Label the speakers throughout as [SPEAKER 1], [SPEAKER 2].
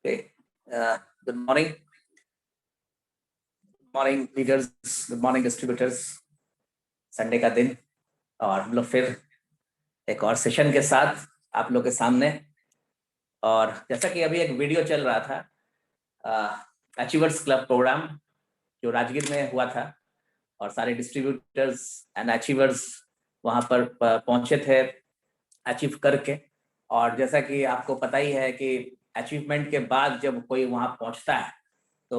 [SPEAKER 1] Okay. Good morning. Morning leaders, good morning distributors. Sunday का दिन और हम लोग फिर एक और सेशन के साथ आप लोग के सामने। और जैसा कि अभी एक वीडियो चल रहा था अचीवर्स क्लब प्रोग्राम जो राजगीर में हुआ था और सारे डिस्ट्रीब्यूटर्स एंड अचीवर्स वहां पर पहुंचे थे अचीव करके। और जैसा कि आपको पता ही है कि अचीवमेंट के बाद जब कोई वहां पहुंचता है तो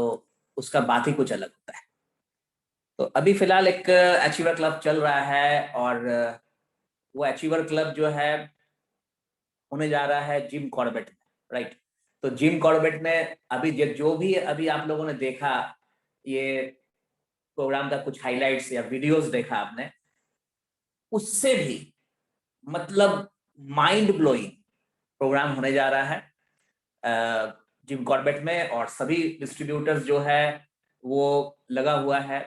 [SPEAKER 1] उसका बात ही कुछ अलग होता है। तो अभी फिलहाल एक अचीवर क्लब चल रहा है और वो अचीवर क्लब जो है होने जा रहा है जिम कॉर्बेट में, राइट। तो जिम कॉर्बेट में अभी जो भी अभी आप लोगों ने देखा, ये प्रोग्राम का कुछ हाइलाइट्स या वीडियोस देखा आपने, उससे भी मतलब माइंड ब्लोइंग प्रोग्राम होने जा रहा है जिम कॉर्बेट में। और सभी डिस्ट्रीब्यूटर्स जो है वो लगा हुआ है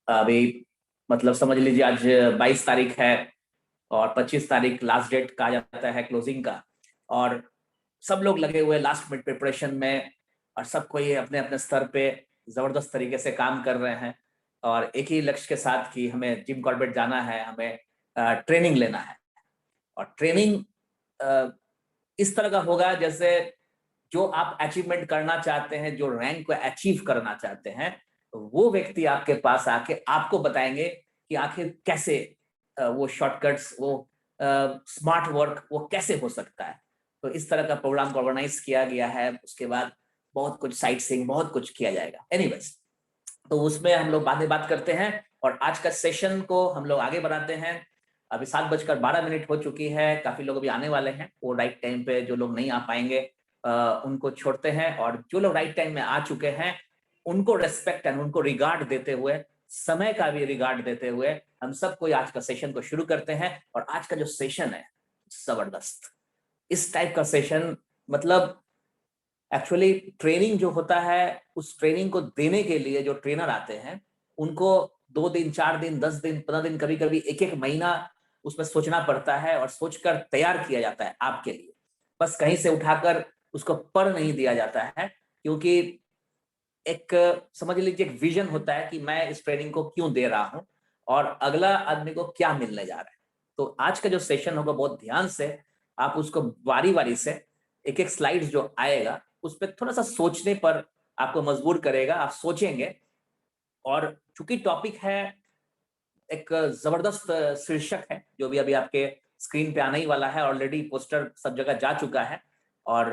[SPEAKER 1] अभी, मतलब समझ लीजिए आज 22 तारीख है और 25 तारीख लास्ट डेट कहा जाता है क्लोजिंग का। और सब लोग लगे हुए लास्ट मिनट प्रिपरेशन में और सबको ये अपने अपने स्तर पे जबरदस्त तरीके से काम कर रहे हैं और एक ही लक्ष्य के साथ कि हमें जिम कॉर्बेट जाना है, हमें ट्रेनिंग लेना है। और ट्रेनिंग इस तरह का होगा जैसे जो आप अचीवमेंट करना चाहते हैं, जो रैंक को अचीव करना चाहते हैं, तो वो व्यक्ति आपके पास आके आपको बताएंगे कि आखिर कैसे वो शॉर्टकट्स, वो स्मार्ट वर्क वो कैसे हो सकता है। तो इस तरह का प्रोग्राम को ऑर्गेनाइज किया गया है। उसके बाद बहुत कुछ साइट सीइंग, बहुत कुछ किया जाएगा। एनीवेज, तो उसमें हम लोग बाद में बात करते हैं और आज का सेशन को हम लोग आगे बढ़ाते हैं। अभी 7:12 हो चुकी है, काफी लोग अभी आने वाले हैं। वो राइट टाइम पे जो लोग नहीं आ पाएंगे उनको छोड़ते हैं, और जो लोग राइट टाइम में आ चुके हैं उनको रेस्पेक्ट एंड उनको रिगार्ड देते हुए, समय का भी रिगार्ड देते हुए हम सबको आज का सेशन को शुरू करते हैं। और आज का जो सेशन है जबरदस्त, इस टाइप का सेशन, मतलब एक्चुअली ट्रेनिंग जो होता है उस ट्रेनिंग को देने के लिए जो ट्रेनर आते हैं उनको 2 दिन, 4 दिन, 10 दिन, 15 दिन, कभी कभी एक एक महीना उसमें सोचना पड़ता है और सोचकर तैयार किया जाता है आपके लिए। बस कहीं से उठाकर उसको पढ़ नहीं दिया जाता है, क्योंकि एक समझ लीजिए एक विजन होता है कि मैं इस ट्रेनिंग को क्यों दे रहा हूं और अगला आदमी को क्या मिलने जा रहा है। तो आज का जो सेशन होगा बहुत ध्यान से आप उसको बारी बारी से एक एक स्लाइड्स जो आएगा उस पर थोड़ा सा सोचने पर आपको मजबूर करेगा, आप सोचेंगे। और चूंकि टॉपिक है एक जबरदस्त शीर्षक है जो भी अभी आपके स्क्रीन पे आने ही वाला है, ऑलरेडी पोस्टर सब जगह जा चुका है। और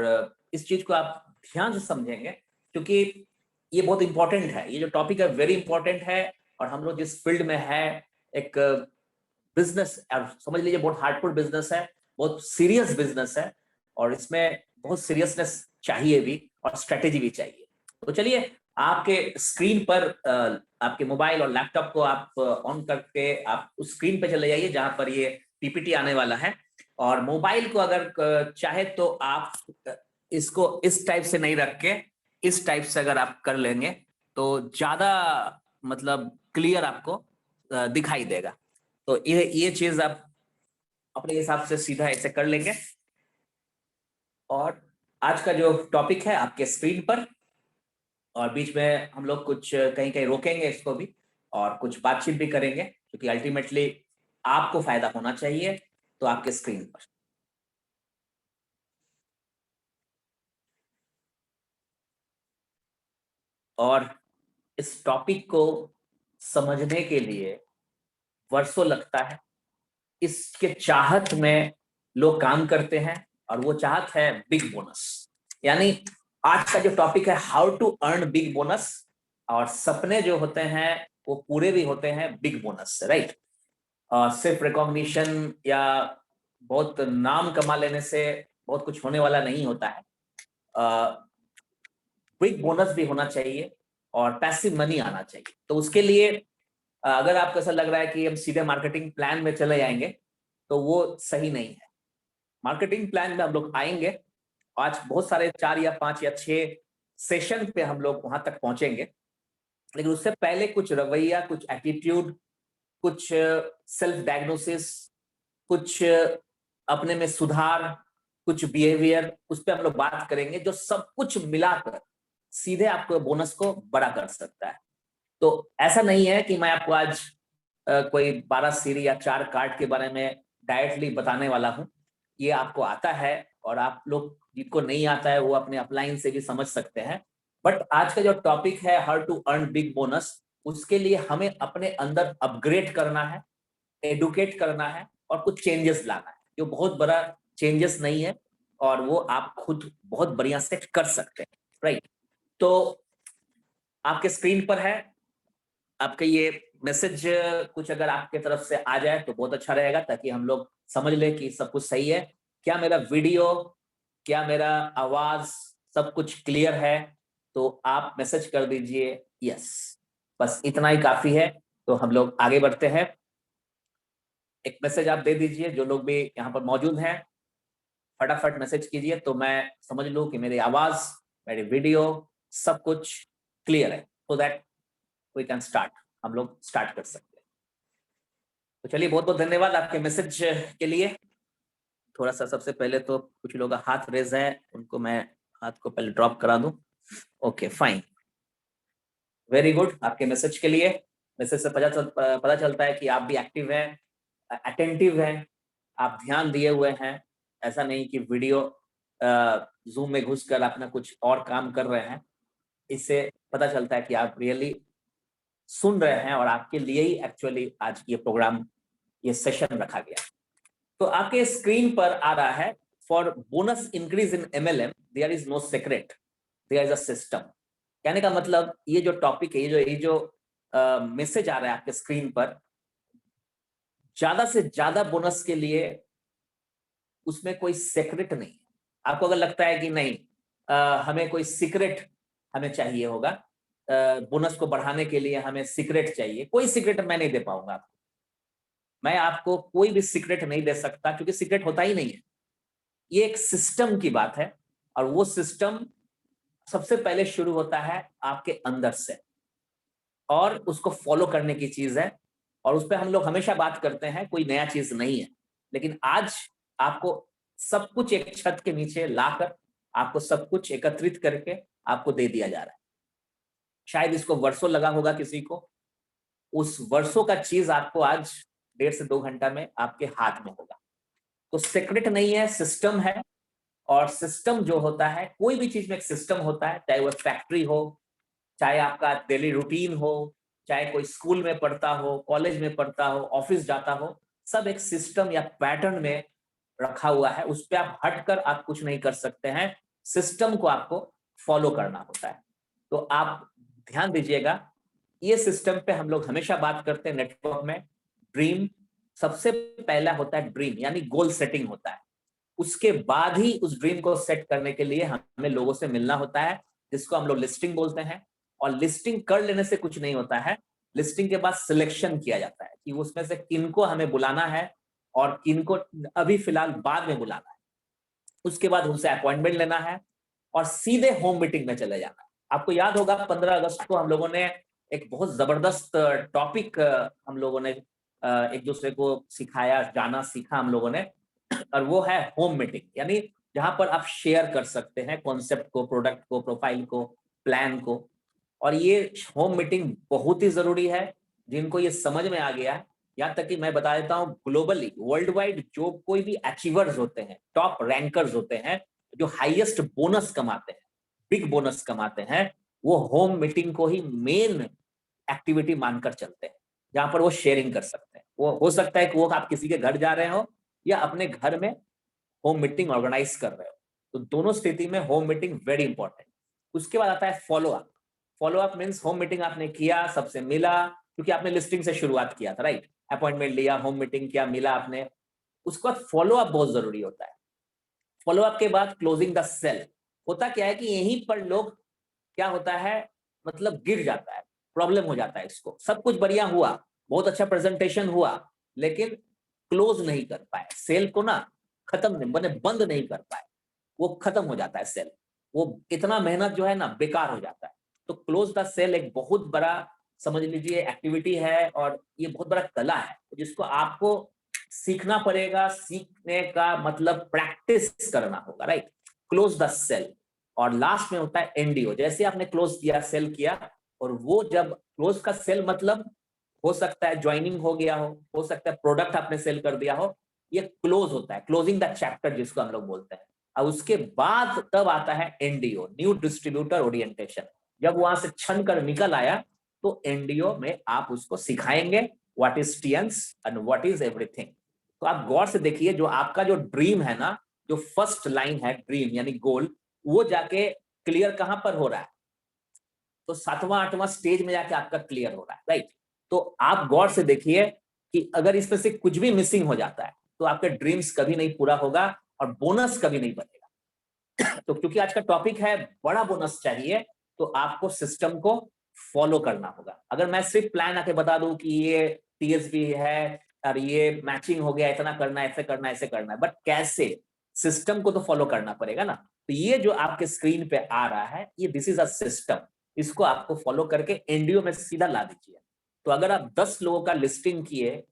[SPEAKER 1] इस चीज को आप ध्यान से समझेंगे क्योंकि ये बहुत इंपॉर्टेंट है। ये जो टॉपिक है वेरी इंपॉर्टेंट है। और हम लोग जिस फील्ड में है, एक बिजनेस, समझ लीजिए बहुत हार्डकोर बिजनेस है, बहुत सीरियस बिजनेस है और इसमें बहुत सीरियसनेस चाहिए भी और स्ट्रेटेजी भी चाहिए। तो चलिए आपके स्क्रीन पर आपके मोबाइल और लैपटॉप को आप ऑन करके आप उस स्क्रीन पे चले जाइए जहां पर ये पीपीटी आने वाला है। और मोबाइल को अगर चाहे तो आप इसको इस टाइप से नहीं रख के इस टाइप से अगर आप कर लेंगे तो ज्यादा मतलब क्लियर आपको दिखाई देगा। तो ये चीज आप अपने हिसाब से सीधा ऐसे कर लेंगे। और आज का जो टॉपिक है आपके स्क्रीन पर, और बीच में हम लोग कुछ कहीं कहीं रोकेंगे इसको भी और कुछ बातचीत भी करेंगे क्योंकि अल्टीमेटली आपको फायदा होना चाहिए। तो आपके स्क्रीन पर, और इस टॉपिक को समझने के लिए वर्षों लगता है। इसके चाहत में लोग काम करते हैं और वो चाहत है बिग बोनस। यानी आज का जो टॉपिक है how to earn big bonus, और सपने जो होते हैं वो पूरे भी होते हैं बिग बोनस से, राइट। सिर्फ रिकॉग्निशन या बहुत नाम कमा लेने से बहुत कुछ होने वाला नहीं होता है। बिग बोनस भी होना चाहिए और पैसिव मनी आना चाहिए। तो उसके लिए अगर आपको ऐसा लग रहा है कि हम सीधे मार्केटिंग प्लान में चले जाएंगे तो वो सही नहीं है। मार्केटिंग प्लान में हम लोग आएंगे, आज बहुत सारे 4 या 5 या 6 सेशन पे हम लोग वहां तक पहुंचेंगे। लेकिन उससे पहले कुछ रवैया, कुछ एटीट्यूड, कुछ सेल्फ डायग्नोसिस, कुछ अपने में सुधार, कुछ बिहेवियर, उस पर हम लोग बात करेंगे जो सब कुछ मिलाकर सीधे आपको बोनस को बड़ा कर सकता है। तो ऐसा नहीं है कि मैं आपको आज कोई 12 सीढ़ी या 4 कार्ड के बारे में डायरेक्टली बताने वाला हूं। ये आपको आता है और आप लोग जिनको नहीं आता है वो अपने अपलाइन से भी समझ सकते हैं। बट आज का जो टॉपिक है how to earn big bonus, उसके लिए हमें अपने अंदर अपग्रेड करना है, एडुकेट करना है और कुछ चेंजेस लाना है, जो बहुत बड़ा चेंजेस नहीं है और वो आप खुद बहुत बढ़िया से कर सकते हैं, राइट। तो आपके स्क्रीन पर है, आपके ये मैसेज कुछ अगर आपके तरफ से आ जाए तो बहुत अच्छा रहेगा, ताकि हम लोग समझ लें कि सब कुछ सही है। क्या मेरा वीडियो, क्या मेरा आवाज सब कुछ क्लियर है? तो आप मैसेज कर दीजिए यस, बस इतना ही काफी है। तो हम लोग आगे बढ़ते हैं। एक मैसेज आप दे दीजिए, जो लोग भी यहाँ पर मौजूद हैं फटाफट मैसेज कीजिए, तो मैं समझ लूँ कि मेरी आवाज, मेरी वीडियो सब कुछ क्लियर है, so that we can start, हम लोग स्टार्ट कर सकते हैं। तो चलिए, बहुत बहुत धन्यवाद आपके मैसेज के लिए। थोड़ा सा सबसे पहले तो कुछ लोग का हाथ रेज है, उनको मैं हाथ को पहले ड्रॉप करा दूं। Okay fine, very good. आपके मैसेज के लिए, मैसेज से पता चलता है कि आप भी एक्टिव हैं, अटेंटिव हैं, आप ध्यान दिए हुए हैं। ऐसा नहीं कि वीडियो जूम में घुसकर अपना कुछ और काम कर रहे हैं। इससे पता चलता है कि आप रियली सुन रहे हैं और आपके लिए ही एक्चुअली आज ये प्रोग्राम, ये सेशन रखा गया। तो आपके स्क्रीन पर आ रहा है, for bonus increase in MLM there is no secret, there is a system. कहने का मतलब ये जो टॉपिक है, ये जो मैसेज आ रहा है आपके स्क्रीन पर, ज्यादा से ज्यादा बोनस के लिए उसमें कोई सीक्रेट नहीं है। आपको अगर लगता है कि नहीं हमें कोई सीक्रेट हमें चाहिए होगा, बोनस को बढ़ाने के लिए हमें सीक्रेट चाहिए, कोई सीक्रेट मैं नहीं दे पाऊंगा आपको। मैं आपको कोई भी सीक्रेट नहीं दे सकता, क्योंकि सीक्रेट होता ही नहीं है। ये एक सिस्टम की बात है, और वो सिस्टम सबसे पहले शुरू होता है आपके अंदर से, और उसको फॉलो करने की चीज है। और उस पर हम लोग हमेशा बात करते हैं, कोई नया चीज नहीं है। लेकिन आज आपको सब कुछ एक छत के नीचे लाकर, आपको सब कुछ एकत्रित करके आपको दे दिया जा रहा है। शायद इसको वर्षों लगा होगा किसी को, उस वर्षों का चीज आपको आज 1.5 से 2 घंटा में आपके हाथ में होगा। तो सीक्रेट नहीं है, सिस्टम है। और सिस्टम जो होता है, कोई भी चीज में एक सिस्टम होता है, चाहे वो फैक्ट्री हो, चाहे आपका डेली रूटीन हो, चाहे कोई स्कूल में पढ़ता हो, कॉलेज में पढ़ता हो, ऑफिस जाता हो, सब एक सिस्टम या पैटर्न में रखा हुआ है। उस पर आप हटकर आप कुछ नहीं कर सकते हैं, सिस्टम को आपको फॉलो करना होता है। तो आप ध्यान दीजिएगा, ये सिस्टम पे हम लोग हमेशा बात करते हैं नेटवर्क में। ड्रीम सबसे पहला होता है, ड्रीम यानी गोल सेटिंग होता है। उसके बाद ही उस ड्रीम को सेट करने के लिए हमें लोगों से मिलना होता है, जिसको हम लोग लिस्टिंग बोलते हैं। और लिस्टिंग कर लेने से कुछ नहीं होता है, लिस्टिंग के बाद सिलेक्शन किया जाता है कि उसमें से किनको हमें बुलाना है और किनको अभी फिलहाल बाद में बुलाना है। उसके बाद उनसे अपॉइंटमेंट लेना है और सीधे होम मीटिंग में चले जाना है। आपको याद होगा 15 अगस्त को हम लोगों ने एक बहुत जबरदस्त टॉपिक हम लोगों ने एक दूसरे को सिखाया, जाना सीखा हम लोगों ने, और वो है होम मीटिंग। यानी जहां पर आप शेयर कर सकते हैं कॉन्सेप्ट को, प्रोडक्ट को, प्रोफाइल को, प्लान को। और ये होम मीटिंग बहुत ही जरूरी है। जिनको ये समझ में आ गया, यहाँ तक कि मैं बता देता हूँ, ग्लोबली वर्ल्ड वाइड जो कोई भी अचीवर्स होते हैं, टॉप रैंकर्स होते हैं, जो हाईएस्ट बोनस कमाते हैं, बिग बोनस कमाते हैं, वो होम मीटिंग को ही मेन एक्टिविटी मानकर चलते हैं, जहां पर वो शेयरिंग कर सकते हैं। वो हो सकता है कि वो आप किसी के घर जा रहे हो या अपने घर में होम मीटिंग ऑर्गेनाइज कर रहे हो। तो दोनों स्थिति में होम मीटिंग वेरी इंपॉर्टेंट। उसके बाद आता है follow up. Follow up means home meeting आपने किया, सबसे मिला, क्योंकि आपने लिस्टिंग से शुरुआत किया था, राइट। अपॉइंटमेंट लिया, होम मीटिंग किया, मिला आपने। उसके बाद फॉलो अप बहुत जरूरी होता है। फॉलो अप के बाद क्लोजिंग द सेल। होता क्या है कि यहीं पर लोग, क्या होता है, मतलब गिर जाता है, प्रॉब्लम हो जाता है। इसको सब कुछ बढ़िया हुआ, बहुत अच्छा प्रेजेंटेशन हुआ, लेकिन क्लोज नहीं कर पाए सेल को ना, खत्म नहीं, बने बंद नहीं कर पाए, वो खत्म हो जाता है सेल। वो इतना मेहनत जो है ना बेकार हो जाता है। तो क्लोज द सेल एक बहुत बड़ा, समझ लीजिए, एक्टिविटी है, और ये बहुत बड़ा कला है जिसको आपको सीखना पड़ेगा, सीखने का मतलब प्रैक्टिस करना होगा, राइट। Close the sale. और लास्ट में होता है एनडीओ। जैसे आपने क्लोज किया, सेल किया, और वो जब क्लोज का सेल मतलब हो सकता है ज्वाइनिंग हो गया हो सकता है प्रोडक्ट आपने सेल कर दिया हो, ये क्लोज होता है, क्लोजिंग द चैप्टर जिसको हम लोग बोलते हैं। और उसके बाद तब आता है एनडीओ, न्यू डिस्ट्रीब्यूटर ओरिएंटेशन। जब वहां से छन कर निकल आया तो एनडीओ में आप उसको सिखाएंगे what is tense and what is everything. तो आप गौर से देखिए, जो आपका जो ड्रीम है ना, जो फर्स्ट लाइन है ड्रीम यानी गोल, वो जाके क्लियर कहां पर हो रहा है? तो 7वां 8वां स्टेज में जाके आपका क्लियर हो रहा है, राइट। तो आप गौर से देखिए कि अगर इसमें से कुछ भी मिसिंग हो जाता है तो आपके ड्रीम्स कभी नहीं पूरा होगा और बोनस कभी नहीं बनेगा। तो क्योंकि आज का टॉपिक है बड़ा बोनस चाहिए, तो आपको सिस्टम को फॉलो करना होगा। अगर मैं सिर्फ प्लान आके बता दूं कि ये टीएसबी है और ये मैचिंग हो गया, इतना करना है, ऐसे करना है, ऐसे करना है, बट कैसे? सिस्टम को तो फॉलो करना पड़ेगा ना। तो ये जो आपके स्क्रीन पे आ रहा है, ये दिस इज अ सिस्टम। इसको आपको फॉलो करके एनडीओ में सीधा ला दीजिए। तो अगर आप 10 लोगों का लिस्टिंग किए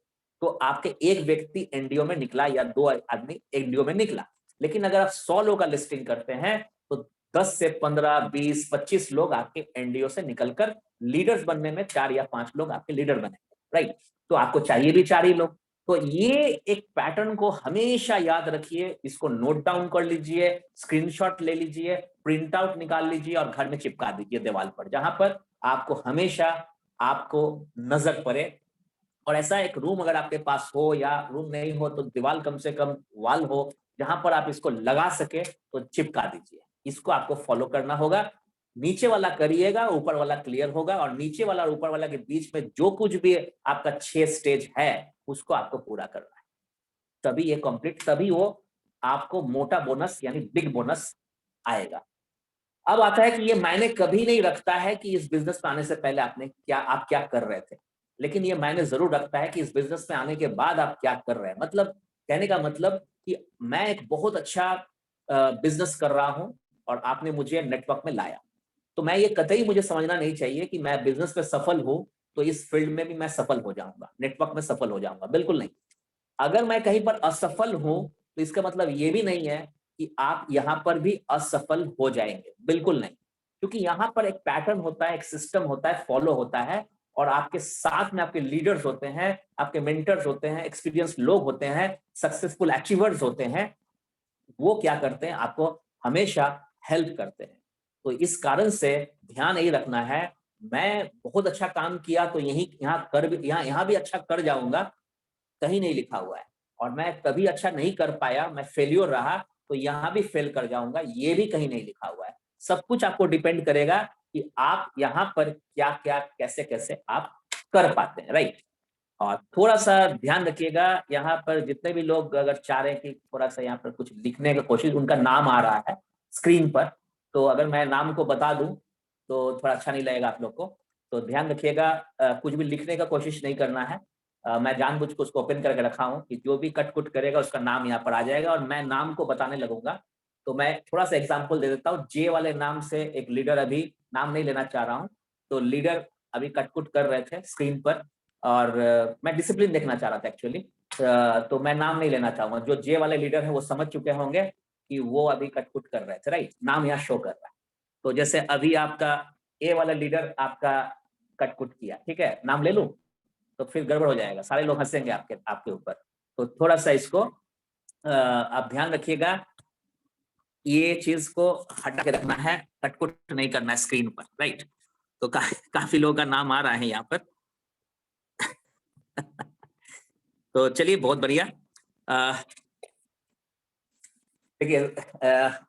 [SPEAKER 1] तो आपके एक व्यक्ति एनडीओ में निकला या 2 आदमी एनडीओ में निकला। लेकिन अगर आप 100 लोगों का लिस्टिंग करते हैं तो 10 से 15, 20, 25 लोग आपके एनडीओ से निकलकर लीडर्स बनने में 4 या 5 लोग आपके लीडर बनेंगे, राइट। तो आपको चाहिए भी 4 ही लोग। तो ये एक पैटर्न को हमेशा याद रखिए, इसको नोट डाउन कर लीजिए, स्क्रीनशॉट ले लीजिए, प्रिंट आउट निकाल लीजिए और घर में चिपका दीजिए दीवार पर, जहां पर आपको हमेशा आपको नजर पड़े। और ऐसा एक रूम अगर आपके पास हो, या रूम नहीं हो तो दीवार कम से कम वॉल हो, जहां पर आप इसको लगा सके तो चिपका दीजिए। इसको आपको फॉलो करना होगा। नीचे वाला करिएगा, ऊपर वाला क्लियर होगा, और नीचे वाला और ऊपर वाला के बीच में जो कुछ भी आपका 6 स्टेज है उसको आपको पूरा करना है। तभी ये कंप्लीट, तभी वो आपको मोटा बोनस यानी बिग बोनस आएगा। अब आता है कि ये मायने कभी नहीं रखता है कि इस बिजनेस में आने से पहले आप क्या कर रहे थे, लेकिन ये मायने जरूर रखता है कि इस बिजनेस में आने के बाद आप क्या कर रहे हैं। मतलब कहने का मतलब कि मैं एक बहुत अच्छा बिजनेस कर रहा हूं और आपने मुझे नेटवर्क में लाया, तो मैं ये कतई मुझे समझना नहीं चाहिए कि मैं बिजनेस में सफल हूं तो इस फील्ड में भी मैं सफल हो जाऊंगा, नेटवर्क में सफल हो जाऊंगा, बिल्कुल नहीं। अगर मैं कहीं पर असफल हूं तो इसका मतलब ये भी नहीं है कि आप यहां पर भी असफल हो जाएंगे, बिल्कुल नहीं। क्योंकि यहां पर एक पैटर्न होता है, एक सिस्टम होता है, फॉलो होता है, और आपके साथ में आपके लीडर्स होते हैं, आपके मेंटर्स होते हैं, एक्सपीरियंस लोग होते हैं, सक्सेसफुल अचीवर्स होते हैं। वो क्या करते हैं? आपको हमेशा हेल्प करते हैं। तो इस कारण से ध्यान यही रखना है, मैं बहुत अच्छा काम किया तो यही यहाँ भी अच्छा कर जाऊंगा, कहीं नहीं लिखा हुआ है। और मैं कभी अच्छा नहीं कर पाया, मैं फेल्योर रहा तो यहां भी फेल कर जाऊंगा, ये भी कहीं नहीं लिखा हुआ है। सब कुछ आपको डिपेंड करेगा कि आप यहाँ पर क्या क्या कैसे कैसे आप कर पाते हैं, राइट। और थोड़ा सा ध्यान रखिएगा, यहाँ पर जितने भी लोग अगर चाह रहे हैं कि थोड़ा सा यहाँ पर कुछ लिखने की कोशिश, उनका नाम आ रहा है स्क्रीन पर, तो अगर मैं नाम को बता दूं तो थोड़ा अच्छा नहीं लगेगा आप लोग को। तो ध्यान रखिएगा, कुछ भी लिखने का कोशिश नहीं करना है। मैं जानबूझ के उसको ओपन करके रखा हूँ कि जो भी कट कुट करेगा उसका नाम यहाँ पर आ जाएगा और मैं नाम को बताने लगूंगा। तो मैं थोड़ा सा एग्जाम्पल दे देता हूँ। जे वाले नाम से एक लीडर, अभी नाम नहीं लेना चाह रहा हूँ, तो लीडर अभी कटकुट कर रहे थे स्क्रीन पर, और मैं डिसिप्लिन देखना चाह रहा था एक्चुअली। तो मैं नाम नहीं लेना चाहूंगा। जो जे वाले लीडर है वो समझ चुके होंगे कि वो अभी कटकुट कर रहे थे, राइट। नाम यहाँ शो कर रहा है। तो जैसे अभी आपका ए वाला लीडर आपका कटकुट किया, ठीक है, नाम ले लूं तो फिर गड़बड़ हो जाएगा, सारे लोग हंसेंगे आपके आपके ऊपर। तो थोड़ा सा इसको आप ध्यान रखिएगा, ये चीज को हटा के रखना है, कटकुट नहीं करना है स्क्रीन पर, राइट। तो काफी लोगों का नाम आ रहा है यहाँ पर। तो चलिए, बहुत बढ़िया। देखिए,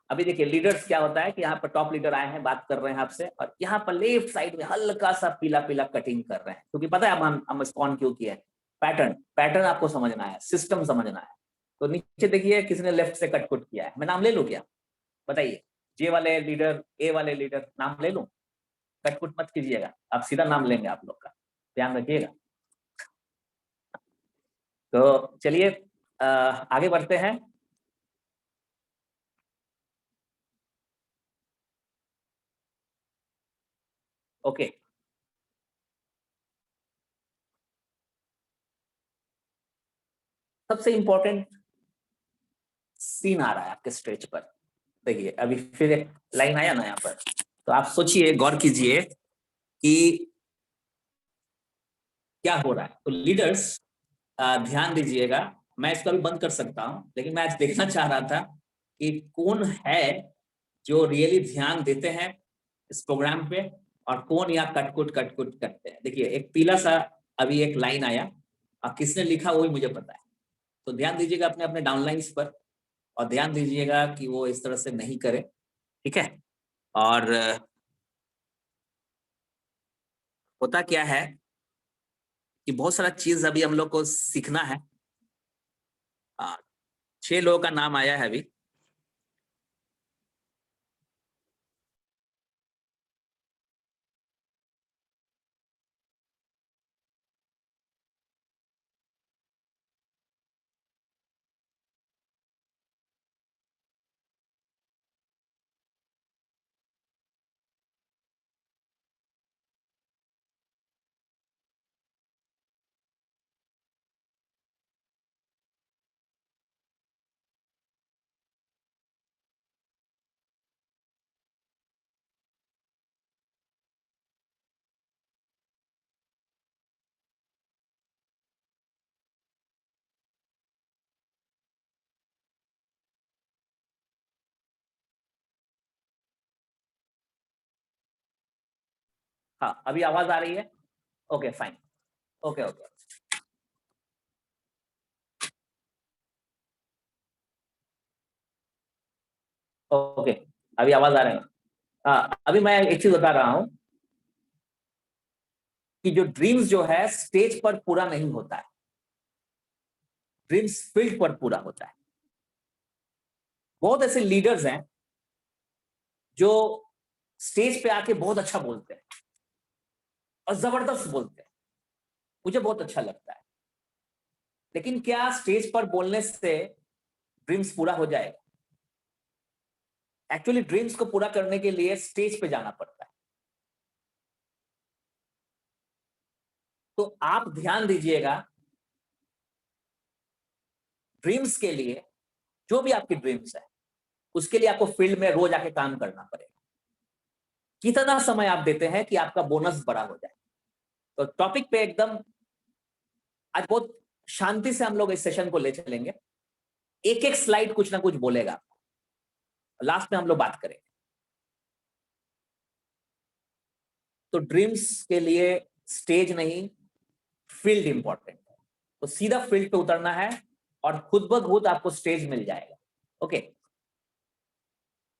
[SPEAKER 1] अभी देखिए लीडर्स क्या होता है कि यहाँ पर टॉप लीडर आए हैं, बात कर रहे हैं आपसे, और यहाँ पर लेफ्ट साइड में हल्का सा पीला पीला कटिंग कर रहे हैं, क्योंकि पता है हम स्पॉन क्यों किया है। पैटर्न पैटर्न आपको समझना है, सिस्टम समझना है। तो नीचे देखिए किसी ने लेफ्ट से कटकुट किया है, मैं नाम ले लूं क्या? बताइए। जे वाले लीडर, ए वाले लीडर, नाम ले लूं? कटकुट मत कीजिएगा, आप सीधा नाम लेंगे आप लोग का, ध्यान रखिएगा। तो चलिए आगे बढ़ते हैं। ओके। सबसे इंपॉर्टेंट सीन आ रहा है आपके स्टेज पर। देखिए अभी फिर एक लाइन आया ना यहाँ पर, तो आप सोचिए, गौर कीजिए कि क्या हो रहा है। तो लीडर्स, ध्यान दीजिएगा, मैं इसको अभी बंद कर सकता हूं, लेकिन मैं आज देखना चाह रहा था कि कौन है जो रियली ध्यान देते हैं इस प्रोग्राम पे, और कौन यहाँ कटकुट कटकुट करते हैं। देखिए एक पीला सा अभी एक लाइन आया, और किसने लिखा वो भी मुझे पता है। तो ध्यान दीजिएगा अपने अपने डाउनलाइंस पर, और ध्यान दीजिएगा कि वो इस तरह से नहीं करे, ठीक है। और होता क्या है कि बहुत सारा चीज अभी हम लोग को सीखना है। 6 लोगों का नाम आया है अभी। हाँ अभी आवाज आ रही है? Okay fine. Okay okay okay, अभी आवाज आ रही है। हाँ अभी मैं एक चीज बता रहा हूं कि जो ड्रीम्स जो है स्टेज पर पूरा नहीं होता है, ड्रीम्स फील्ड पर पूरा होता है। बहुत ऐसे लीडर्स हैं जो स्टेज पे आके बहुत अच्छा बोलते हैं और जबरदस्त बोलते हैं, मुझे बहुत अच्छा लगता है। लेकिन क्या स्टेज पर बोलने से ड्रीम्स पूरा हो जाएगा? एक्चुअली ड्रीम्स को पूरा करने के लिए स्टेज पे जाना पड़ता है। तो आप ध्यान दीजिएगा, ड्रीम्स के लिए, जो भी आपकी ड्रीम्स है, उसके लिए आपको फील्ड में रोज आके काम करना पड़ेगा। कितना समय आप देते हैं कि आपका बोनस बड़ा हो जाए? तो टॉपिक पे एकदम आज बहुत शांति से हम लोग इस सेशन को ले चलेंगे। एक एक स्लाइड कुछ ना कुछ बोलेगा, लास्ट में हम लोग बात करेंगे। तो ड्रीम्स के लिए स्टेज नहीं, फील्ड इंपॉर्टेंट है। तो सीधा फील्ड पे उतरना है और खुद ब खुद आपको स्टेज मिल जाएगा। ओके,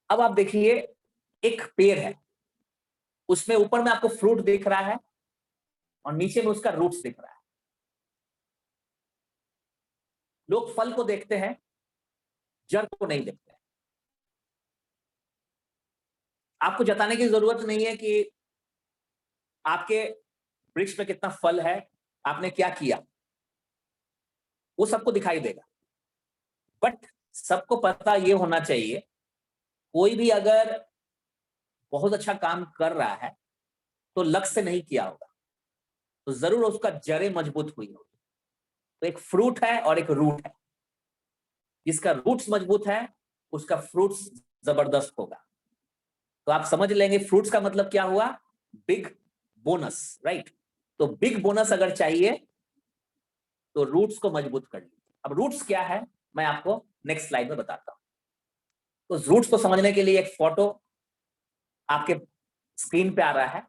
[SPEAKER 1] अब आप देखिए, एक पेड़ है, उसमें ऊपर में आपको फ्रूट दिख रहा है और नीचे में उसका रूट्स दिख रहा है। लोग फल को देखते हैं, जड़ को नहीं देखते हैं। आपको जताने की जरूरत नहीं है कि आपके वृक्ष में कितना फल है, आपने क्या किया, वो सबको दिखाई देगा। बट सबको पता ये होना चाहिए, कोई भी अगर बहुत अच्छा काम कर रहा है तो लक्ष्य से नहीं किया होगा, तो जरूर उसका जड़ें मजबूत हुई होगी। तो एक फ्रूट है और एक रूट है, जिसका रूट्स मजबूत है उसका फ्रूट्स जबरदस्त होगा। तो आप समझ लेंगे फ्रूट्स का मतलब क्या हुआ, बिग बोनस, राइट। तो बिग बोनस अगर चाहिए तो रूट्स को मजबूत कर लीजिए। अब रूट्स क्या है मैं आपको नेक्स्ट स्लाइड में बताता हूं। तो रूट्स को समझने के लिए एक फोटो आपके स्क्रीन पे आ रहा है।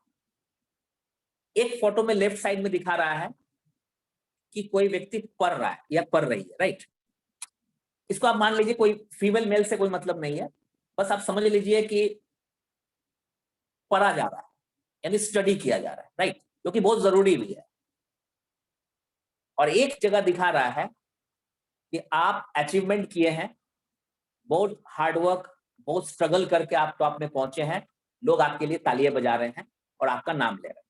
[SPEAKER 1] एक फोटो में लेफ्ट साइड में दिखा रहा है कि कोई व्यक्ति पढ़ रहा है या पढ़ रही है, राइट। इसको आप मान लीजिए, कोई फीमेल मेल से कोई मतलब नहीं है, बस आप समझ लीजिए कि पढ़ा जा रहा है, यानी स्टडी किया जा रहा है, राइट, जो कि बहुत जरूरी भी है। और एक जगह दिखा रहा है कि आप अचीवमेंट किए हैं, बहुत हार्डवर्क, बहुत स्ट्रगल करके आप टॉप में पहुंचे हैं, लोग आपके लिए तालियां बजा रहे हैं और आपका नाम ले रहे हैं।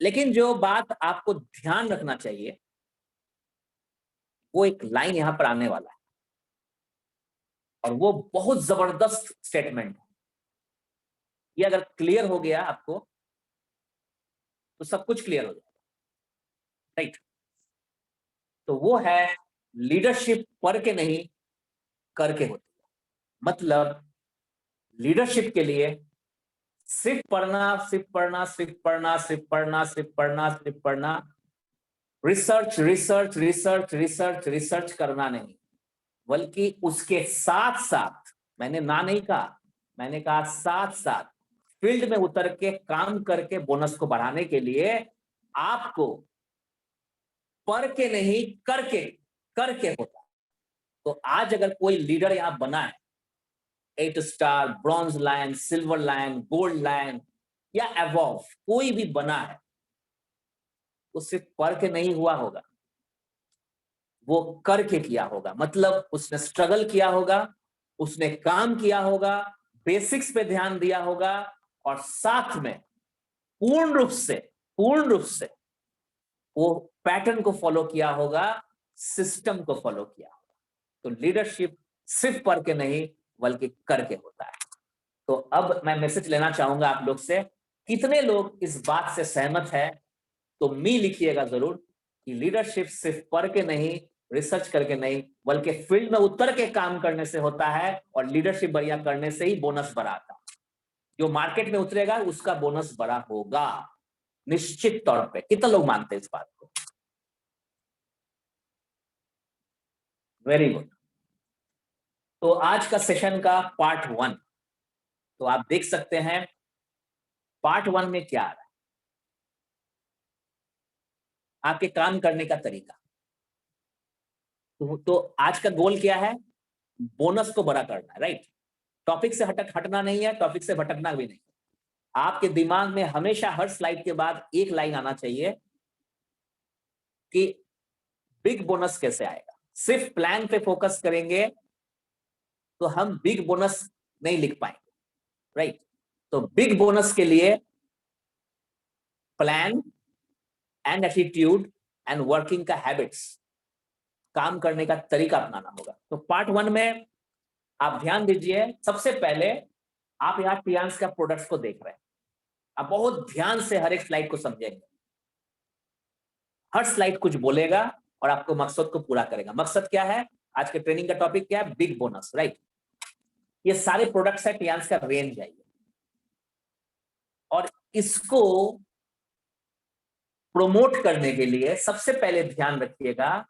[SPEAKER 1] लेकिन जो बात आपको ध्यान रखना चाहिए, वो एक लाइन यहां पर आने वाला है, और वो बहुत जबरदस्त स्टेटमेंट है। ये अगर क्लियर हो गया आपको तो सब कुछ क्लियर हो जाएगा, राइट। तो वो है लीडरशिप पढ़ के नहीं करके होती है। मतलब लीडरशिप के लिए सिर्फ पढ़ना, सिर्फ पढ़ना, सिर्फ पढ़ना, सिर्फ पढ़ना, सिर्फ पढ़ना, सिर्फ पढ़ना, research research research research research करना नहीं, बल्कि उसके साथ साथ, मैंने ना नहीं कहा, मैंने कहा साथ साथ फील्ड में उतर के काम करके बोनस को बढ़ाने के लिए आपको पढ़ के नहीं करके करके होता। तो आज अगर कोई लीडर यहां बना है, 8 star, bronze lion, silver lion, gold lion या अबव कोई भी बना है, वो सिर्फ पढ़ के नहीं हुआ होगा, वो करके किया होगा। मतलब उसने स्ट्रगल किया होगा, उसने काम किया होगा, बेसिक्स पे ध्यान दिया होगा, और साथ में पूर्ण रूप से वो पैटर्न को फॉलो किया होगा, सिस्टम को फॉलो किया होगा। तो लीडरशिप सिर्फ पढ़ के नहीं बल्कि करके होता है। तो अब मैं मैसेज लेना चाहूंगा आप लोग से, कितने लोग इस बात से सहमत है? तो मी लिखिएगा जरूर कि लीडरशिप सिर्फ पढ़ के नहीं, रिसर्च करके नहीं, बल्कि फील्ड में उतर के काम करने से होता है, और लीडरशिप बढ़िया करने से ही बोनस बढ़ा आता है। जो मार्केट में उतरेगा उसका बोनस बड़ा होगा निश्चित तौर पे। कितने लोग मानते हैं इस बात को? Very good. तो आज का सेशन का पार्ट 1, तो आप देख सकते हैं पार्ट 1 में क्या आ रहा है, आपके काम करने का तरीका। तो आज का गोल क्या है? बोनस को बड़ा करना है, राइट? टॉपिक से हटना नहीं है, टॉपिक से भटकना भी नहीं। आपके दिमाग में हमेशा हर स्लाइड के बाद एक लाइन आना चाहिए कि बिग बोनस कैसे आएगा। सिर्फ प्लान पे फोकस करेंगे तो हम बिग बोनस नहीं लिख पाएंगे, राइट? तो बिग बोनस के लिए plan and attitude and working का हैबिट्स, काम करने का तरीका अपनाना होगा। तो पार्ट 1 में आप ध्यान दीजिए, सबसे पहले आप यहाँ टियांस का प्रोडक्ट्स को देख रहे हैं। आप बहुत ध्यान से हर एक स्लाइड को समझेंगे, हर स्लाइड कुछ बोलेगा और आपको मकसद को पूरा करेगा। मकसद क्या है? आज के ट्रेनिंग का टॉपिक क्या है? Big bonus, right? ये सारे प्रोडक्ट्स है, टियांस का रेंज है, और इसको प्रोमोट करने के लिए सबसे पहले ध्यान रखिएगा,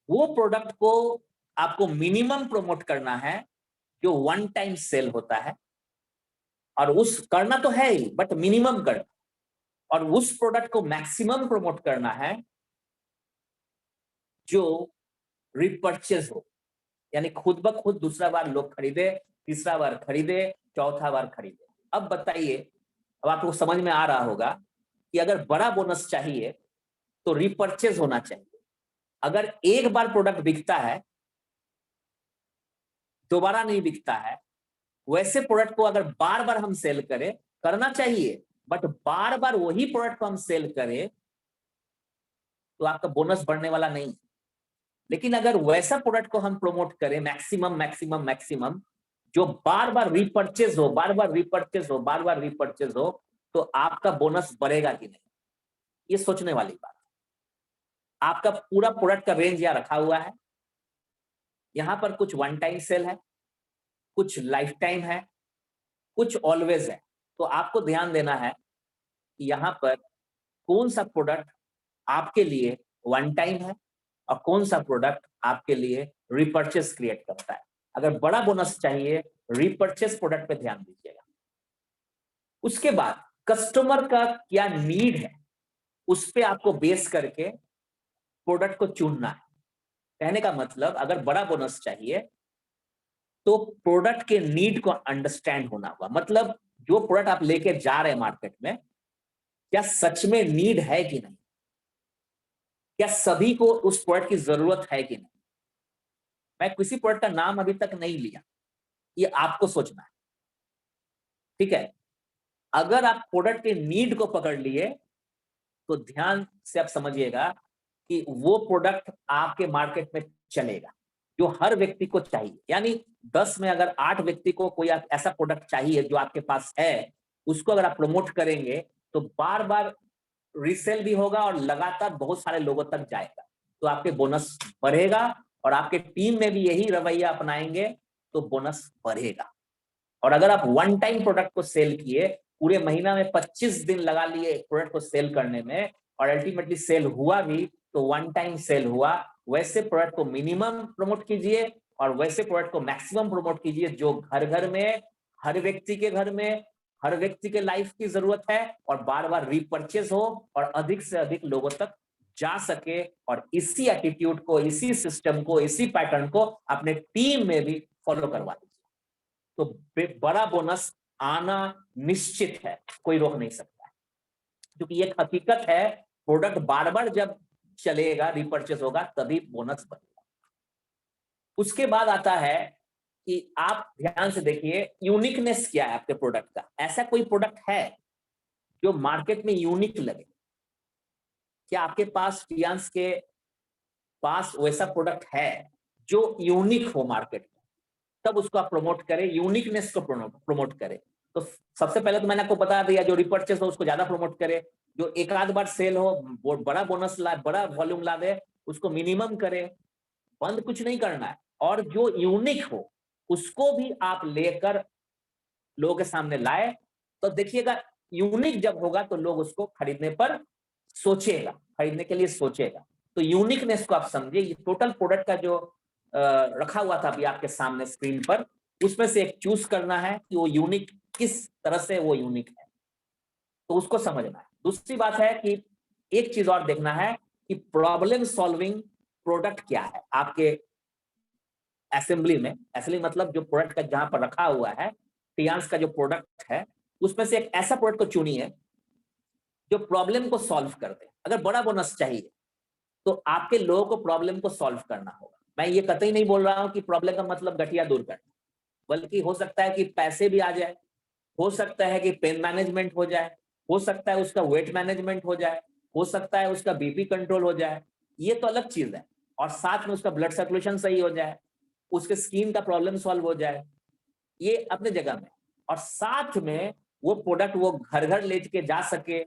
[SPEAKER 1] वो प्रोडक्ट को आपको मिनिमम प्रमोट करना है जो वन टाइम सेल होता है, और उस करना तो है ही बट मिनिमम करना, और उस प्रोडक्ट को मैक्सिमम प्रमोट करना है जो रिपर्चेज हो, यानी खुद ब खुद दूसरा बार लोग खरीदे, तीसरा बार खरीदे, चौथा बार खरीदे। अब बताइए, अब आपको समझ में आ रहा होगा कि अगर बड़ा बोनस चाहिए तो रिपर्चेज होना चाहिए। अगर एक बार प्रोडक्ट बिकता है, दोबारा नहीं बिकता है, वैसे प्रोडक्ट को अगर बार बार हम सेल करें, करना चाहिए, बट बार बार वही प्रोडक्ट को हम सेल करें तो आपका बोनस बढ़ने वाला नहीं। लेकिन अगर वैसा प्रोडक्ट को हम प्रमोट करें मैक्सिमम मैक्सिमम मैक्सिमम, जो बार बार रिपर्चेज हो, बार बार रिपर्चेज हो, बार बार रिपर्चेज हो, तो आपका बोनस बढ़ेगा कि नहीं, ये सोचने वाली बात। आपका पूरा प्रोडक्ट का रेंज यहाँ रखा हुआ है, यहां पर कुछ वन टाइम सेल है, कुछ लाइफ टाइम है, कुछ ऑलवेज है। तो आपको ध्यान देना है कि यहाँ पर कौन सा प्रोडक्ट आपके लिए वन टाइम है और कौन सा प्रोडक्ट आपके लिए रिपर्चेस क्रिएट करता है। अगर बड़ा बोनस चाहिए, रिपर्चेस प्रोडक्ट पे ध्यान दीजिएगा। उसके बाद कस्टमर का क्या नीड है, उस पे आपको बेस करके प्रोडक्ट को चुनना है। कहने का मतलब, अगर बड़ा बोनस चाहिए तो प्रोडक्ट के नीड को अंडरस्टैंड होना होगा। मतलब जो प्रोडक्ट आप लेके जा रहे हैं मार्केट में, क्या सच में नीड है कि नहीं, क्या सभी को उस प्रोडक्ट की जरूरत है कि नहीं। मैं किसी प्रोडक्ट का नाम अभी तक नहीं लिया, ये आपको सोचना है, ठीक है? अगर आप प्रोडक्ट के नीड को पकड़ लिए तो ध्यान से आप समझिएगा कि वो प्रोडक्ट आपके मार्केट में चलेगा जो हर व्यक्ति को चाहिए। यानी 10 में अगर 8 व्यक्ति को कोई ऐसा प्रोडक्ट चाहिए जो आपके पास है, उसको अगर आप प्रमोट करेंगे तो बार बार रीसेल भी होगा और लगातार बहुत सारे लोगों तक जाएगा, तो आपके बोनस बढ़ेगा। और आपके टीम में भी यही रवैया अपनाएंगे तो बोनस बढ़ेगा। और अगर आप वन टाइम प्रोडक्ट को सेल किए, पूरे महीना में 25 दिन लगा लिए प्रोडक्ट को सेल करने में, और अल्टीमेटली सेल हुआ भी तो वन टाइम सेल हुआ, वैसे प्रोडक्ट को मिनिमम प्रमोट कीजिए और वैसे प्रोडक्ट को मैक्सिमम प्रमोट कीजिए जो घर घर में, हर व्यक्ति के घर में, हर व्यक्ति के लाइफ की जरूरत है, और बार बार रीपर्चेज हो और अधिक से अधिक लोगों तक जा सके। और इसी एटीट्यूड को, इसी सिस्टम को, इसी पैटर्न को अपने टीम में भी फॉलो करवा दीजिए, तो बड़ा बोनस आना निश्चित है, कोई रोक नहीं सकता है। क्योंकि ये हकीकत है, प्रोडक्ट बार बार जब चलेगा, रिपर्चेस होगा, तभी बोनस बढ़ेगा। उसके बाद आता है कि आप ध्यान से देखिए यूनिकनेस क्या है आपके प्रोडक्ट का। ऐसा कोई प्रोडक्ट है जो मार्केट में यूनिक लगे? क्या आपके पास, फियांस के पास वैसा प्रोडक्ट है जो यूनिक हो मार्केट में? तब उसको आप प्रमोट करें, यूनिकनेस को प्रमोट करें। तो सबसे पहले तो मैंने आपको बता दिया, जो रिपर्चेस हो उसको ज्यादा प्रमोट करें, जो एक आध बार सेल हो, वो बड़ा बोनस ला, बड़ा वॉल्यूम ला दे, उसको मिनिमम करें, बंद कुछ नहीं करना है। और जो यूनिक हो उसको भी आप लेकर लोगों के सामने लाए, तो देखिएगा यूनिक जब होगा तो लोग उसको खरीदने पर सोचेगा, खरीदने के लिए सोचेगा। तो यूनिकनेस को आप समझिए। ये टोटल प्रोडक्ट का जो रखा हुआ था अभी आपके सामने स्क्रीन पर, उसमें से एक चूज करना है कि वो यूनिक किस तरह से वो यूनिक है, तो उसको समझना है। दूसरी बात है कि एक चीज और देखना है कि प्रॉब्लम सॉल्विंग प्रोडक्ट क्या है आपके असेंबली में। असेंबली मतलब जो प्रोडक्ट का जहां पर रखा हुआ है, टियांस का जो प्रोडक्ट है, उसमें से एक ऐसा प्रोडक्ट को चुनिए जो प्रॉब्लम को सॉल्व कर दे। अगर बड़ा बोनस चाहिए तो आपके लोगों को प्रॉब्लम को सॉल्व करना होगा। मैं ये कतई नहीं बोल रहा हूं कि प्रॉब्लम का मतलब गठिया दूर करना, बल्कि हो सकता है कि पैसे भी आ जाए, हो सकता है कि पेन मैनेजमेंट हो जाए, हो सकता है उसका वेट मैनेजमेंट हो जाए, हो सकता है उसका बीपी कंट्रोल हो जाए, ये तो अलग चीज है। और साथ में उसका ब्लड सर्कुलेशन सही हो जाए, उसके स्किन का प्रॉब्लम सॉल्व हो जाए, ये अपने जगह में। और साथ में वो प्रोडक्ट वो घर घर लेके जा सके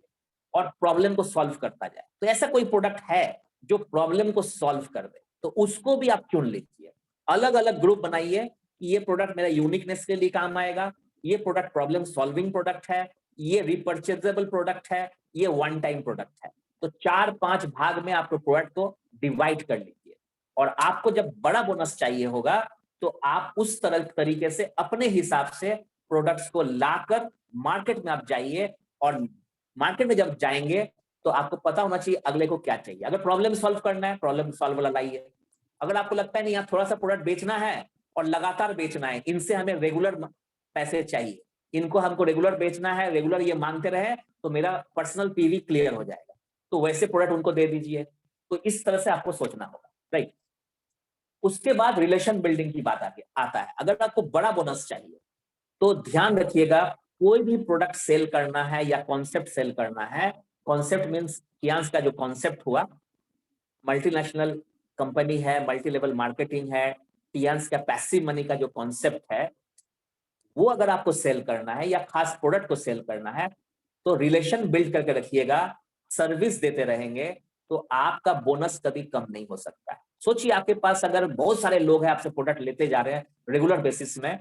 [SPEAKER 1] और प्रॉब्लम को सॉल्व करता जाए। तो ऐसा कोई प्रोडक्ट है जो प्रॉब्लम को सॉल्व कर दे, तो उसको भी आप चुन लीजिए। अलग अलग ग्रुप बनाइए कि ये प्रोडक्ट मेरा यूनिकनेस के लिए काम आएगा, ये प्रोडक्ट प्रॉब्लम सॉल्विंग प्रोडक्ट है, ये रिपर्चेजेबल प्रोडक्ट है, ये वन टाइम प्रोडक्ट है। तो 4-5 भाग में आपको प्रोडक्ट को डिवाइड कर लीजिए। और आपको जब बड़ा बोनस चाहिए होगा तो आप उस तरह तरीके से अपने हिसाब से प्रोडक्ट्स को लाकर मार्केट में आप जाइए। और मार्केट में जब जाएंगे तो आपको पता होना चाहिए अगले को क्या चाहिए। अगर प्रॉब्लम सॉल्व करना है, प्रॉब्लम सॉल्व वाला लाइए। अगर आपको लगता है नहीं यहाँ थोड़ा सा प्रोडक्ट बेचना है और लगातार बेचना है, इनसे हमें रेगुलर पैसे चाहिए, इनको हमको रेगुलर बेचना है, रेगुलर ये मांगते रहे तो मेरा पर्सनल पीवी क्लियर हो जाएगा, तो वैसे प्रोडक्ट उनको दे दीजिए। तो इस तरह से आपको सोचना होगा, राइट। उसके बाद रिलेशन बिल्डिंग की बात आके आता है। अगर आपको बड़ा बोनस चाहिए तो ध्यान रखिएगा, कोई भी प्रोडक्ट सेल करना है या कॉन्सेप्ट सेल करना है, कॉन्सेप्ट मींस कियांस का जो कॉन्सेप्ट हुआ, मल्टीनेशनल कंपनी है, मल्टी लेवल मार्केटिंग है, टियांस का पैसिव मनी का जो कॉन्सेप्ट है, वो अगर आपको सेल करना है या खास प्रोडक्ट को सेल करना है तो रिलेशन बिल्ड करके रखिएगा, सर्विस देते रहेंगे तो आपका बोनस कभी कम नहीं हो सकता है। सोचिए आपके पास अगर बहुत सारे लोग हैं आपसे प्रोडक्ट लेते जा रहे हैं रेगुलर बेसिस में,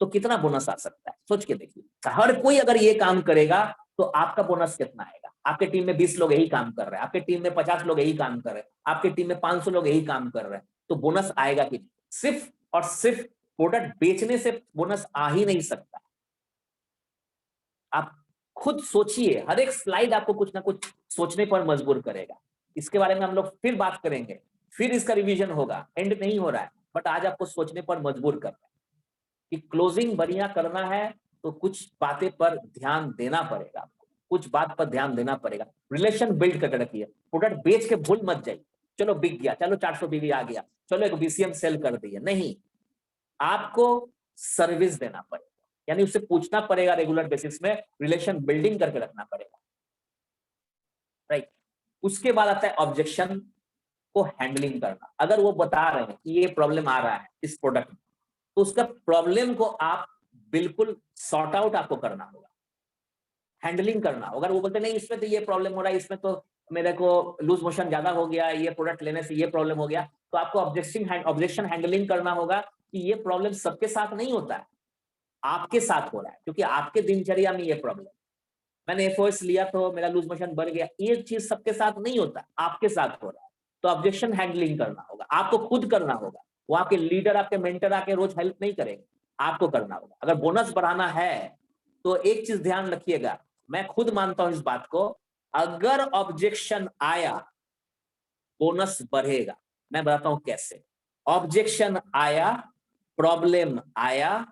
[SPEAKER 1] तो कितना बोनस आ सकता है, सोच के देखिए। हर कोई अगर ये काम करेगा तो आपका बोनस कितना आएगा? आपके टीम में 20 लोग यही काम कर रहे हैं, आपके टीम में 50 लोग यही काम कर रहे हैं, आपके टीम में 500 लोग यही काम कर रहे हैं, तो बोनस आएगा कि नहीं? सिर्फ और सिर्फ प्रोडक्ट बेचने से बोनस आ ही नहीं सकता। आप खुद सोचिए, हर एक स्लाइड आपको कुछ ना कुछ सोचने पर मजबूर करेगा। इसके बारे में हम लोग फिर बात करेंगे, फिर इसका रिवीजन होगा, एंड नहीं हो रहा है, बट आज आपको सोचने पर मजबूर कर रहा है कि क्लोजिंग बढ़िया करना है तो कुछ बातें पर ध्यान देना पड़ेगा, कुछ बात पर ध्यान देना पड़ेगा। रिलेशन बिल्ड करके रखिए, प्रोडक्ट बेच के भूल मत जाइए, चलो बिक गया, चलो 400 बीवी आ गया, चलो एक बीसीएम सेल कर दिया, नहीं। आपको सर्विस देना पड़ेगा, यानी उससे पूछना पड़ेगा रेगुलर बेसिस में, रिलेशन बिल्डिंग करके रखना पड़ेगा, राइट। उसके बाद आता है ऑब्जेक्शन को हैंडलिंग करना। अगर वो बता रहे हैं कि ये प्रॉब्लम आ रहा है इस प्रोडक्ट में, तो उसका प्रॉब्लम को आप बिल्कुल सॉर्ट आउट आपको करना होगा। हैंडलिंग करना। अगर वो बोलते नहीं इसमें तो ये प्रॉब्लम हो रहा है, इसमें तो मेरे को लूज मोशन ज्यादा हो गया, ये प्रोडक्ट लेने से ये प्रॉब्लम हो गया, तो आपको ऑब्जेक्शन हैंडलिंग करना होगा कि ये प्रॉब्लम सबके साथ नहीं होता है, आपके साथ हो रहा है, क्योंकि आपके दिनचर्या में ये प्रॉब्लम, मैंने एफओएस लिया तो मेरा लूज मोशन बढ़ गया, ये चीज सबके साथ नहीं होता, आपके साथ हो रहा है। तो ऑब्जेक्शन हैंडलिंग करना होगा, आपको खुद करना होगा, वो आपके लीडर आपके मेंटर आके रोज हेल्प नहीं करेंगे, आपको करना होगा। अगर बोनस बढ़ाना है तो एक चीज ध्यान रखिएगा, मैं खुद मानता हूं इस बात को, अगर ऑब्जेक्शन आया बोनस बढ़ेगा। मैं बताता हूं कैसे। ऑब्जेक्शन आया, प्रॉब्लम आया,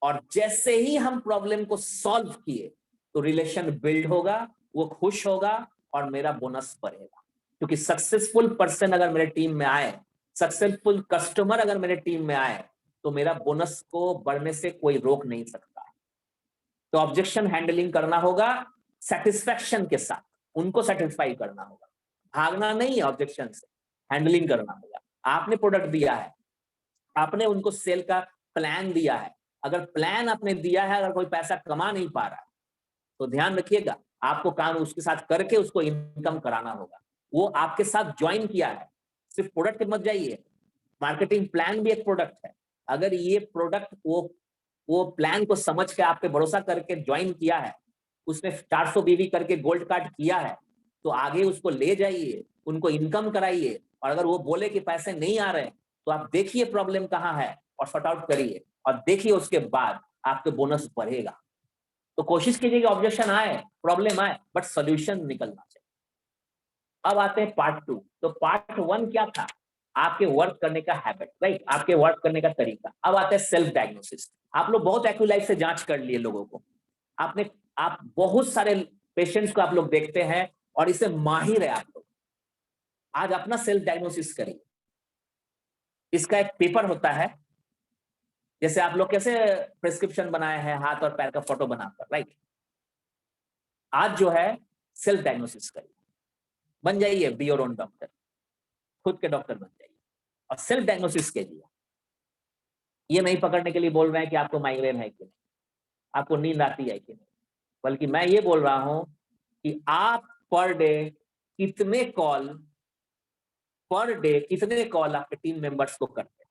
[SPEAKER 1] और जैसे ही हम प्रॉब्लम को सॉल्व किए तो रिलेशन बिल्ड होगा, वो खुश होगा और मेरा बोनस बढ़ेगा। क्योंकि सक्सेसफुल पर्सन अगर मेरे टीम में आए, सक्सेसफुल कस्टमर अगर मेरे टीम में आए, तो मेरा बोनस को बढ़ने से कोई रोक नहीं सकता। तो ऑब्जेक्शन हैंडलिंग करना होगा सेटिस्फैक्शन के साथ, उनको सेटिस्फाई करना होगा, भागना नहीं है ऑब्जेक्शन से, हैंडलिंग करना होगा। आपने प्रोडक्ट दिया है, आपने उनको सेल का प्लान दिया है, अगर प्लान आपने दिया है, अगर कोई पैसा कमा नहीं पा रहा है तो ध्यान रखिएगा, आपको काम उसके साथ करके उसको इनकम कराना होगा। वो आपके साथ ज्वाइन किया है, सिर्फ प्रोडक्ट मत जाइए, मार्केटिंग प्लान भी एक प्रोडक्ट है। अगर ये प्रोडक्ट वो प्लान को समझ के आप पे भरोसा करके ज्वाइन किया है, उसने 400 बीवी करके गोल्ड कार्ड किया है, तो आगे उसको ले जाइए, उनको इनकम कराइए। और अगर वो बोले कि पैसे नहीं आ रहे तो आप देखिए प्रॉब्लम कहां है और सॉर्ट आउट करिए, और देखिए उसके बाद आपके बोनस बढ़ेगा। तो कोशिश कीजिए कि ऑब्जेक्शन आए, प्रॉब्लम आए, बट सोल्यूशन निकलना चाहिए। अब आते हैं पार्ट 2। तो पार्ट 1 क्या था, आपके वर्क करने का हैबिट, राइट, आपके वर्क करने का तरीका। अब आते हैं सेल्फ डायग्नोसिस। आप लोग बहुत एक्यूलाइफ से जांच कर लिए लोगों को, आप बहुत सारे पेशेंट्स को आप लोग देखते हैं और इसे माहिर है आप लोग। आज अपना सेल्फ डायग्नोसिस करिए। इसका एक पेपर होता है, जैसे आप लोग कैसे प्रिस्क्रिप्शन बनाए हैं हाथ और पैर का फोटो बनाकर, राइट। आज जो है सेल्फ डायग्नोसिस करिए, बन जाइए बी योर ओन डॉक्टर, खुद के डॉक्टर बन जाइए और सेल्फ डायग्नोसिस कीजिए। ये नहीं पकड़ने के लिए बोल रहे हैं कि आपको माइग्रेन है कि नहीं, आपको नींद आती है कि नहीं, बल्कि मैं ये बोल रहा हूं कि आप पर डे कितने कॉल आपके टीम मेंबर्स को करते हैं।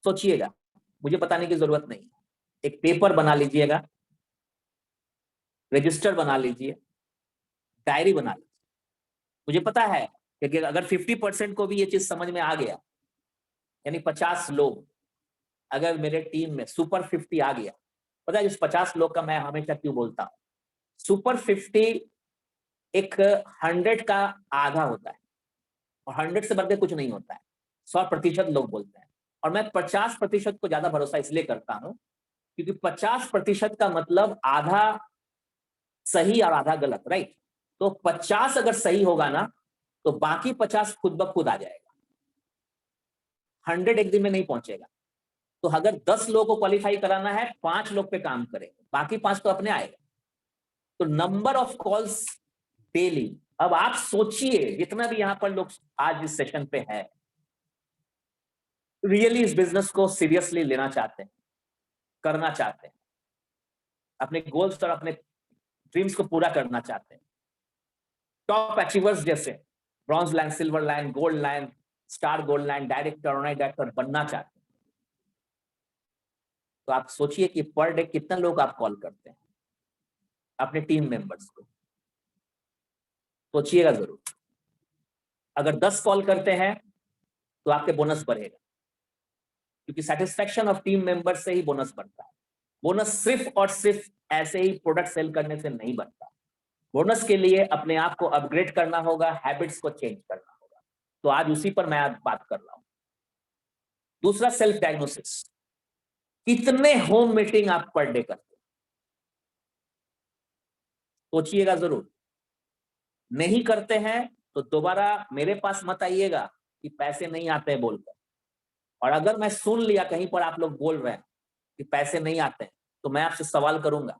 [SPEAKER 1] सोचिएगा, मुझे बताने की जरूरत नहीं है। एक पेपर बना लीजिएगा, रजिस्टर बना लीजिए, डायरी बना लीजिए। मुझे पता है कि अगर 50% को भी ये चीज समझ में आ गया, यानी 50 लोग अगर मेरे टीम में सुपर 50 आ गया, पता है इस 50 लोग का मैं हमेशा क्यों बोलता हूं, सुपर 50 एक 100 का आधा होता है, और 100 से बढ़कर कुछ नहीं होता है। 100% लोग बोलते हैं, और मैं 50% को ज्यादा भरोसा इसलिए करता हूं क्योंकि 50% का मतलब आधा सही और आधा गलत, राइट। तो 50 अगर सही होगा ना तो बाकी 50 खुद ब खुद आ जाएगा, 100 एक दिन में नहीं पहुंचेगा। तो अगर 10 लोगों को क्वालिफाई कराना है, 5 लोग पे काम करेंगे, बाकी 5 तो अपने आएगा। तो नंबर ऑफ कॉल्स डेली। अब आप सोचिए जितना भी यहां पर लोग आज इस सेशन पे है, रियली इस बिजनेस को सीरियसली लेना चाहते हैं, करना चाहते हैं, अपने गोल्स और अपने ड्रीम्स को पूरा करना चाहते हैं, टॉप अचीवर्स जैसे bronze line, silver line, gold line, star gold line, director, online director बनना चाहते हैं, तो आप सोचिए कि पर डे कितना लोग आप कॉल करते हैं अपने टीम मेंबर्स को। सोचिएगा जरूर। अगर 10 कॉल करते हैं तो आपके बोनस बढ़ेगा, क्योंकि सेटिस्फैक्शन ऑफ टीम मेंबर से ही बोनस बढ़ता है। बोनस सिर्फ और सिर्फ ऐसे ही प्रोडक्ट सेल करने से नहीं बढ़ता। बोनस के लिए अपने आप को अपग्रेड करना होगा, हैबिट्स को चेंज करना होगा। तो आज उसी पर मैं आज बात कर रहा हूं। दूसरा, सेल्फ डायग्नोसिस। कितने होम मीटिंग आप पर डे करते हैं, सोचिएगा जरूर। नहीं करते हैं तो दोबारा मेरे पास मत आइएगा कि पैसे नहीं आते हैं बोलकर। और अगर मैं सुन लिया कहीं पर आप लोग बोल रहे हैं कि पैसे नहीं आते हैं, तो मैं आपसे सवाल करूंगा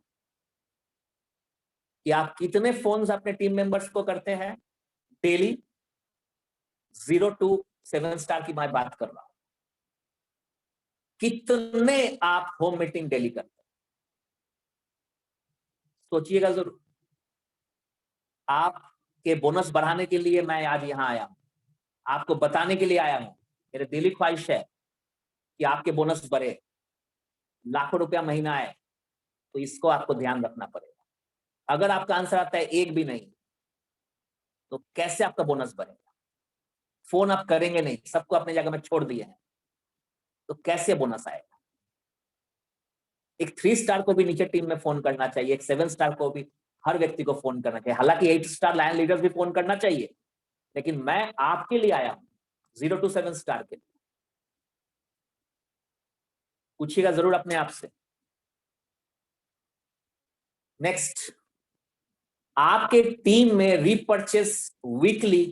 [SPEAKER 1] कि आप कितने फोन्स अपने टीम मेंबर्स को करते हैं डेली। 0 to 7 स्टार की मैं बात कर रहा हूं। कितने आप होम मीटिंग डेली करते हैं? सोचिएगा जरूर। आपके बोनस बढ़ाने के लिए मैं आज यहाँ आया हूँ, आपको बताने के लिए आया हूँ। मेरे दिली ख्वाहिश है कि आपके बोनस बढ़े, लाखों रुपया महीना आए, तो इसको आपको ध्यान रखना पड़ेगा। अगर आपका आंसर आता है एक भी नहीं, तो कैसे आपका बोनस बढ़ेगा? फोन आप करेंगे नहीं, सबको अपनी जगह में छोड़ दिए हैं, तो कैसे बोनस आएगा? एक 3 स्टार को भी नीचे टीम में फोन करना चाहिए, एक 7 स्टार को भी, हर व्यक्ति को फोन करना चाहिए। हालांकि 8 स्टार लाइन लीडर्स भी फोन करना चाहिए, लेकिन मैं आपके लिए आया हूं 0 to 7 स्टार के लिए। पूछिएगा जरूर अपने आप से। नेक्स्ट, आपके टीम में रीपर्चेस वीकली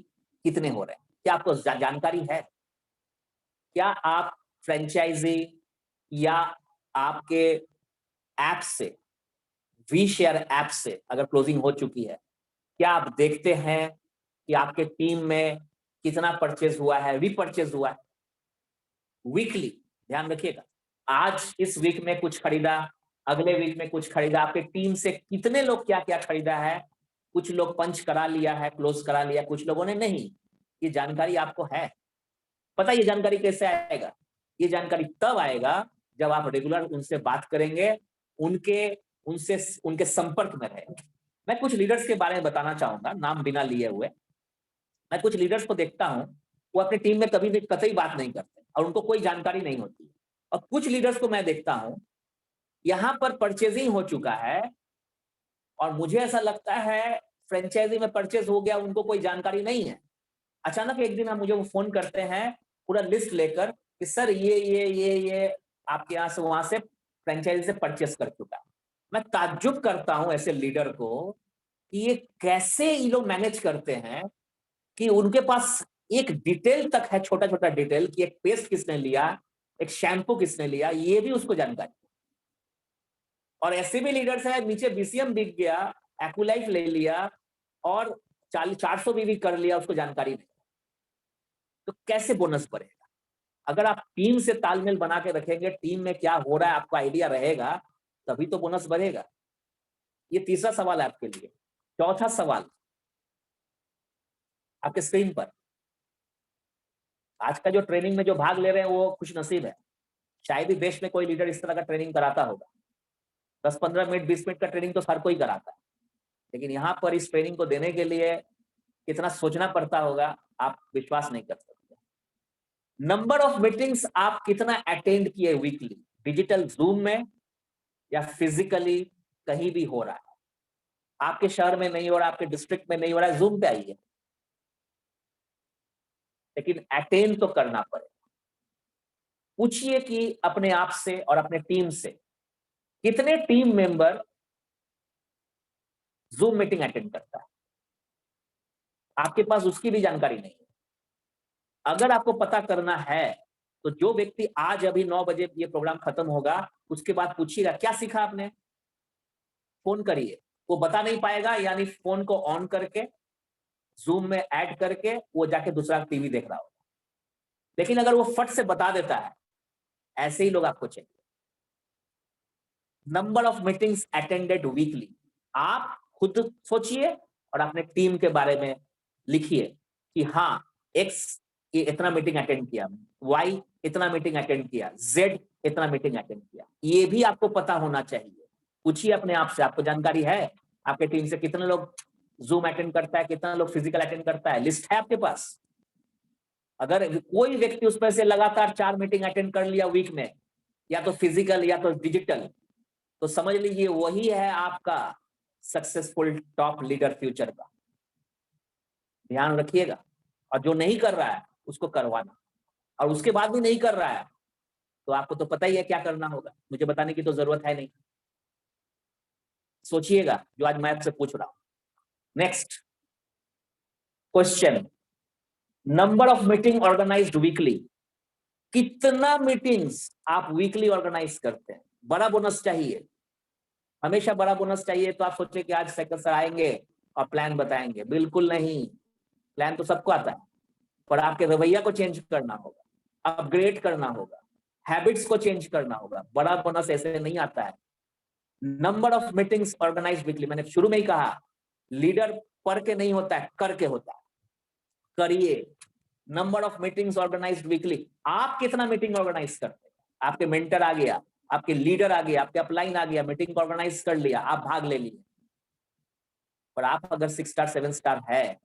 [SPEAKER 1] कितने हो रहे हैं? क्या आपको जानकारी है? क्या आप फ्रेंचाइजी या आपके ऐप से, वी शेयर ऐप से अगर क्लोजिंग हो चुकी है, क्या आप देखते हैं कि आपके टीम में कितना परचेज हुआ है, रीपर्चेज हुआ है? वीकली ध्यान रखिएगा। आज इस वीक में कुछ खरीदा, अगले वीक में कुछ खरीदा, आपके टीम से कितने लोग क्या क्या खरीदा है? कुछ लोग पंच करा लिया है, क्लोज करा लिया, कुछ लोगों ने नहीं। ये जानकारी आपको है? पता ये जानकारी कैसे आएगा? ये जानकारी तब आएगा जब आप रेगुलर उनसे बात करेंगे, उनके संपर्क में रहेंगे। मैं कुछ लीडर्स के बारे में बताना चाहूंगा, नाम बिना लिए हुए। मैं कुछ लीडर्स को देखता हूं, वो अपनी टीम में कभी भी कतई बात नहीं करते और उनको कोई जानकारी नहीं होती। और कुछ लीडर्स को मैं देखता हूं, यहां पर परचेजिंग हो चुका है और मुझे ऐसा लगता है फ्रेंचाइजी में परचेज हो गया, उनको कोई जानकारी नहीं है। अचानक एक दिन हम मुझे वो फोन करते हैं पूरा लिस्ट लेकर कि सर ये आपके यहाँ से वहां से फ्रेंचाइजी से परचेस कर चुका है। मैं ताज्जुब करता हूं ऐसे लीडर को कि ये कैसे ये लोग मैनेज करते हैं कि उनके पास एक डिटेल तक है, छोटा छोटा डिटेल, कि एक पेस्ट किसने लिया, एक शैम्पू किसने लिया, ये भी उसको जानकारी। और ऐसे भी लीडर्स है, नीचे बीसीएम बिक गया, एक्यूलाइफ ले लिया और 400 भी कर लिया, उसको जानकारी नहीं। तो कैसे बोनस बढ़ेगा? अगर आप टीम से तालमेल बना के रखेंगे, टीम में क्या हो रहा है आपको आइडिया रहेगा, तभी तो बोनस बढ़ेगा। ये तीसरा सवाल है आपके लिए। चौथा सवाल आपके स्क्रीन पर। आज का जो ट्रेनिंग में जो भाग ले रहे हैं वो खुश नसीब है, शायद ही देश में कोई लीडर इस तरह का ट्रेनिंग कराता होगा। 10-15 मिनट 20 मिनट का ट्रेनिंग तो हर कोई कराता है, लेकिन यहाँ पर इस ट्रेनिंग को देने के लिए कितना सोचना पड़ता होगा, आप विश्वास नहीं कर सकते। नंबर ऑफ मीटिंग्स आप कितना अटेंड किए वीकली, डिजिटल जूम में या फिजिकली कहीं भी हो रहा है? आपके शहर में नहीं हो रहा, आपके डिस्ट्रिक्ट में नहीं हो रहा है, जूम पे आइए, लेकिन अटेंड तो करना पड़ेगा। पूछिए कि अपने आप से और अपने टीम से, कितने team member zoom meeting attend करता है? आपके पास उसकी भी जानकारी नहीं है। अगर आपको पता करना है तो जो व्यक्ति आज अभी 9 बजे ये प्रोग्राम खत्म होगा, उसके बाद पूछिएगा क्या सीखा आपने, फोन करिए। वो बता नहीं पाएगा, यानी फोन को ऑन करके जूम में ऐड करके वो जाके दूसरा टीवी देख रहा होगा। लेकिन अगर वो फट से बता देता है, ऐसे ही लोग आपको चाहिए। Number of meetings attended weekly, आप खुद सोचिए और अपने टीम के बारे में लिखिए कि हाँ, एक्स ये इतना मीटिंग अटेंड किया, वाई इतना मीटिंग अटेंड किया, जेड इतना मीटिंग अटेंड किया। ये भी आपको पता होना चाहिए। पूछिए अपने आप से, आपको जानकारी है आपके टीम से कितने लोग जूम अटेंड करता है, कितना लोग फिजिकल अटेंड करता है? लिस्ट है आपके पास? अगर कोई व्यक्ति उसमें से लगातार 4 मीटिंग अटेंड कर लिया वीक में, या तो फिजिकल या तो डिजिटल, तो समझ लीजिए वही है आपका सक्सेसफुल टॉप लीडर फ्यूचर का। ध्यान रखिएगा। और जो नहीं कर रहा है उसको करवाना, और उसके बाद भी नहीं कर रहा है तो आपको तो पता ही है क्या करना होगा, मुझे बताने की तो जरूरत है नहीं। सोचिएगा जो आज मैं आपसे पूछ रहा हूं। Next question, number of meeting organized weekly, कितना मीटिंग्स आप वीकली ऑर्गेनाइज करते हैं? बड़ा बोनस चाहिए, हमेशा बड़ा बोनस चाहिए, तो आप सोचे कि आज सेक्टर सर आएंगे और प्लान बताएंगे। बिल्कुल नहीं, प्लान तो सबको आता है, पर आपके रवैया को चेंज करना होगा, अपग्रेड करना होगा, हैबिट्स को चेंज करना होगा। बड़ा बोनस ऐसे नहीं आता है। Number of meetings organize weekly, मैंने शुरू में ही कहा लीडर पढ़ के नहीं होता है, करके होता है। करिए। Number of meetings organized weekly, आप कितना मीटिंग ऑर्गेनाइज करते हैं? आपके मेंटर आ गया, आपके लीडर आ गया, आपके अपलाइन आ गया, मीटिंग ऑर्गेनाइज कर लिया, आप भाग ले लिए। पर आप अगर 6 स्टार 7 स्टार है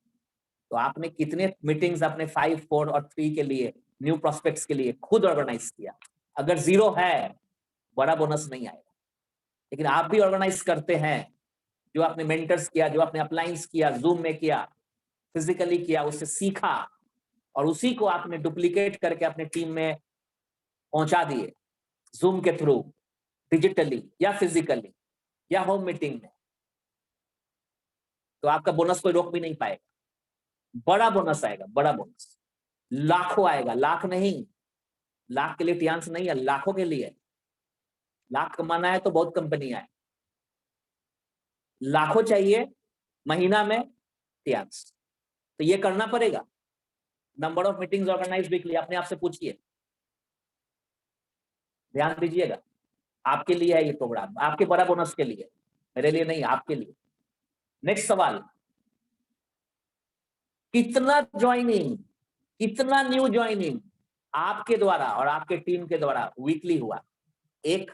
[SPEAKER 1] तो आपने कितने मीटिंग्स अपने 5, 4 और 3 के लिए, न्यू प्रोस्पेक्ट्स के लिए खुद ऑर्गेनाइज किया? अगर 0 है, बड़ा बोनस नहीं आएगा। लेकिन आप भी ऑर्गेनाइज करते हैं, जो आपने मेंटर्स किया, जो आपने अपलाइंस किया, जूम में किया, फिजिकली किया, उससे सीखा और उसी को आपने डुप्लीकेट करके अपने टीम में पहुंचा दिए, जूम के थ्रू, डिजिटली या फिजिकली या होम मीटिंग में, तो आपका बोनस कोई रोक भी नहीं पाएगा। बड़ा बोनस आएगा, बड़ा बोनस लाखों आएगा। लाख नहीं, लाख के लिए टियांस नहीं है, लाखों के लिए। लाख कमाना है तो बहुत कंपनियां है, लाखों चाहिए महीना में टियांस, तो ये करना पड़ेगा। Number of meetings organize weekly, अपने आप से पूछिए, ध्यान दीजिएगा। आपके लिए है ये प्रोग्राम, आपके बड़ा बोनस के लिए, मेरे लिए नहीं, आपके लिए। नेक्स्ट सवाल, कितना ज्वाइनिंग, कितना न्यू ज्वाइनिंग आपके द्वारा और आपके टीम के द्वारा वीकली हुआ? 1,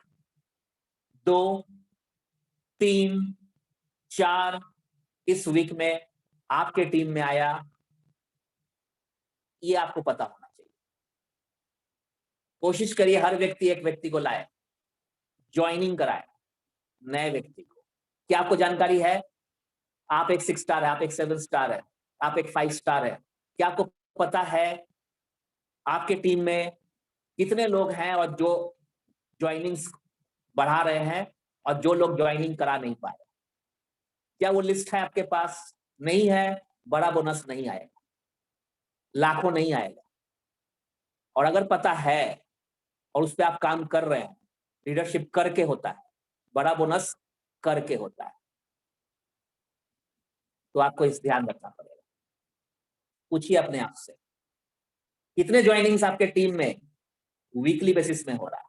[SPEAKER 1] 2, 3, 4 इस वीक में आपके टीम में आया, ये आपको पता होना चाहिए। कोशिश करिए हर व्यक्ति एक व्यक्ति को लाए, ज्वाइनिंग कराए नए व्यक्ति को। क्या आपको जानकारी है? आप एक 6 स्टार है, आप एक 7 स्टार है, आप एक 5 स्टार है, क्या आपको पता है आपके टीम में कितने लोग हैं और जो ज्वाइनिंग्स बढ़ा रहे हैं और जो लोग ज्वाइनिंग करा नहीं पाए? क्या वो लिस्ट है आपके पास? नहीं है, बड़ा बोनस नहीं आएगा, लाखों नहीं आएगा। और अगर पता है और उस पर आप काम कर रहे हैं, लीडरशिप करके होता है, बड़ा बोनस करके होता है, तो आपको इस ध्यान रखना पड़ेगा। पूछिए अपने आप से, कितने ज्वाइनिंग्स आपके टीम में वीकली बेसिस में हो रहा है?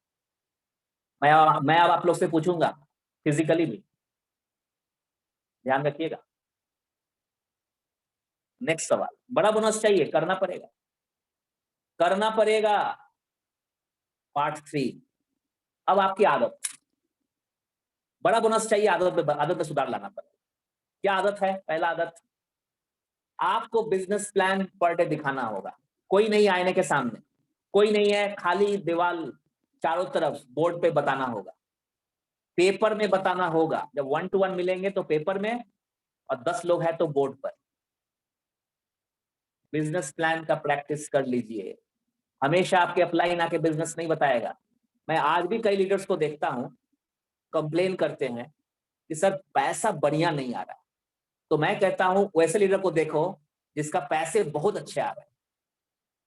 [SPEAKER 1] मैं अब आप लोग से पूछूंगा फिजिकली भी, ध्यान रखिएगा। नेक्स्ट सवाल, बड़ा बोनस चाहिए, करना पड़ेगा, करना पड़ेगा। पार्ट 3, अब आपकी आदत। बड़ा बोनस चाहिए, आदत में सुधार लाना पड़ेगा। क्या आदत है? पहला आदत, आपको बिजनेस प्लान पर डे दिखाना होगा। कोई नहीं आईने के सामने, कोई नहीं है, खाली दीवार चारों तरफ बोर्ड पे बताना होगा, पेपर में बताना होगा। जब 1 to 1 मिलेंगे तो पेपर में, और 10 लोग हैं तो बोर्ड पर। बिजनेस प्लान का प्रैक्टिस कर लीजिए। हमेशा आपके अपलाइन आके बिजनेस नहीं बताएगा। मैं आज भी कई लीडर्स को देखता हूं, कंप्लेन करते हैं कि सर पैसा बढ़िया नहीं आ रहा। तो मैं कहता हूं वैसे लीडर को देखो जिसका पैसे बहुत अच्छे आ रहे हैं।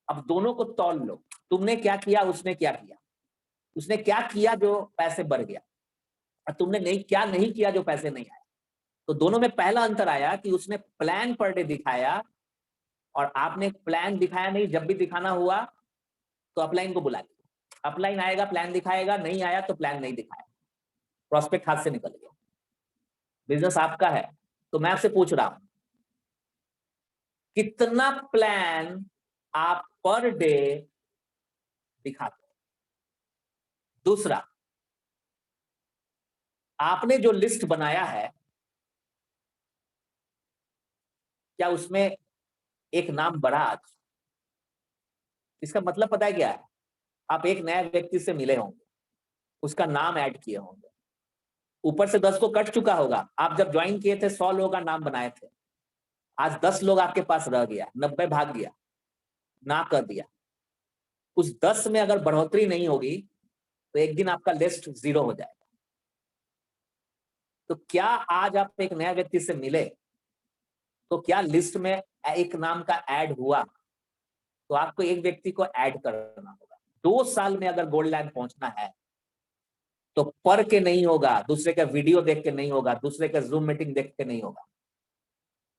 [SPEAKER 1] अब दोनों को तौल लो, तुमने क्या किया, उसने क्या किया। उसने क्या किया जो पैसे बढ़ गया, और तुमने नहीं क्या नहीं किया जो पैसे नहीं आए। तो दोनों में पहला अंतर आया कि उसने प्लान पर डे दिखाया और आपने प्लान दिखाया नहीं। जब भी दिखाना हुआ तो अपलाइन को बुला लिया, अपलाइन आएगा प्लान दिखाएगा, नहीं आया तो प्लान नहीं दिखाया, प्रोस्पेक्ट हाथ से निकल गया। बिजनेस आपका है, तो मैं आपसे पूछ रहा हूं कितना प्लान आप पर डे दिखाते हैं? दूसरा, आपने जो लिस्ट बनाया है क्या उसमें एक नाम बढ़ा आज? इसका मतलब पता है क्या है? आप एक नए व्यक्ति से मिले होंगे, उसका नाम ऐड किए होंगे, ऊपर से 10 को कट चुका होगा। आप जब ज्वाइन किए थे 100 लोगों का नाम बनाए थे, आज 10 लोग आपके पास रह गया, 90 भाग गया, ना कर दिया। उस 10 में अगर बढ़ोतरी नहीं होगी तो एक दिन आपका लिस्ट 0 हो जाएगा। तो क्या आज आप एक नया व्यक्ति से मिले तो क्या लिस्ट में एक नाम का ऐड हुआ? तो आपको एक व्यक्ति को ऐड करना होगा। 2 साल में अगर गोल्ड लाइन पहुंचना है तो पढ़ के नहीं होगा, दूसरे का वीडियो देख के नहीं होगा, दूसरे का जूम मीटिंग देख के नहीं होगा,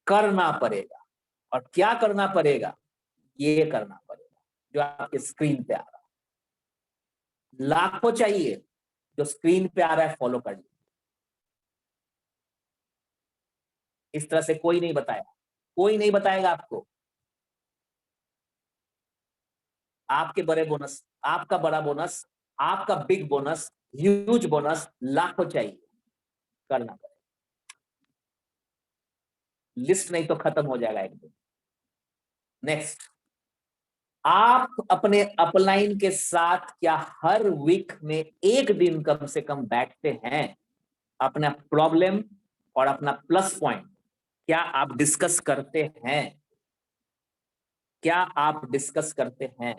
[SPEAKER 1] करना पड़ेगा। और क्या करना पड़ेगा? ये करना पड़ेगा जो आपके स्क्रीन पे आ रहा है। लाखों चाहिए, जो स्क्रीन पे आ रहा है फॉलो कर लीजिए। इस तरह से कोई नहीं बताया, कोई नहीं बताएगा आपको। आपके बड़े बोनस, आपका बड़ा बोनस, आपका बिग बोनस, ह्यूज बोनस लाखों चाहिए, करना पड़ेगा। लिस्ट नहीं तो खत्म हो जाएगा एक दिन। नेक्स्ट, आप अपने अपलाइन के साथ क्या हर वीक में एक दिन कम से कम बैठते हैं? अपना प्रॉब्लम और अपना प्लस पॉइंट क्या आप डिस्कस करते हैं? क्या आप डिस्कस करते हैं?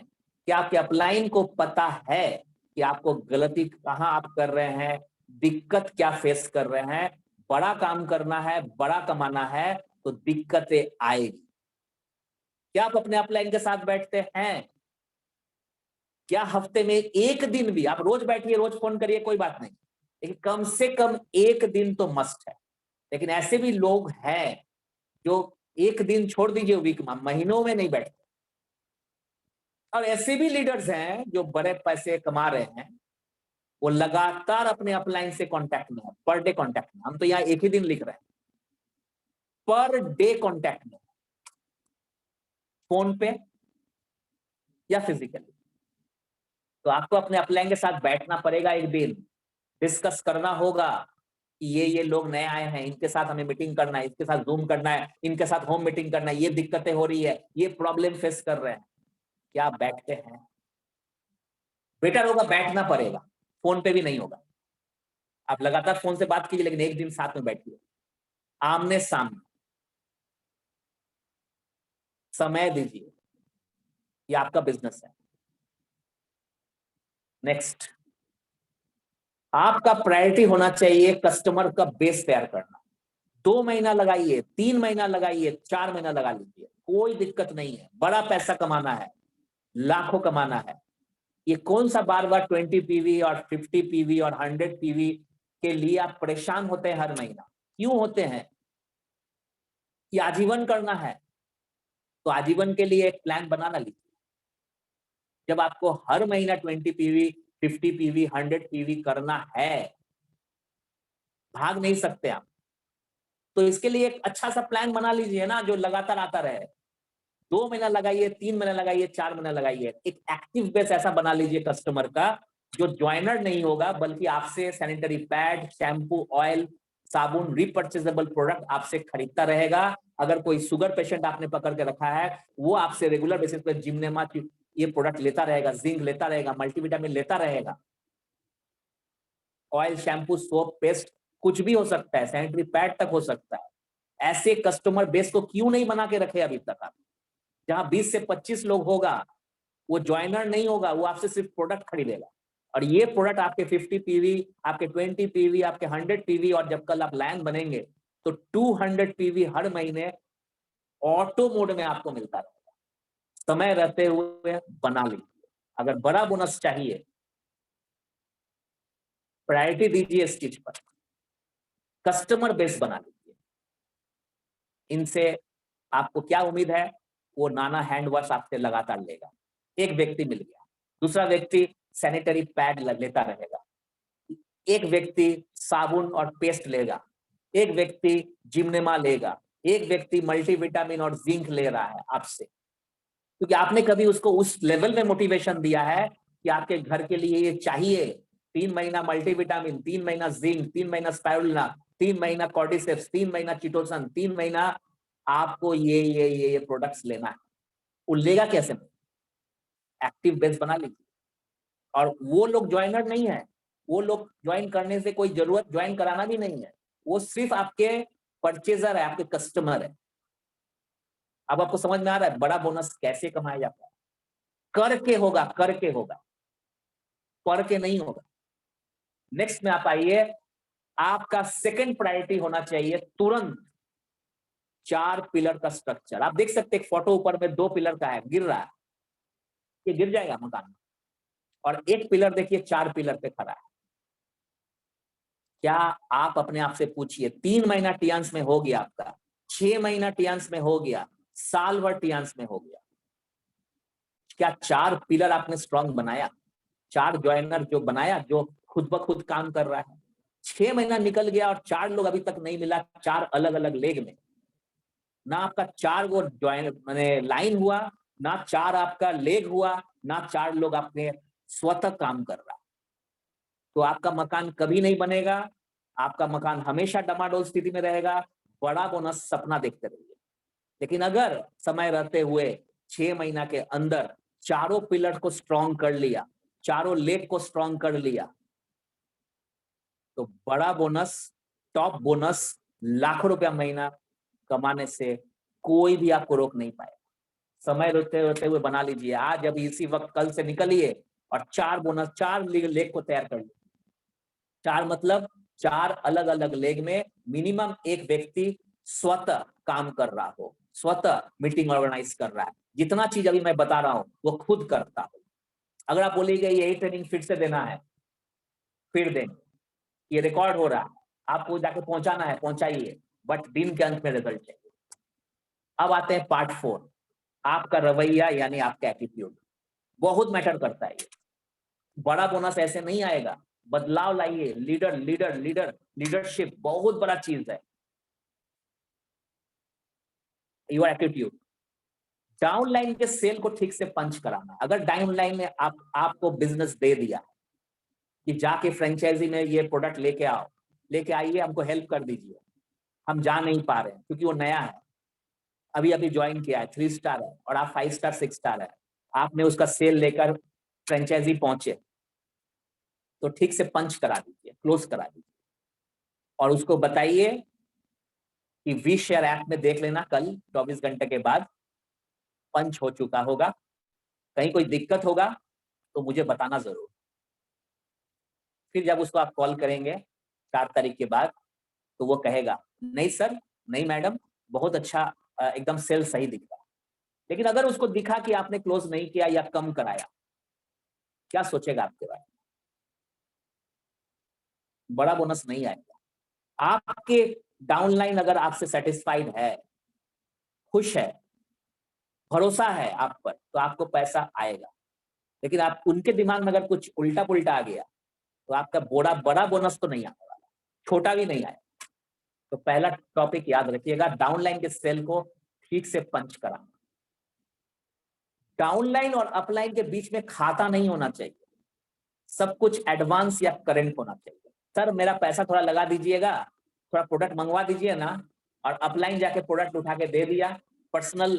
[SPEAKER 1] क्या आपके अपलाइन को पता है कि आपको गलती कहां आप कर रहे हैं, दिक्कत क्या फेस कर रहे हैं? बड़ा काम करना है, बड़ा कमाना है तो दिक्कतें आएगी। क्या आप अपने अपलाइन के साथ बैठते हैं? क्या हफ्ते में एक दिन भी, आप रोज बैठिए, रोज फोन करिए, कोई बात नहीं, लेकिन कम से कम एक दिन तो मस्ट है। लेकिन ऐसे भी लोग हैं जो एक दिन छोड़ दीजिए वीक में, महीनों में नहीं बैठते। और ऐसे भी लीडर्स हैं जो बड़े पैसे कमा रहे हैं, वो लगातार अपने अपलाइन से कांटेक्ट में है, पर डे कांटेक्ट में। हम तो यहाँ एक ही दिन लिख रहे हैं, पर डे कांटेक्ट में, फोन पे या फिजिकली। तो आपको अपने अपलाइन के साथ बैठना पड़ेगा, एक दिन डिस्कस करना होगा कि ये लोग नए आए हैं, इनके साथ हमें मीटिंग करना है, इसके साथ जूम करना है, इनके साथ होम मीटिंग करना है, ये दिक्कतें हो रही है, ये प्रॉब्लम फेस कर रहे हैं। क्या आप बैठते हैं? बेटर होगा बैठना पड़ेगा, फोन पे भी नहीं होगा। आप लगातार फोन से बात कीजिए, लेकिन एक दिन साथ में बैठिए, आमने सामने समय दीजिए। ये आपका बिजनेस है। नेक्स्ट, आपका प्रायोरिटी होना चाहिए कस्टमर का बेस तैयार करना। 2 महीना लगाइए, 3 महीना लगाइए, 4 महीना लगा लीजिए, कोई दिक्कत नहीं है। बड़ा पैसा कमाना है, लाखों कमाना है। ये कौन सा बार बार 20 PV और 50 PV और 100 PV के लिए आप परेशान होते हैं हर महीना? क्यों होते हैं? कि आजीवन करना है, तो आजीवन के लिए एक प्लान बनाना लीजिए। जब आपको हर महीना 20 PV, 50 PV, 100 PV करना है, भाग नहीं सकते आप, तो इसके लिए एक अच्छा सा प्लान बना लीजिए ना, जो लगातार आता रहे। 2 महीना लगाइए, 3 महीना लगाइए, 4 महीना लगाइए। एक एक्टिव बेस ऐसा बना लीजिए कस्टमर का, जो ज्वाइनर नहीं होगा, बल्कि आपसे सैनिटरी पैड, शैम्पू, ऑयल, साबुन, रिपर्चेजेबल प्रोडक्ट आपसे खरीदता रहेगा। अगर कोई शुगर पेशेंट आपने पकड़ के रखा है, वो आपसे रेगुलर बेसिस पे जिम्नेमा ये प्रोडक्ट लेता रहेगा, जिंक लेता रहेगा, मल्टीविटामिन लेता रहेगा। ऑयल, शैम्पू, सोप, पेस्ट, कुछ भी हो सकता है, सैनिटरी पैड तक हो सकता है। ऐसे कस्टमर बेस को क्यों नहीं बना के रखे अभी तक आप? जहां 20 से 25 लोग होगा, वो ज्वाइनर नहीं होगा, वो आपसे सिर्फ प्रोडक्ट खरीदेगा। और ये प्रोडक्ट आपके 50 PV, आपके 20 PV, आपके 100 PV, और जब कल आप लाइन बनेंगे तो 200 PV हर महीने ऑटो मोड में आपको मिलता रहेगा। समय रहते हुए बना लीजिए। अगर बड़ा बोनस चाहिए, प्रायोरिटी दीजिए इस चीज पर, कस्टमर बेस बना लीजिए। इनसे आपको क्या उम्मीद है? वो नाना हैंड वॉश आपसे लगातार लेगा। एक व्यक्ति मिल गया, दूसरा व्यक्ति सैनिटरी पैड लेता रहेगा, एक व्यक्ति साबुन और पेस्ट लेगा, एक व्यक्ति जिम्नेमा लेगा, एक व्यक्ति मल्टीविटामिन और जिंक ले रहा है आपसे, क्योंकि आपने कभी उसको उस लेवल में मोटिवेशन दिया है कि आपके घर के लिए ये चाहिए। 3 महीना मल्टीविटामिन, 3 महीना जिंक, 3 महीना स्पाइरुलिना, 3 महीना कॉर्डिसेप्स, 3 महीना चिटोसन, 3 महीना आपको ये प्रोडक्ट्स लेना है। वो लेगा कैसे? एक्टिव बेस बना लीजिए। और वो लोग ज्वाइनर नहीं है, वो लोग ज्वाइन करने से कोई जरूरत, ज्वाइन कराना भी नहीं है, वो सिर्फ आपके परचेजर है, आपके कस्टमर है। अब आपको समझ में आ रहा है बड़ा बोनस कैसे कमाया जाता है? करके होगा, करके होगा, पढ़ के नहीं होगा। नेक्स्ट में आप आइए, आपका सेकंड प्रायोरिटी होना चाहिए तुरंत 4 पिलर का स्ट्रक्चर। आप देख सकते हैं फोटो ऊपर में 2 पिलर का है, गिर रहा है, ये गिर जाएगा मकान। और एक पिलर देखिए 4 पिलर पे खड़ा है। क्या आप अपने आप से पूछिए, 3 महीना टियांस में हो गया आपका, 6 महीना टियांस में हो गया, साल भर टियांस में हो गया, क्या 4 पिलर आपने स्ट्रांग बनाया? 4 ज्वाइनर जो बनाया, जो खुद ब खुद काम कर रहा है। 6 महीना निकल गया और 4 लोग अभी तक नहीं मिला, 4 अलग अलग लेग में, ना आपका 4 वो ज्वाइन माने लाइन हुआ, ना 4 आपका लेग हुआ, ना 4 लोग आपने स्वतः काम कर रहा, तो आपका मकान कभी नहीं बनेगा। आपका मकान हमेशा डमाडोल स्थिति में रहेगा। बड़ा बोनस सपना देखते रहिए। लेकिन अगर समय रहते हुए 6 महीना के अंदर चारों पिलर को स्ट्रॉन्ग कर लिया, चारों लेग को स्ट्रॉन्ग कर लिया, तो बड़ा बोनस, टॉप बोनस, लाखों रुपया महीना कमाने से कोई भी आपको रोक नहीं पाएगा। समय रोते रोते हुए बना लीजिए, आज अभी इसी वक्त कल से निकलिए और 4 बोनस, 4 लेग को तैयार कर लीजिए। 4 मतलब 4 अलग अलग लेग में मिनिमम एक व्यक्ति स्वतः काम कर रहा हो, स्वतः मीटिंग ऑर्गेनाइज कर रहा है। जितना चीज अभी मैं बता रहा हूं वो खुद करता हो। अगर आप बोलिएगा यही ट्रेनिंग फिर से देना है, फिर देंगे। ये रिकॉर्ड हो रहा है, आपको जाके पहुंचाना है, पहुंचाइए, बट दिन के अंत में रिजल्ट चाहिए। अब आते हैं पार्ट 4, आपका रवैया यानी आपका एटीट्यूड बहुत मैटर करता है। बड़ा बोनस ऐसे नहीं आएगा, बदलाव लाइए। लीडर लीडर लीडर लीडरशिप बहुत बड़ा चीज है। योर एटीट्यूड, डाउनलाइन के सेल को ठीक से पंच कराना। अगर डाउनलाइन ने आपको बिजनेस दे दिया कि जाके फ्रेंचाइजी में ये प्रोडक्ट लेके आओ, लेके आइए, हमको हेल्प कर दीजिए, हम जा नहीं पा रहे हैं क्योंकि वो नया है, अभी अभी ज्वाइन किया है, 3 स्टार है और आप 5 स्टार 6 स्टार है, आपने उसका सेल लेकर फ्रेंचाइजी पहुंचे, तो ठीक से पंच करा दीजिए, क्लोज करा दीजिए और उसको बताइए कि वी शेयर ऐप में देख लेना, कल 24 घंटे के बाद पंच हो चुका होगा। कहीं कोई दिक्कत होगा तो मुझे बताना जरूर। फिर जब उसको आप कॉल करेंगे 4 तारीख के बाद, तो वो कहेगा नहीं सर, नहीं मैडम, बहुत अच्छा, एकदम सेल सही दिख रहा। लेकिन अगर उसको दिखा कि आपने क्लोज नहीं किया या कम कराया, क्या सोचेगा आपके बारे में? बड़ा बोनस नहीं आएगा। आपके डाउनलाइन अगर आपसे सेटिस्फाइड है, खुश है, भरोसा है आप पर, तो आपको पैसा आएगा। लेकिन आप उनके दिमाग में अगर कुछ उल्टा पुल्टा आ गया, तो आपका बड़ा बोनस तो नहीं आने वाला, छोटा भी नहीं आएगा। तो पहला टॉपिक याद रखिएगा, डाउनलाइन के सेल को ठीक से पंच कराना। डाउनलाइन और अपलाइन के बीच में खाता नहीं होना चाहिए, सब कुछ एडवांस या करंट होना चाहिए। सर मेरा पैसा थोड़ा लगा दीजिएगा, थोड़ा प्रोडक्ट मंगवा दीजिए ना, और अपलाइन जाके प्रोडक्ट उठा के दे दिया। पर्सनल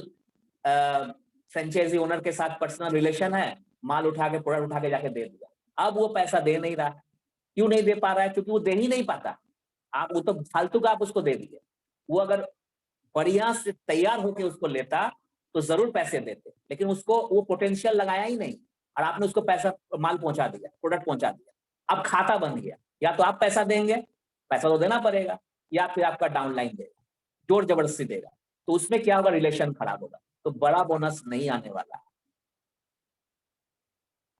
[SPEAKER 1] फ्रेंचाइजी ओनर के साथ पर्सनल रिलेशन है, माल उठा के प्रोडक्ट उठा के जाके दे दिया। अब वो पैसा दे नहीं रहा। क्यों नहीं दे पा रहा है? क्योंकि वो दे ही नहीं पाता। आप वो तो फालतू का आप उसको दे दिए। वो अगर बढ़िया से तैयार होकर उसको लेता तो जरूर पैसे देते, लेकिन उसको वो पोटेंशियल लगाया ही नहीं और आपने उसको पैसा, माल पहुंचा दिया, प्रोडक्ट पहुंचा दिया। अब खाता बन गया, या तो आप पैसा देंगे, पैसा तो देना पड़ेगा, या फिर आपका डाउनलाइन देगा, जोर जबरदस्ती देगा। तो उसमें क्या होगा? रिलेशन खराब होगा। तो बड़ा बोनस नहीं आने वाला।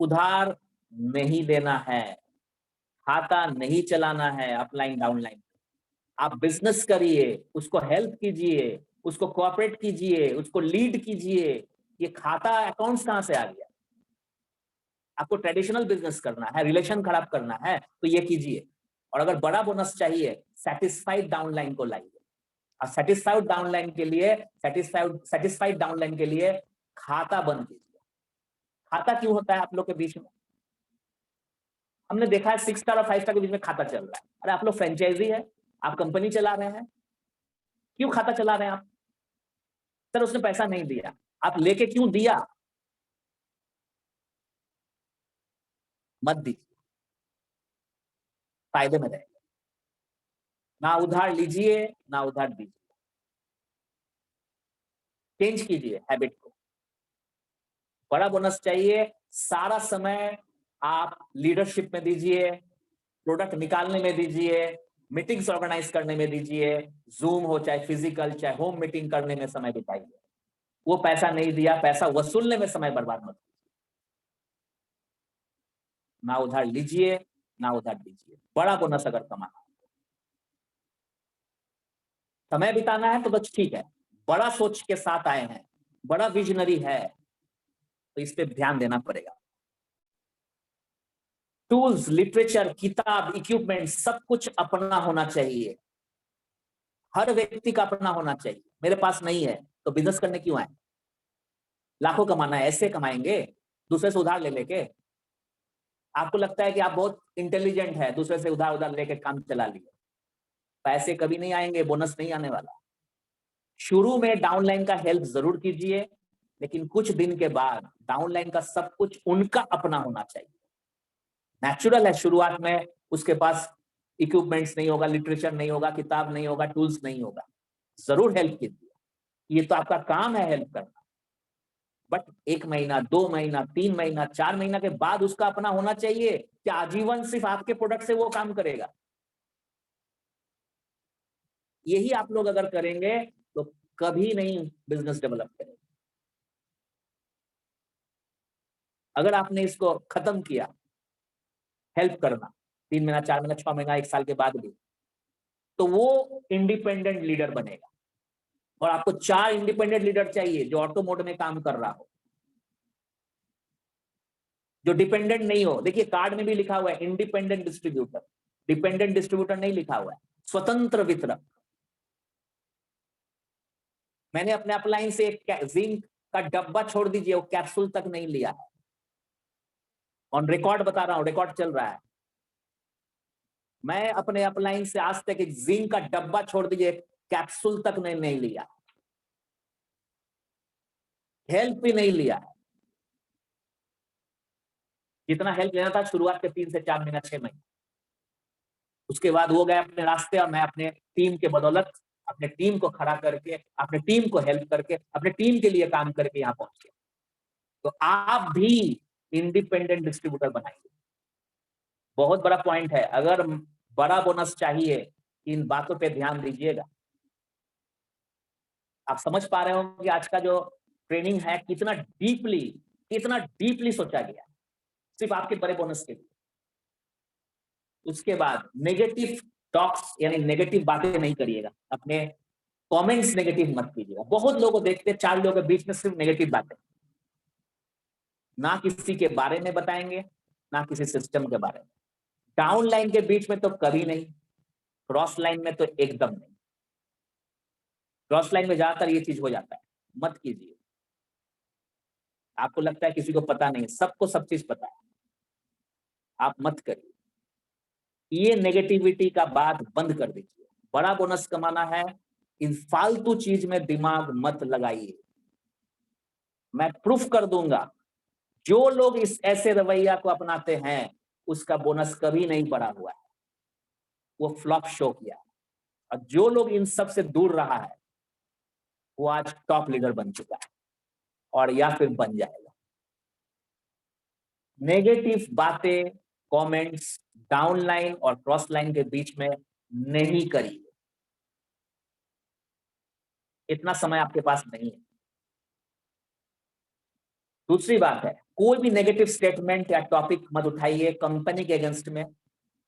[SPEAKER 1] उधार नहीं देना है, खाता नहीं चलाना है। अपलाइन डाउनलाइन आप बिजनेस करिए, उसको हेल्प कीजिए, उसको कोऑपरेट कीजिए, उसको लीड कीजिए। ये खाता अकाउंट्स कहां से आ गया? आपको ट्रेडिशनल बिजनेस करना है, रिलेशन खराब करना है, तो ये कीजिए। और अगर बड़ा बोनस चाहिए, सेटिस्फाइड डाउनलाइन को लाइए। और सेटिस्फाइड डाउनलाइन के लिए खाता बंद कीजिए। खाता क्यों होता है आप लोग के बीच में? हमने देखा है 6 स्टार और 5 स्टार के बीच में खाता चल रहा है। अरे आप लोग फ्रेंचाइजी है, आप कंपनी चला रहे हैं, क्यों खाता चला रहे हैं आप? सर उसने पैसा नहीं दिया, आप लेके क्यों दिया? मत दीजिए, फायदे में रहेंगे। ना उधार लीजिए, ना उधार दीजिए। चेंज कीजिए हैबिट को। बड़ा बोनस चाहिए, सारा समय आप लीडरशिप में दीजिए, प्रोडक्ट निकालने में दीजिए, मीटिंग्स ऑर्गेनाइज करने में दीजिए, जूम हो चाहे फिजिकल चाहे होम मीटिंग करने में समय बिताइए। वो पैसा नहीं दिया, पैसा वसूलने में समय बर्बाद मत कीजिए। ना उधार लीजिए, ना उधार दीजिए। बड़ा बोनस अगर कमाना, समय बिताना है तो बस ठीक है, बड़ा सोच के साथ आए हैं, बड़ा विजनरी है, तो इस पे ध्यान देना पड़ेगा। टूल्स, लिटरेचर, किताब, इक्विपमेंट सब कुछ अपना होना चाहिए। हर व्यक्ति का अपना होना चाहिए। मेरे पास नहीं है तो बिजनेस करने क्यों आए? लाखों कमाना है, ऐसे कमाएंगे दूसरे से उधार ले लेके? आपको लगता है कि आप बहुत इंटेलिजेंट है, दूसरे से उधार उधार लेके काम चला लिए, पैसे कभी नहीं आएंगे, बोनस नहीं आने वाला। शुरू में डाउनलाइन का हेल्प जरूर कीजिए, लेकिन कुछ दिन के बाद डाउनलाइन का सब कुछ उनका अपना होना चाहिए। नेचुरल है, शुरुआत में उसके पास इक्विपमेंट्स नहीं होगा, लिटरेचर नहीं होगा, किताब नहीं होगा, टूल्स नहीं होगा, जरूर हेल्प कीजिए, ये तो आपका काम है हेल्प करना। बट 1 महीना, 2 महीना, 3 महीना, 4 महीना के बाद उसका अपना होना चाहिए। क्या आजीवन सिर्फ आपके प्रोडक्ट से वो काम करेगा? यही आप लोग अगर करेंगे तो कभी नहीं बिजनेस डेवलप करेंगे। अगर आपने इसको खत्म किया, हेल्प करना 3 महीना, 4 महीना, 6 महीना, 1 साल के बाद भी, तो वो इंडिपेंडेंट लीडर बनेगा। और आपको 4 इंडिपेंडेंट लीडर चाहिए जो ऑटो मोड में काम कर रहा हो, जो डिपेंडेंट नहीं हो। देखिए कार्ड में भी लिखा हुआ है इंडिपेंडेंट डिस्ट्रीब्यूटर, डिपेंडेंट डिस्ट्रीब्यूटर नहीं लिखा हुआ है, स्वतंत्र वितरक। मैंने अपने अपलाइन से एक जिंक का डब्बा, छोड़ दीजिए, वो कैप्सूल तक नहीं लिया है। ऑन रिकॉर्ड बता रहा हूं, रिकॉर्ड चल रहा है। मैं अपने अपलाइन से आज तक एक जिंक का डब्बा, छोड़ दीजिए, कैप्सूल तक नहीं लिया, हेल्प भी नहीं लिया है। जितना हेल्प लेना था शुरुआत के 3 से 4 महीना, 6 महीने, उसके बाद वो गए अपने रास्ते और मैं अपने टीम के बदौलत, अपने टीम को खड़ा करके, अपने टीम को हेल्प करके, अपने टीम के लिए काम करके यहाँ पहुंच गया। तो आप भी इंडिपेंडेंट डिस्ट्रीब्यूटर बनाइए। बहुत बड़ा पॉइंट है, अगर बड़ा बोनस चाहिए, इन बातों पे ध्यान दीजिएगा। आप समझ पा रहे हो कि आज का जो ट्रेनिंग है कितना डीपली सोचा गया, सिर्फ आपके बड़े बोनस के लिए। उसके बाद नेगेटिव टॉक्स यानी नेगेटिव बातें नहीं करिएगा, अपने कमेंट्स नेगेटिव मत कीजिएगा। बहुत लोगों को देखते हैं 4 लोगों के बीच में सिर्फ नेगेटिव बातें, ना किसी के बारे में बताएंगे, ना किसी सिस्टम के बारे में। डाउन लाइन के बीच में तो कभी नहीं, क्रॉस लाइन में तो एकदम नहीं। क्रॉस लाइन में ज्यादातर ये चीज हो जाता है, मत कीजिए। आपको लगता है किसी को पता नहीं, सबको सब चीज पता है, आप मत करिए। ये नेगेटिविटी का बात बंद कर दीजिए। बड़ा बोनस कमाना है, इन फालतू चीज में दिमाग मत लगाइए। मैं प्रूफ कर दूंगा, जो लोग इस ऐसे रवैया को अपनाते हैं उसका बोनस कभी नहीं बढ़ा हुआ है, वो फ्लॉप शो किया। और जो लोग इन सब से दूर रहा है वो आज टॉप लीडर बन चुका है और या फिर बन जाएगा। नेगेटिव बातें, कमेंट्स डाउन लाइन और क्रॉस लाइन के बीच में नहीं करिए, इतना समय आपके पास नहीं है। दूसरी बात है, कोई भी नेगेटिव स्टेटमेंट या टॉपिक मत उठाइए कंपनी के अगेंस्ट में,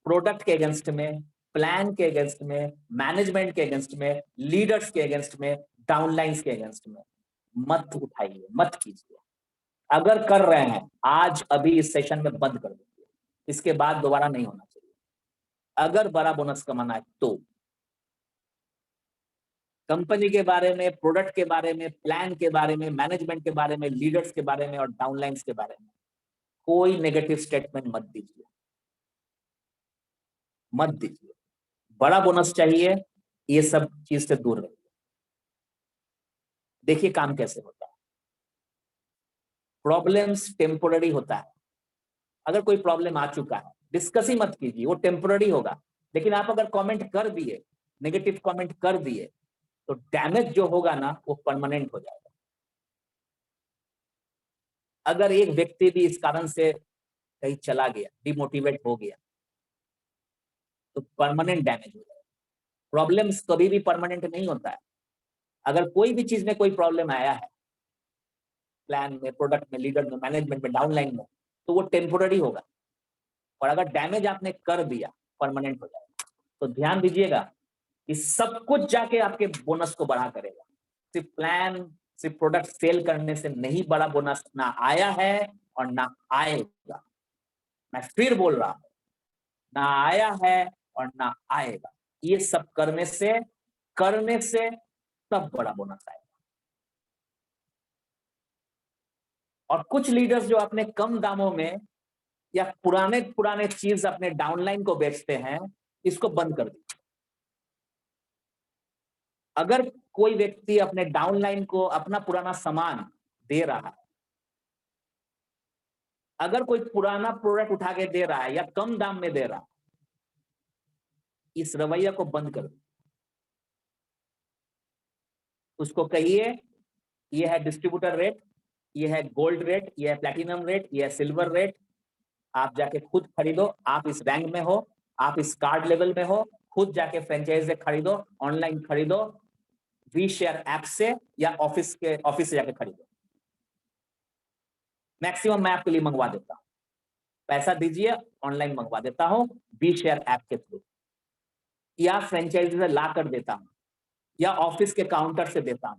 [SPEAKER 1] प्रोडक्ट के अगेंस्ट में, प्लान के अगेंस्ट में, मैनेजमेंट के अगेंस्ट में, लीडर्स के अगेंस्ट में, डाउनलाइंस के अगेंस्ट में। मत उठाइए, मत कीजिए। अगर कर रहे हैं आज अभी इस सेशन में बंद कर दीजिए, इसके बाद दोबारा नहीं होना चाहिए। अगर बड़ा बोनस कमाना है तो कंपनी के बारे में, प्रोडक्ट के बारे में, प्लान के बारे में, मैनेजमेंट के बारे में, लीडर्स के बारे में और डाउनलाइंस के बारे में कोई नेगेटिव स्टेटमेंट मत दीजिए, मत दीजिए। बड़ा बोनस चाहिए, ये सब चीज से दूर रहिए। देखिए काम कैसे होता है। प्रॉब्लम्स टेम्पोररी होता है। अगर कोई प्रॉब्लम आ चुका है डिस्कस ही मत कीजिए, वो टेम्पोररी होगा। लेकिन आप अगर कमेंट कर दिए, नेगेटिव कमेंट कर दिए, तो डैमेज जो होगा ना वो परमानेंट हो जाएगा। अगर एक व्यक्ति भी इस कारण से कहीं चला गया, डिमोटिवेट हो गया, तो परमानेंट डैमेज हो जाएगा। प्रॉब्लम्स कभी भी परमानेंट नहीं होता है। अगर कोई भी चीज में कोई प्रॉब्लम आया है, प्लान में, प्रोडक्ट में, लीडर में, मैनेजमेंट में, डाउनलाइन में, तो वो टेम्पोररी होगा। और अगर डैमेज आपने कर दिया, परमानेंट हो जाएगा। तो ध्यान दीजिएगा कि सब कुछ जाके आपके बोनस को बढ़ा करेगा। सिर्फ प्लान, सिर्फ प्रोडक्ट सेल करने से नहीं बड़ा बोनस ना आया है और ना आएगा। मैं फिर बोल रहा हूं, ना आया है और ना आएगा। ये सब करने से करने से तब बड़ा बोनस आएगा। और कुछ लीडर्स जो अपने कम दामों में या पुराने पुराने चीज अपने डाउनलाइन को बेचते हैं, इसको बंद कर दीजिए। अगर कोई व्यक्ति अपने डाउनलाइन को अपना पुराना सामान दे रहा है, अगर कोई पुराना प्रोडक्ट उठा के दे रहा है या कम दाम में दे रहा है, इस रवैया को बंद कर दो। उसको कहिए ये है डिस्ट्रीब्यूटर रेट, ये है गोल्ड रेट, ये है प्लैटिनम रेट, ये है सिल्वर रेट। आप जाके खुद खरीदो, आप इस रैंक में हो, आप इस कार्ड लेवल में हो, खुद जाके फ्रेंचाइज खरीदो, ऑनलाइन खरीदो, वी शेयर ऐप से या ऑफिस से जाके खरीदो। मैक्सिमम मैं आपके लिए मंगवा देता हूं, पैसा दीजिए, ऑनलाइन मंगवा देता हूं वी शेयर ऐप के थ्रू, या फ्रेंचाइजी से ला कर देता हूं, या ऑफिस के काउंटर से देता हूं।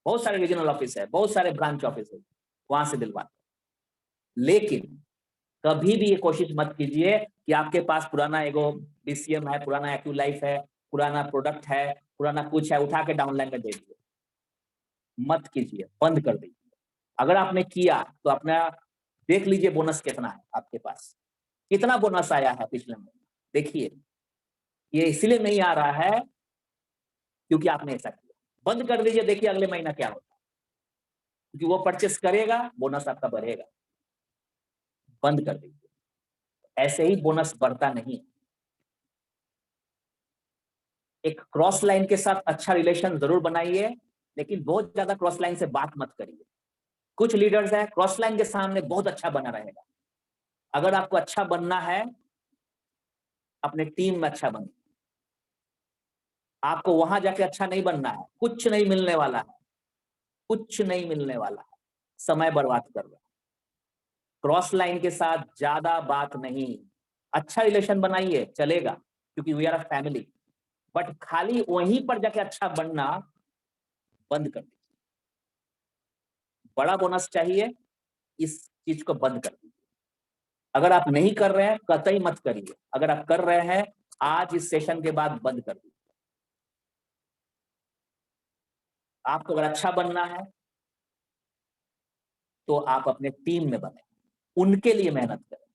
[SPEAKER 1] बहुत सारे रीजनल ऑफिस है, बहुत सारे ब्रांच ऑफिस है, वहां से दिलवाते हैं। लेकिन कभी भी ये कोशिश मत कीजिए कि आपके पास पुराना एगो बीसीएम है, पुराना एक्टिव लाइफ है, पुराना प्रोडक्ट है, पुराना कुछ है, उठा के डाउनलाइन में दे दिए। मत कीजिए, बंद कर दीजिए। अगर आपने किया तो अपना देख लीजिए बोनस कितना है आपके पास, कितना बोनस आया है पिछले महीने। देखिए, ये इसलिए नहीं आ रहा है क्योंकि आपने ऐसा किया। बंद कर दीजिए, देखिए अगले महीना क्या होता है, क्योंकि वो परचेस करेगा, बोनस आपका बढ़ेगा। बंद कर दीजिए, ऐसे ही बोनस बढ़ता नहीं। एक क्रॉस लाइन के साथ अच्छा रिलेशन जरूर बनाइए, लेकिन बहुत ज्यादा क्रॉस लाइन से बात मत करिए। कुछ लीडर्स है क्रॉस लाइन के सामने बहुत अच्छा बना रहेगा। अगर आपको अच्छा बनना है, अपने टीम में अच्छा बनिए। आपको वहां जाके अच्छा नहीं बनना है, कुछ नहीं मिलने वाला है, कुछ नहीं मिलने वाला है, समय बर्बाद कर रहे हैं। क्रॉस लाइन के साथ ज्यादा बात नहीं। अच्छा रिलेशन बनाइए, चलेगा, क्योंकि we are a family, but खाली वहीं पर जाके अच्छा बनना बंद कर दीजिए। बड़ा बोनस चाहिए, इस चीज को बंद कर दीजिए। अगर आप नहीं कर रहे हैं, कतई मत करिए। अगर आप कर रहे हैं, आज इस सेशन के बाद बंद कर दीजिए। आपको अगर अच्छा बनना है तो आप अपने टीम में बने, उनके लिए मेहनत करें।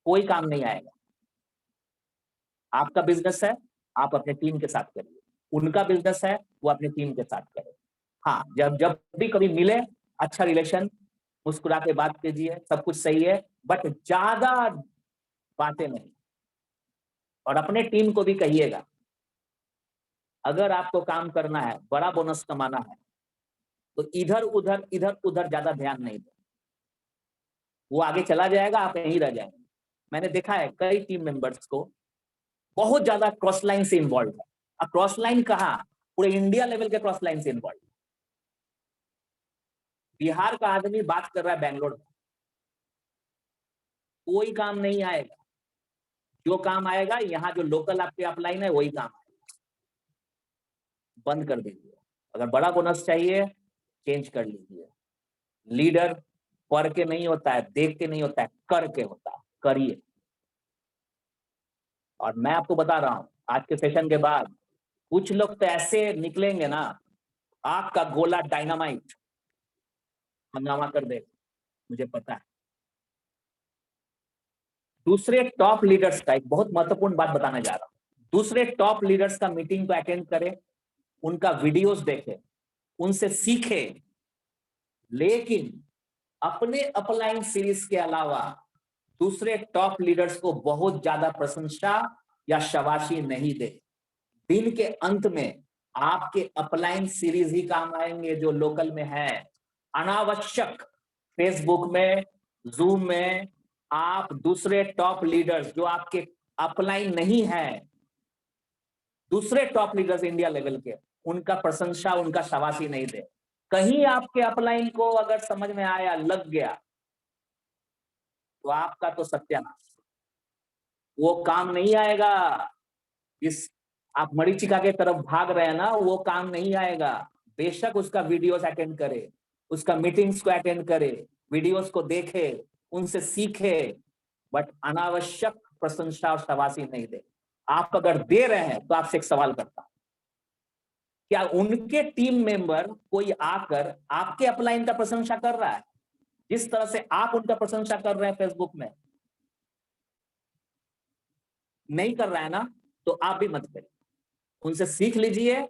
[SPEAKER 1] कोई काम नहीं आएगा। आपका बिजनेस है, आप अपने टीम के साथ करिए। उनका बिजनेस है, वो अपनी टीम के साथ करे। हाँ, जब जब भी कभी मिले, अच्छा रिलेशन, मुस्कुरा के बात कीजिए, सब कुछ सही है, बट ज्यादा बातें नहीं। और अपने टीम को भी कहिएगा, अगर आपको काम करना है, बड़ा बोनस कमाना है, तो इधर उधर ज्यादा ध्यान नहीं दो। वो आगे चला जाएगा, आप यहीं रह जाएंगे। मैंने देखा है कई टीम मेंबर्स को बहुत ज्यादा क्रॉस लाइन से इन्वॉल्व है। अब क्रॉस लाइन कहाँ, पूरे इंडिया लेवल के क्रॉस लाइन से इन्वॉल्व। बिहार का आदमी बात कर रहा है बैंगलोर में, कोई काम नहीं आएगा। जो काम आएगा यहाँ जो लोकल आपके अपलाइन है, वही काम आएगा। बंद कर दीजिए। अगर बड़ा बोनस चाहिए, चेंज कर लीजिए। लीडर पढ़ के नहीं होता है, देख के नहीं होता है, करके होता है। करिए। और मैं आपको बता रहा हूं, आज के सेशन के बाद कुछ लोग तो ऐसे निकलेंगे ना, आग का गोला डायनामाइट हंगामा कर दे, मुझे पता है। दूसरे टॉप लीडर्स का एक बहुत महत्वपूर्ण बात बताने जा रहा हूं। दूसरे टॉप लीडर्स का मीटिंग को अटेंड करें, उनका वीडियोस देखें, उनसे सीखे, लेकिन अपने अपलाइन सीरीज के अलावा दूसरे टॉप लीडर्स को बहुत ज्यादा प्रशंसा या शाबाशी नहीं दे। दिन के अंत में आपके अपलाइन सीरीज ही काम आएंगे जो लोकल में है। अनावश्यक फेसबुक में, जूम में आप दूसरे टॉप लीडर्स जो आपके अपलाइन नहीं है, दूसरे टॉप लीडर्स इंडिया लेवल के, उनका प्रशंसा, उनका शाबाशी नहीं दे। कहीं आपके अपलाइन को अगर समझ में आया, लग गया, तो आपका तो सत्यानाश, वो काम नहीं आएगा। इस आप मरीचिका के तरफ भाग रहे हैं ना, वो काम नहीं आएगा। बेशक उसका वीडियोस अटेंड करे, उसका मीटिंग्स को अटेंड करे, वीडियोस को देखे, उनसे सीखे, बट अनावश्यक प्रशंसा और शाबाशी नहीं दे। आप अगर दे रहे हैं तो आपसे एक सवाल करता हूं, क्या उनके टीम मेंबर कोई आकर आपके अपलाइन का प्रशंसा कर रहा है जिस तरह से आप उनका प्रशंसा कर रहे हैं फेसबुक में? नहीं कर रहा है ना, तो आप भी मत करिए, उनसे सीख लीजिए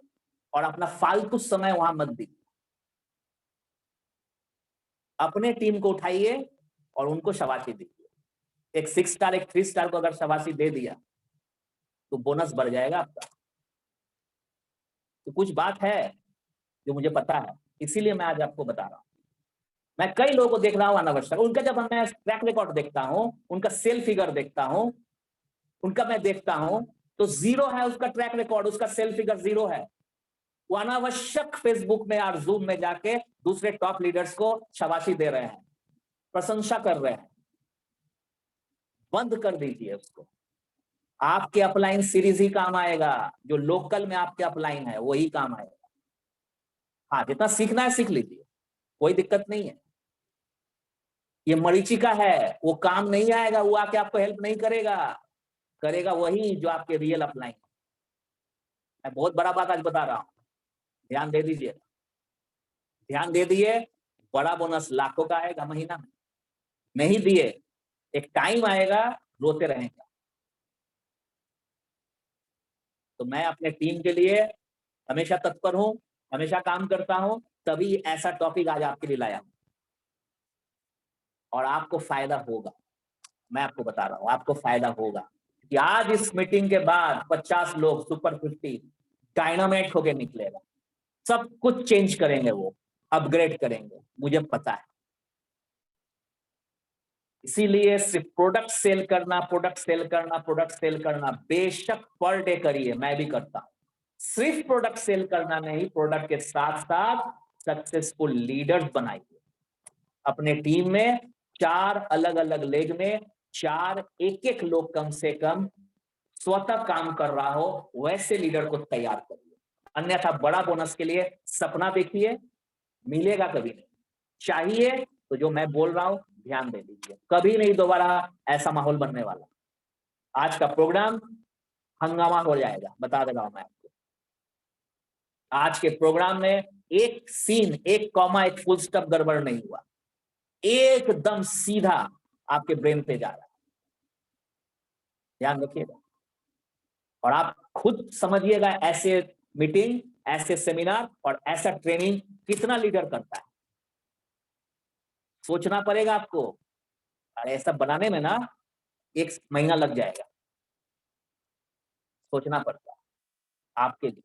[SPEAKER 1] और अपना फालतू समय वहां मत दीजिए। अपने टीम को उठाइए और उनको शाबाशी दीजिए। एक 6 स्टार एक 3 स्टार को अगर शाबाशी दे दिया तो बोनस बढ़ जाएगा आपका। तो कुछ बात है जो मुझे पता है, इसीलिए मैं आज आपको बता रहा हूं। मैं कई लोगों को देख रहा हूं अनावश्यक, उनका जब मैं ट्रैक रिकॉर्ड देखता हूं, उनका सेल फिगर देखता हूं, उनका मैं देखता हूं तो जीरो है उसका ट्रैक रिकॉर्ड, उसका सेल फिगर जीरो है। वो अनावश्यक फेसबुक में और जूम में जाके दूसरे टॉप लीडर्स को शाबाशी दे रहे हैं, प्रशंसा कर रहे हैं। बंद कर दीजिए उसको। आपके अपलाइन सीरीज ही काम आएगा, जो लोकल में आपके अपलाइन है वही काम आएगा। हाँ, जितना सीखना है सीख लीजिए, कोई दिक्कत नहीं है। ये मरीचिका है, वो काम नहीं आएगा, वो आके आपको हेल्प नहीं करेगा, करेगा वही जो आपके रियल अपलाइन। मैं बहुत बड़ा बात आज बता रहा हूं, ध्यान दे दीजिए, ध्यान दे दिए। बड़ा बोनस लाखों का आएगा महीना में, नहीं दिए एक टाइम आएगा रोते रहेंगे। तो मैं अपने टीम के लिए हमेशा तत्पर हूं, हमेशा काम करता हूं, तभी ऐसा टॉपिक आज आपके लिए लाया हूं और आपको फायदा होगा। मैं आपको बता रहा हूं आपको फायदा होगा कि आज इस मीटिंग के बाद 50 लोग सुपर 50 डायनामाइट होके निकलेगा, सब कुछ चेंज करेंगे, वो अपग्रेड करेंगे, मुझे पता है। इसीलिए सिर्फ प्रोडक्ट सेल करना, प्रोडक्ट सेल करना, प्रोडक्ट सेल करना बेशक पर डे करिए, मैं भी करता हूं। सिर्फ प्रोडक्ट सेल करना नहीं, प्रोडक्ट के साथ साथ सक्सेसफुल लीडर्स बनाइए। अपने टीम में 4 अलग अलग लेग में 4 एक एक लोग कम से कम स्वतः काम कर रहा हो वैसे लीडर को तैयार करिए। अन्यथा बड़ा बोनस के लिए सपना देखिए, मिलेगा कभी नहीं। चाहिए तो जो मैं बोल रहा हूं ध्यान दे दीजिए, कभी नहीं दोबारा ऐसा माहौल बनने वाला। आज का प्रोग्राम हंगामा हो जाएगा, बता दे रहा हूं मैं आपको। आज के प्रोग्राम में एक सीन, एक कॉमा, एक फुल स्टॉप गड़बड़ नहीं हुआ, एकदम सीधा आपके ब्रेन पे जा रहा है। ध्यान रखिएगा और आप खुद समझिएगा, ऐसे मीटिंग, ऐसे सेमिनार और ऐसा ट्रेनिंग कितना लीडर करता है। सोचना पड़ेगा आपको, और ऐसा बनाने में ना 1 महीना लग जाएगा। सोचना पड़ता है आपके लिए,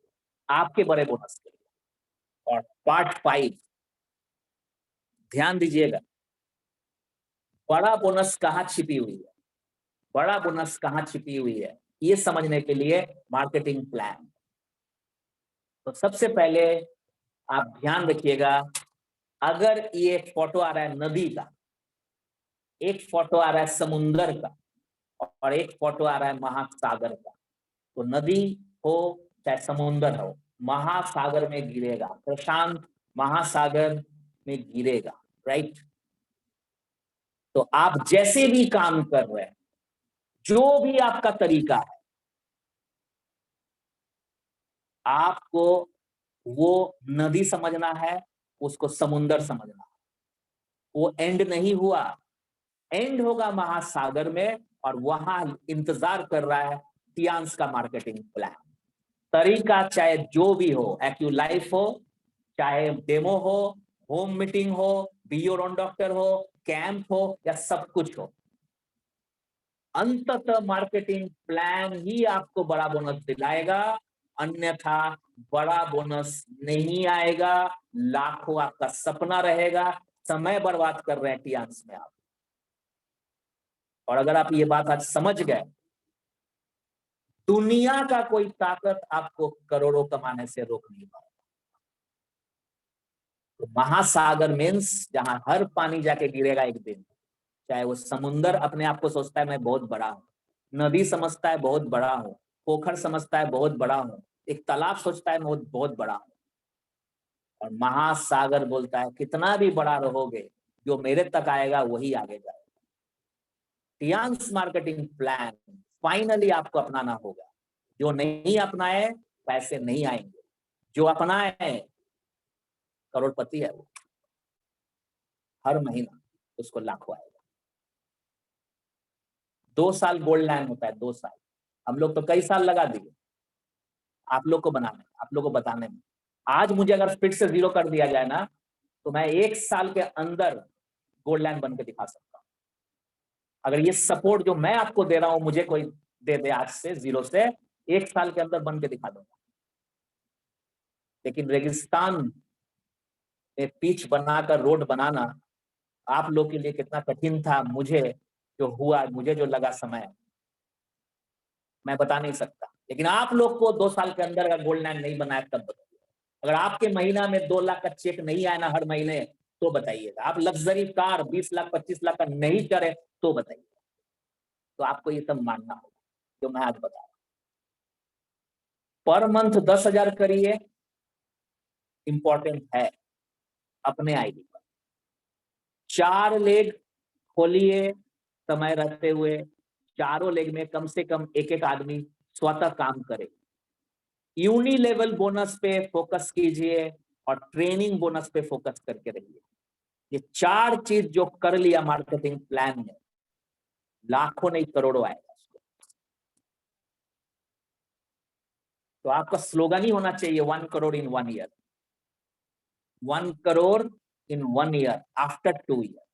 [SPEAKER 1] आपके बड़े बोनस के लिए। और पार्ट 5 ध्यान दीजिएगा, बड़ा बोनस कहां छिपी हुई है, बड़ा बोनस कहां छिपी हुई है, ये समझने के लिए मार्केटिंग प्लान। तो सबसे पहले आप ध्यान रखिएगा, अगर ये एक फोटो आ रहा है नदी का, एक फोटो आ रहा है समुंदर का, और एक फोटो आ रहा है महासागर का, तो नदी हो चाहे समुंदर हो, महासागर में गिरेगा, प्रशांत महासागर में गिरेगा, राइट। तो आप जैसे भी काम कर रहे हैं, जो भी आपका तरीका है, आपको वो नदी समझना है, उसको समुंदर समझना है। वो एंड नहीं हुआ, एंड होगा महासागर में, और वहां इंतजार कर रहा है टियांस का मार्केटिंग प्लान। तरीका चाहे जो भी हो, एक्यू लाइफ हो, चाहे डेमो हो, होम मीटिंग हो, बी योर ओन डॉक्टर हो, कैंप हो, या सब कुछ हो, अंततः मार्केटिंग प्लान ही आपको बड़ा बोनस दिलाएगा, अन्यथा बड़ा बोनस नहीं आएगा। लाखों आपका सपना रहेगा, समय बर्बाद कर रहे हैं टियांस में आप। और अगर आप ये बात आज समझ गए, दुनिया का कोई ताकत आपको करोड़ों कमाने से रोक नहीं पाएगा। तो महासागर मीन्स जहां हर पानी जाके गिरेगा एक दिन, चाहे वो समुंदर अपने आप को सोचता है मैं बहुत बड़ा हूं, नदी समझता है बहुत बड़ा हूं, पोखर समझता है बहुत बड़ा हूं, एक तालाब सोचता है मैं बहुत बड़ा हूं, और महासागर बोलता है कितना भी बड़ा रहोगे, जो मेरे तक आएगा वही आगे जाएगा। टियांस मार्केटिंग प्लान फाइनली आपको अपनाना होगा। जो नहीं अपनाए पैसे नहीं आएंगे, जो अपनाए करोड़पति है वो, हर महीना उसको लाखों आएगा। 2 साल गोल्ड लाइन होता है, 2 साल। हम लोग तो कई साल लगा दिए आप लोग को बनाने, आप लोग को बताने में। आज मुझे अगर फिर से 0 कर दिया जाए ना, तो मैं 1 साल के अंदर गोल्ड लाइन बन के दिखा सकता हूं। अगर ये सपोर्ट जो मैं आपको दे रहा हूं मुझे कोई दे दे, आज से 0 से 1 साल के अंदर बन के दिखा दूंगा। लेकिन रेगिस्तान में पिच बनाकर रोड बनाना आप लोग के लिए कितना कठिन था, मुझे जो हुआ, मुझे जो लगा समय, मैं बता नहीं सकता। लेकिन आप लोग को 2 साल के अंदर अगर गोल्ड लाइन नहीं बनाया तब बताइए। अगर आपके महीना में 2 लाख का चेक नहीं आया ना हर महीने, तो बताइएगा। आप लग्जरी कार 20 लाख 25 लाख का नहीं करे तो बताइए। तो आपको ये सब मानना होगा जो मैं आज बता रहा हूं। पर मंथ 10,000 करिए, इंपॉर्टेंट है अपने आईडी पर। 4 लेग खोलिए समय रहते हुए, चारों लेग में कम से कम एक एक आदमी स्वतः काम करे। यूनिलेवल बोनस पे फोकस कीजिए और ट्रेनिंग बोनस पे फोकस करके रहिए। ये 4 चीज जो कर लिया मार्केटिंग प्लान में, लाखों नहीं करोड़ों आएगा। तो आपका स्लोगन ही होना चाहिए 1 करोड़ इन 1 ईयर, 1 करोड़ इन 1 ईयर आफ्टर 2 ईयर।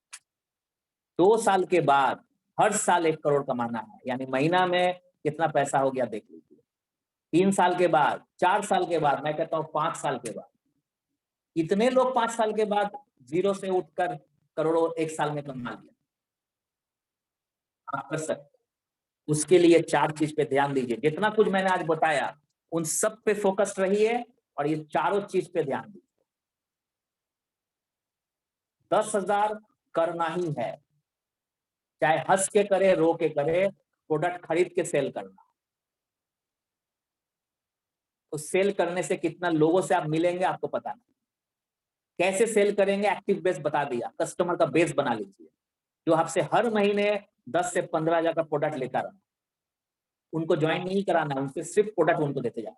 [SPEAKER 1] 2 साल के बाद हर साल 1 करोड़ कमाना है, यानी महीना में कितना पैसा हो गया देख लीजिए। 3 साल के बाद, 4 साल के बाद, मैं कहता हूं 5 साल के बाद। इतने लोग 5 साल के बाद 0 से उठकर करोड़ों 1 साल में कमा लिया। आप कर सकते, उसके लिए 4 चीज पे ध्यान दीजिए। जितना कुछ मैंने आज बताया उन सब पे फोकस रहिए और ये चारों चीज पे ध्यान दीजिए। 10,000 करना ही है, चाहे हंस के करे रो के करे, प्रोडक्ट खरीद के सेल करना। तो सेल करने से कितना लोगों से आप मिलेंगे आपको पता नहीं। कैसे सेल करेंगे, एक्टिव बेस बता दिया। कस्टमर का बेस बना लीजिए जो आपसे हर महीने 10 से 15,000 का प्रोडक्ट लेता रहा। उनको ज्वाइन नहीं कराना, उनसे सिर्फ प्रोडक्ट उनको देते जाना।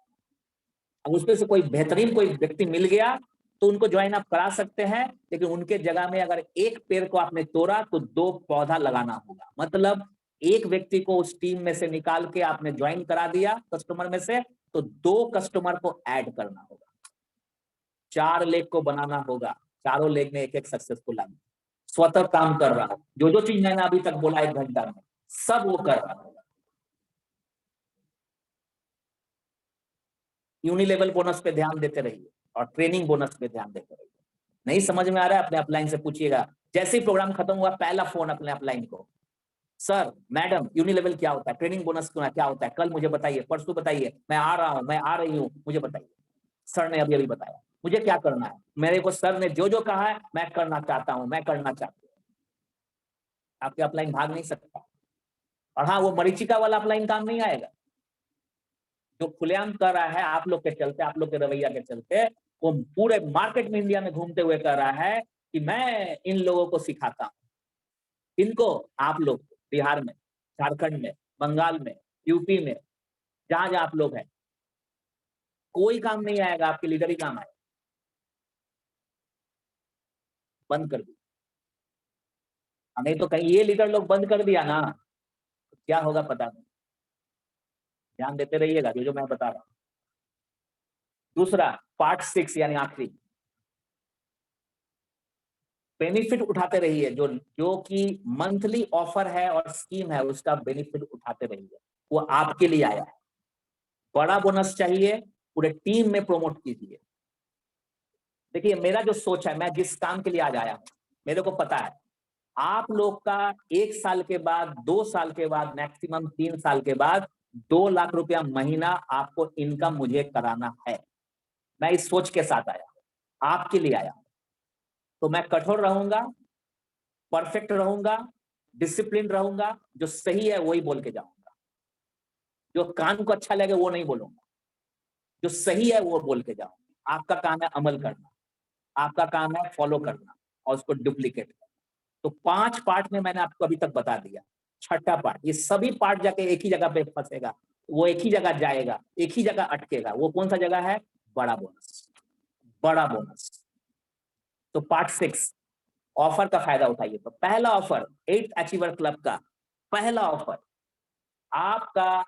[SPEAKER 1] अब उसमें से कोई बेहतरीन कोई व्यक्ति मिल गया तो उनको ज्वाइन आप करा सकते हैं, लेकिन उनके जगह में अगर एक पेड़ को आपने तोड़ा तो 2 पौधा लगाना होगा। मतलब एक व्यक्ति को उस टीम में से निकाल के आपने ज्वाइन करा दिया कस्टमर में से, तो 2 कस्टमर को ऐड करना होगा। 4 लेग को बनाना होगा, चारों लेग में एक एक सक्सेसफुल आदमी स्वतः काम कर रहा है। जो जो चीज मैंने अभी तक बोला 1 घंटा में, सब वो कर रहा होगा। यूनिलेवल बोनस पे ध्यान देते रहिए और ट्रेनिंग बोनस पे ध्यान देते रहिए। नहीं समझ में आ रहा है अपने अपलाइन से पूछिएगा। जैसे ही प्रोग्राम खत्म हुआ पहला फोन अपने अपलाइन को, सर मैडम यूनिलेवल क्या होता है, ट्रेनिंग बोनस क्या होता है, कल मुझे बताइए, परसों बताइए, मैं आ रहा हूं, मैं आ रही हूं, मुझे बताइए। सर ने अभी अभी बताया, मुझे क्या करना है, मेरे को सर ने जो जो कहा है मैं करना चाहता हूं, मैं करना चाहती हूँ। आपके अपलाइन भाग नहीं सकता। और हाँ, वो मरीचिका वाला अपलाइन काम नहीं आएगा जो खुलेआम कर रहा है आप लोग के चलते, आप लोग के रवैया के चलते। वो पूरे मार्केट में इंडिया में घूमते हुए कर रहा है कि मैं इन लोगों को सिखाता हूं। इनको, आप लोग बिहार में, झारखंड में, बंगाल में, यूपी में, जहां जहां आप लोग हैं, कोई काम नहीं आएगा, आपके लीडर ही काम आएगा। बंद कर दी। नहीं तो कहीं ये लीडर लोग बंद कर दिया ना, तो क्या होगा पता नहीं। ध्यान देते रहिएगा जो जो मैं बता रहा हूं। दूसरा, पार्ट 6 यानी आखिरी, बेनिफिट उठाते रहिए। जो जो कि मंथली ऑफर है और स्कीम है उसका बेनिफिट उठाते रहिए। वो आपके लिए आया है। बड़ा बोनस चाहिए, पूरे टीम में प्रमोट कीजिए। देखिए मेरा जो सोच है, मैं जिस काम के लिए आज आया हूं, मेरे को पता है आप लोग का 1 साल के बाद, 2 साल के बाद, मैक्सिमम 3 साल के बाद 2 लाख रुपया महीना आपको इनकम मुझे कराना है। मैं इस सोच के साथ आया, आपके लिए आया। तो मैं कठोर रहूंगा, परफेक्ट रहूंगा, डिसिप्लिन रहूंगा, जो सही है वही बोल के जाऊंगा। जो कान को अच्छा लगे वो नहीं बोलूंगा, जो सही है वो बोल के जाऊंगा। आपका काम है अमल करना, आपका काम है फॉलो करना और उसको डुप्लीकेट करना। तो 5 पार्ट में मैंने आपको अभी तक बता दिया। छठा पार्ट, ये सभी पार्ट जाके एक ही जगह पे फंसेगा, वो एक ही जगह जाएगा, एक ही जगह अटकेगा। वो कौन सा जगह है? बड़ा बोनस, बड़ा बोनस। तो पार्ट 6 ऑफर का फायदा उठाइए। तो पहला ऑफर 8th अचीवर क्लब का पहला ऑफर, आपका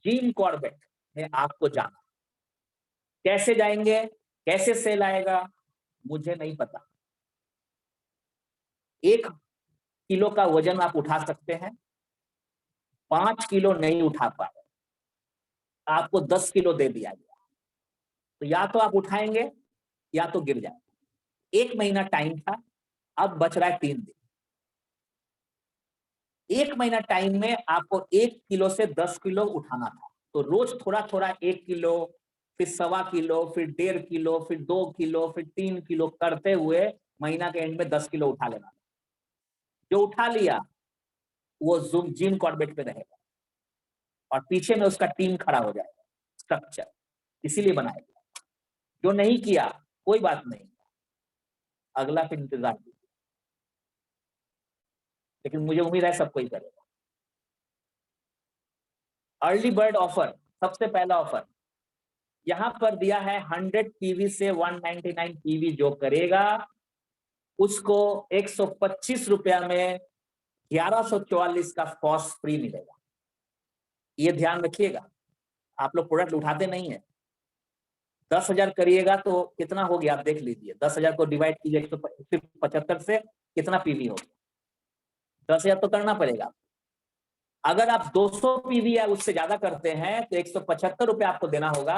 [SPEAKER 1] जिम कॉर्बेट में आपको जाना। कैसे जाएंगे, कैसे सेल आएगा, मुझे नहीं पता। 1 किलो का वजन आप उठा सकते हैं, 5 किलो नहीं उठा पाए, आपको 10 किलो दे दिया गया, तो या तो आप उठाएंगे या तो गिर जाए। 1 महीना टाइम था, अब बच रहा है 3 दिन। 1 महीना टाइम में आपको 1 किलो से 10 किलो उठाना था। तो रोज थोड़ा थोड़ा 1 किलो, फिर 1.25 किलो, फिर 1.5 किलो, फिर 2 किलो, फिर 3 किलो करते हुए महीना के एंड में 10 किलो उठा लेना। जो उठा लिया वो जिम कॉर्बेट पे रहेगा और पीछे में उसका टीम खड़ा हो जाएगा, स्ट्रक्चर इसीलिए बनाया गया। जो नहीं किया कोई बात नहीं, अगला फिर इंतजार कीजिए, लेकिन मुझे उम्मीद है सब कोई करेगा। अर्ली बर्ड ऑफर, सबसे पहला ऑफर यहां पर दिया है। 100 पीवी से 199 पीवी जो करेगा उसको 125 रुपया में 1144 का फॉस फ्री मिलेगा। ये ध्यान रखिएगा, आप लोग प्रोडक्ट उठाते नहीं है। 10,000 करिएगा तो कितना हो गया आप देख लीजिए। 10,000 को डिवाइड कीजिए 175 से, कितना पीवी हो गया? 10,000 तो करना पड़ेगा। अगर आप 200 पीवी या उससे ज्यादा करते हैं तो 175 रुपया आपको देना होगा।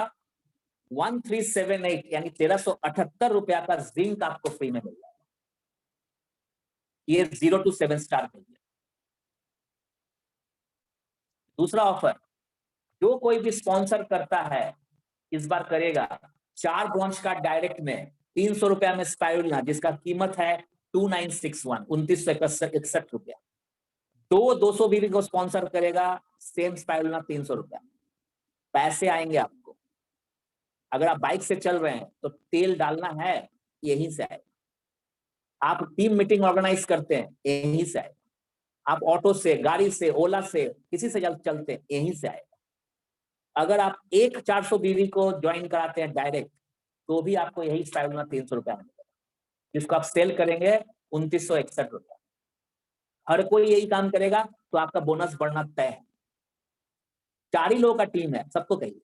[SPEAKER 1] 1378 यानी 1378 रुपया का जिंक आपको फ्री में मिल जाएगा। ये 0 to 7 स्टार के लिए। दूसरा ऑफर, जो कोई भी स्पॉन्सर करता है इस बार करेगा 4 ब्रॉन्च का डायरेक्ट में 300 रुपया में स्पाइरुलिना, जिसका कीमत है 2961 2961 रुपया। 200 बीबी को स्पॉन्सर करेगा, सेम स्पाइरुलिना 300 रुपया। पैसे आएंगे आपको। अगर आप बाइक से चल रहे हैं तो तेल डालना है, यहीं से आएगा। आप टीम मीटिंग ऑर्गेनाइज करते हैं, यहीं से आएगा। आप ऑटो से, गाड़ी से, ओला से, किसी से चलते हैं, यहीं से आएगा। अगर आप एक 400 बीवी को ज्वाइन कराते हैं डायरेक्ट, तो भी आपको यही स्पाइरुलिना 300 रुपया मिलेगा, जिसको आप सेल करेंगे 2961 रुपया। हर कोई यही काम करेगा तो आपका बोनस बढ़ना तय है। 4 ही लोगों का टीम है, सबको कहिए।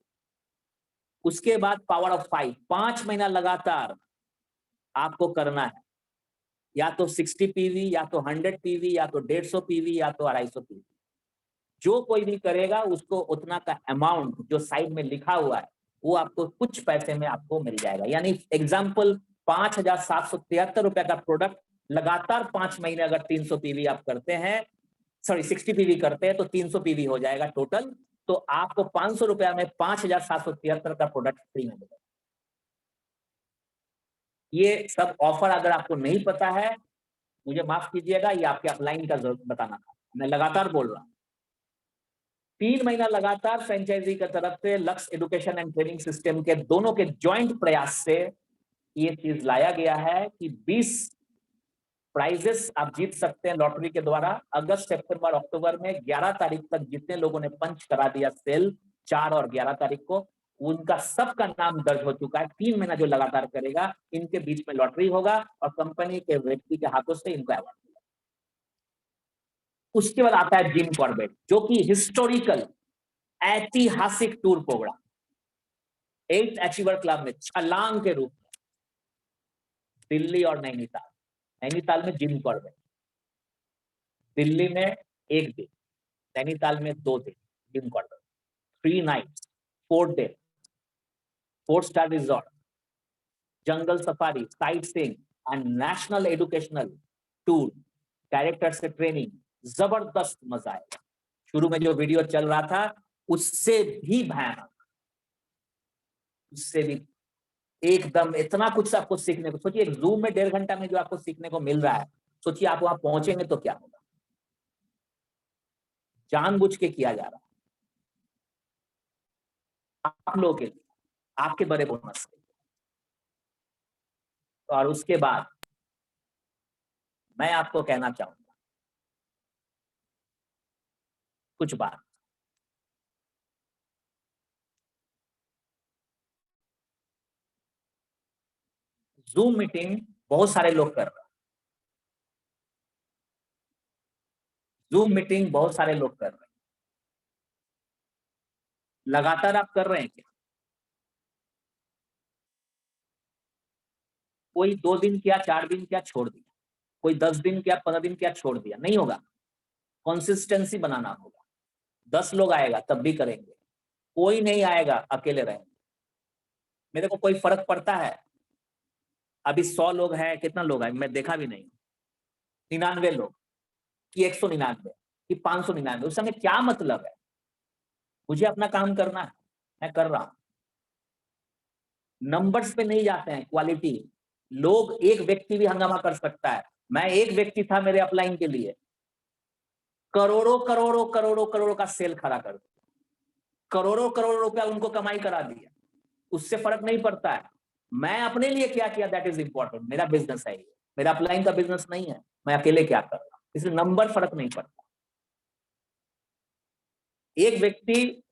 [SPEAKER 1] उसके बाद पावर ऑफ 5 महीना लगातार आपको करना है, या तो 60 पीवी, या तो 100 पीवी, या तो 150 पीवी, या तो 250 पीवी। जो कोई भी करेगा उसको उतना का अमाउंट जो साइड में लिखा हुआ है वो आपको कुछ पैसे में आपको मिल जाएगा। यानी एग्जाम्पल 5,773 रुपया का प्रोडक्ट लगातार 5 महीने अगर 300 पीवी आप करते हैं, सॉरी 60 पीवी करते हैं तो 300 पीवी हो जाएगा टोटल। तो आपको 500 रुपया में 5,773 का प्रोडक्ट फ्री में मिलेगा। ये सब ऑफर अगर आपको नहीं पता है, मुझे माफ कीजिएगा, ये आपके अपलाइन का जरूरत बताना था। मैं लगातार बोल रहा हूं। 3 महीना लगातार फ्रेंचाइजी की तरफ से lux education and training system के दोनों के ज्वाइंट प्रयास से ये चीज लाया गया है कि 20 प्राइजेस आप जीत सकते हैं लॉटरी के द्वारा। अगस्त, सितंबर, अक्टूबर में 11 तारीख तक जितने लोगों ने पंच करा दिया सेल 4 और 11 तारीख को, उनका सबका नाम दर्ज हो चुका है। 3 महीना जो लगातार करेगा इनके बीच में लॉटरी होगा और कंपनी के व्यक्ति के हाथों से इनको अवार्ड। उसके बाद आता है जिम कॉर्बेट, जो कि हिस्टोरिकल ऐतिहासिक tour programme 8th achiever club में छलांग के रूप में दिल्ली और नैनीताल। नैनीताल में जिम कॉर्बेट, दिल्ली में 1 दिन, नैनीताल में 2 दिन Jim Corbett, 3 nights, 4 day, 4 star resort, jungle safari, sightseeing and national educational tour, director से ट्रेनिंग। जबरदस्त मजा आएगा। शुरू में जो वीडियो चल रहा था उससे भी भयानक, उससे भी एकदम इतना कुछ आपको सीखने को। सोचिए जूम में 1.5 घंटा में जो आपको सीखने को मिल रहा है, सोचिए आप वहां पहुंचेंगे तो क्या होगा। जानबूझ के किया जा रहा है आप लोगों के लिए, आपके बड़े बोनस के लिए। और उसके बाद मैं आपको कहना चाहूंगा कुछ बात। जूम मीटिंग बहुत सारे लोग कर रहे हैं, जूम मीटिंग बहुत सारे लोग कर रहे हैं। लगातार आप कर रहे हैं क्या? कोई 2 दिन किया, 4 दिन किया, छोड़ दिया। कोई 10 दिन किया, 15 दिन किया, छोड़ दिया। नहीं होगा, कंसिस्टेंसी बनाना होगा। 10 लोग आएगा तब भी करेंगे, कोई नहीं आएगा अकेले रहेंगे। मेरे को कोई फर्क पड़ता है अभी 100 लोग हैं, कितना लोग हैं मैं देखा भी नहीं, 99 लोग कि 199 कि 599, उस समय क्या मतलब है? मुझे अपना काम करना है, मैं कर रहा हूं। नंबर्स पे नहीं जाते हैं, क्वालिटी। लोग, एक व्यक्ति भी हंगामा कर सकता है। मैं एक व्यक्ति था मेरे अपलाइन के लिए, करोड़ों करोड़ों करोड़ों करोड़ों का सेल खड़ा कर दिया, करोड़ों करोड़ों रुपया उनको कमाई करा दिया। उससे फर्क नहीं पड़ता है मैं अपने लिए क्या किया, दैट इज इंपॉर्टेंट। मेरा बिजनेस है ये, मेरा अपलाइन का बिजनेस नहीं है, मैं अकेले क्या कर रहा हूं, इसलिए नंबर फर्क नहीं पड़ता। एक व्यक्ति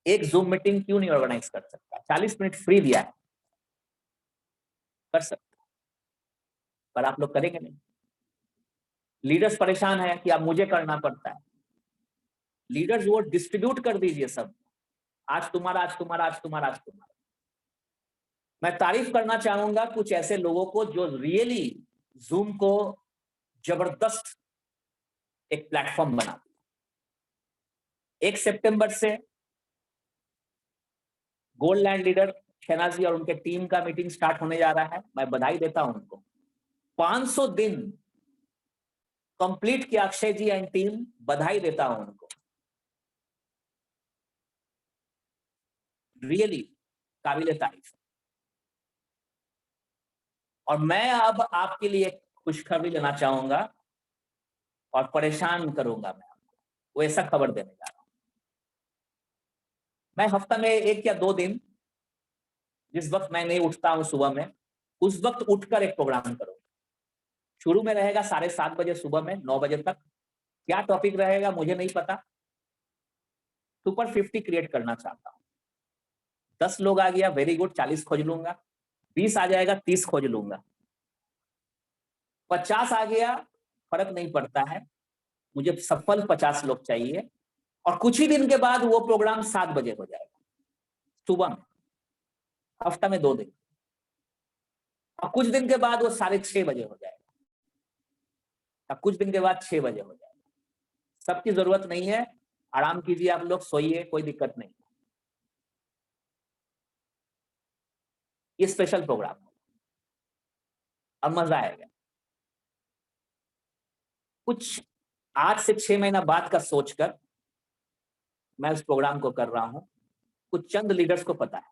[SPEAKER 1] एक जूम मीटिंग क्यों नहीं ऑर्गेनाइज कर सकता? 40 मिनट फ्री दिया है, कर सकता, पर आप लोग करेंगे नहीं। लीडर्स परेशान है कि अब मुझे करना पड़ता है। लीडर्स वो डिस्ट्रीब्यूट कर दीजिए सब, आज तुम्हारा, आज तुम्हारा, आज तुम्हारा, आज तुम्हारा। मैं तारीफ करना चाहूंगा कुछ ऐसे लोगों को जो रियली जूम को जबरदस्त एक प्लेटफॉर्म बना दिया। 1 सितंबर से गोल्ड लैंड लीडर शहनाजी और उनके टीम का मीटिंग स्टार्ट होने जा रहा है। मैं बधाई देता हूं उनको। 500 दिन कंप्लीट किया अक्षय जी एंड टीम, बधाई देता हूं उनको, रियली काबिले तारीफ। और मैं अब आपके लिए खुशखबरी लेना चाहूंगा और परेशान करूंगा मैं आपको, वो ऐसा खबर देने जा रहा हूं। मैं हफ्ता में 1 या 2 दिन, जिस वक्त मैं नहीं उठता हूं सुबह में, उस वक्त उठकर एक प्रोग्राम करूंगा। शुरू में रहेगा 7:30 बजे सुबह में 9 बजे तक। क्या टॉपिक रहेगा मुझे नहीं पता। सुपर 50 क्रिएट करना चाहता हूं। 10 लोग आ गया, वेरी गुड, 40 खोज लूंगा। 20 आ जाएगा, 30 खोज लूंगा। 50 आ गया, फर्क नहीं पड़ता है, मुझे सफल 50 लोग चाहिए। और कुछ ही दिन के बाद वो प्रोग्राम 7 बजे हो जाएगा सुबह में, हफ्ता में 2 दिन। और कुछ दिन के बाद वो 6:30 बजे हो जाएगा, और कुछ दिन के बाद 6 बजे हो जाएगा। सबकी जरूरत नहीं है, आराम कीजिए, आप लोग सोइए, कोई दिक्कत नहीं। ये स्पेशल प्रोग्राम है और मजा आएगा। कुछ आज से 6 महीना बाद का सोचकर मैं उस प्रोग्राम को कर रहा हूं। कुछ चंद लीडर्स को पता है,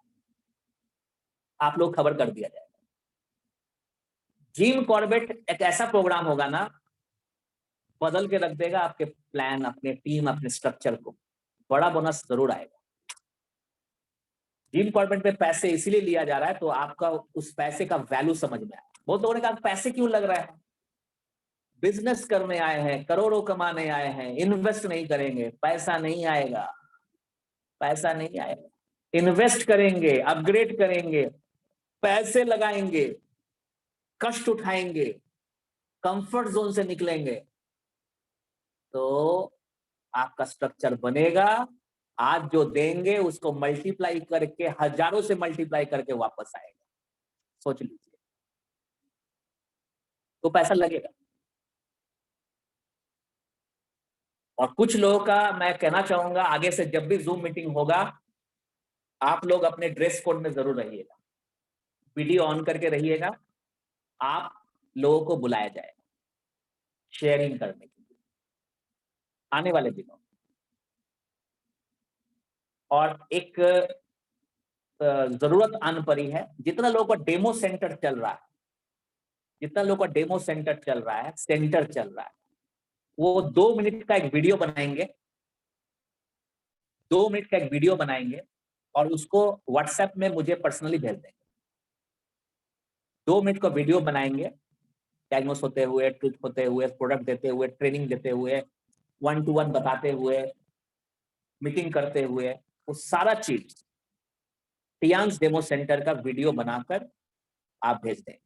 [SPEAKER 1] आप लोग खबर कर दिया जाएगा। जिम कॉर्बेट एक ऐसा प्रोग्राम होगा ना, बदल के रख देगा आपके प्लान, अपने टीम, अपने स्ट्रक्चर को। बड़ा बोनस जरूर आएगा। जिम कॉर्बेट पे पैसे इसीलिए लिया जा रहा है तो आपका उस पैसे का वैल्यू समझ में आए। बहुत लोगों ने कहा पैसे क्यों लग रहा है, बिजनेस करने आए हैं, करोड़ों कमाने आए हैं, इन्वेस्ट नहीं करेंगे, पैसा नहीं आएगा। पैसा नहीं आएगा, इन्वेस्ट करेंगे, अपग्रेड करेंगे, पैसे लगाएंगे, कष्ट उठाएंगे, कंफर्ट जोन से निकलेंगे, तो आपका स्ट्रक्चर बनेगा। आज जो देंगे उसको मल्टीप्लाई करके, हजारों से मल्टीप्लाई करके वापस आएगा। सोच लीजिए, तो पैसा लगेगा। और कुछ लोगों का मैं कहना चाहूंगा, आगे से जब भी जूम मीटिंग होगा, आप लोग अपने ड्रेस कोड में जरूर रहिएगा, वीडियो ऑन करके रहिएगा। आप लोगों को बुलाया जाएगा शेयरिंग करने के लिए आने वाले दिनों। और एक जरूरत आन पड़ी है, जितना लोगों का डेमो सेंटर चल रहा है, जितना लोगों का डेमो सेंटर चल रहा है, सेंटर चल रहा है, वो 2 मिनट का एक वीडियो बनाएंगे, 2 मिनट का एक वीडियो बनाएंगे और उसको व्हाट्सएप में मुझे पर्सनली भेज देंगे। 2 मिनट का वीडियो बनाएंगे, डायग्नोस होते हुए, ट्रूथ होते हुए, प्रोडक्ट देते हुए, ट्रेनिंग देते हुए, 1 to 1 बताते हुए, मीटिंग करते हुए, वो सारा चीज टियांस डेमो सेंटर का वीडियो बनाकर आप भेज दें।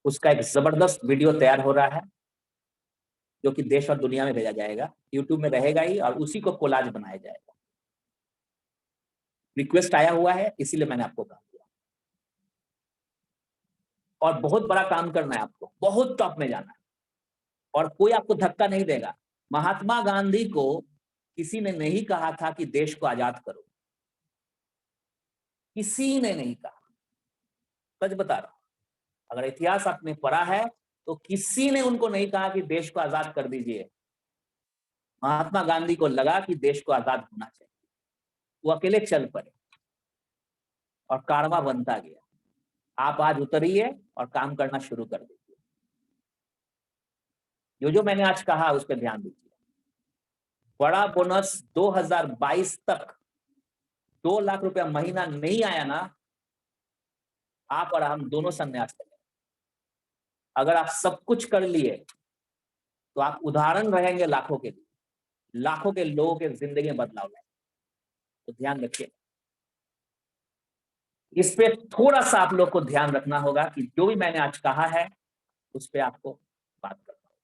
[SPEAKER 1] उसका एक जबरदस्त वीडियो तैयार हो रहा है जो कि देश और दुनिया में भेजा जाएगा, यूट्यूब में रहेगा ही, और उसी को कोलाज बनाया जाएगा। रिक्वेस्ट आया हुआ है, इसीलिए मैंने आपको कहा। और बहुत बड़ा काम करना है आपको, बहुत टॉप में जाना है, और कोई आपको धक्का नहीं देगा। महात्मा गांधी को किसी ने नहीं कहा था कि देश को आजाद करो, किसी ने नहीं कहा, सच बता रहा हूं। अगर इतिहास आपने पढ़ा है तो किसी ने उनको नहीं कहा कि देश को आजाद कर दीजिए। महात्मा गांधी को लगा कि देश को आजाद होना चाहिए, वो अकेले चल पड़े और कारवां बनता गया। आप आज उतरिए और काम करना शुरू कर दीजिए। जो मैंने आज कहा उस पर ध्यान दीजिए। बड़ा बोनस 2022 तक 2 लाख रुपया महीना नहीं आया ना, आप और हम दोनों संन्यास करें। अगर आप सब कुछ कर लिए तो आप उदाहरण रहेंगे लाखों के लिए, लाखों के लोगों के जिंदगी में बदलाव लाएंगे। तो ध्यान रखिए, इस पे थोड़ा सा आप लोग को ध्यान रखना होगा कि जो भी मैंने आज कहा है उस पे आपको बात करना होगा।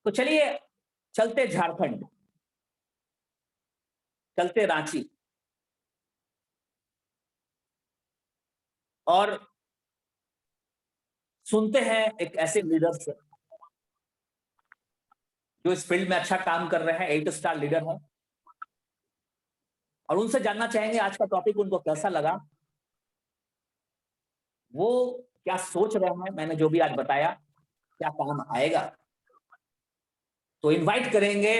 [SPEAKER 1] तो चलिए चलते झारखंड, चलते रांची, और सुनते हैं एक ऐसे लीडर से जो इस फील्ड में अच्छा काम कर रहे हैं, 8 स्टार लीडर है, और उनसे जानना चाहेंगे आज का टॉपिक उनको कैसा लगा, वो क्या सोच रहे हैं, मैंने जो भी आज बताया क्या काम आएगा। तो इनवाइट करेंगे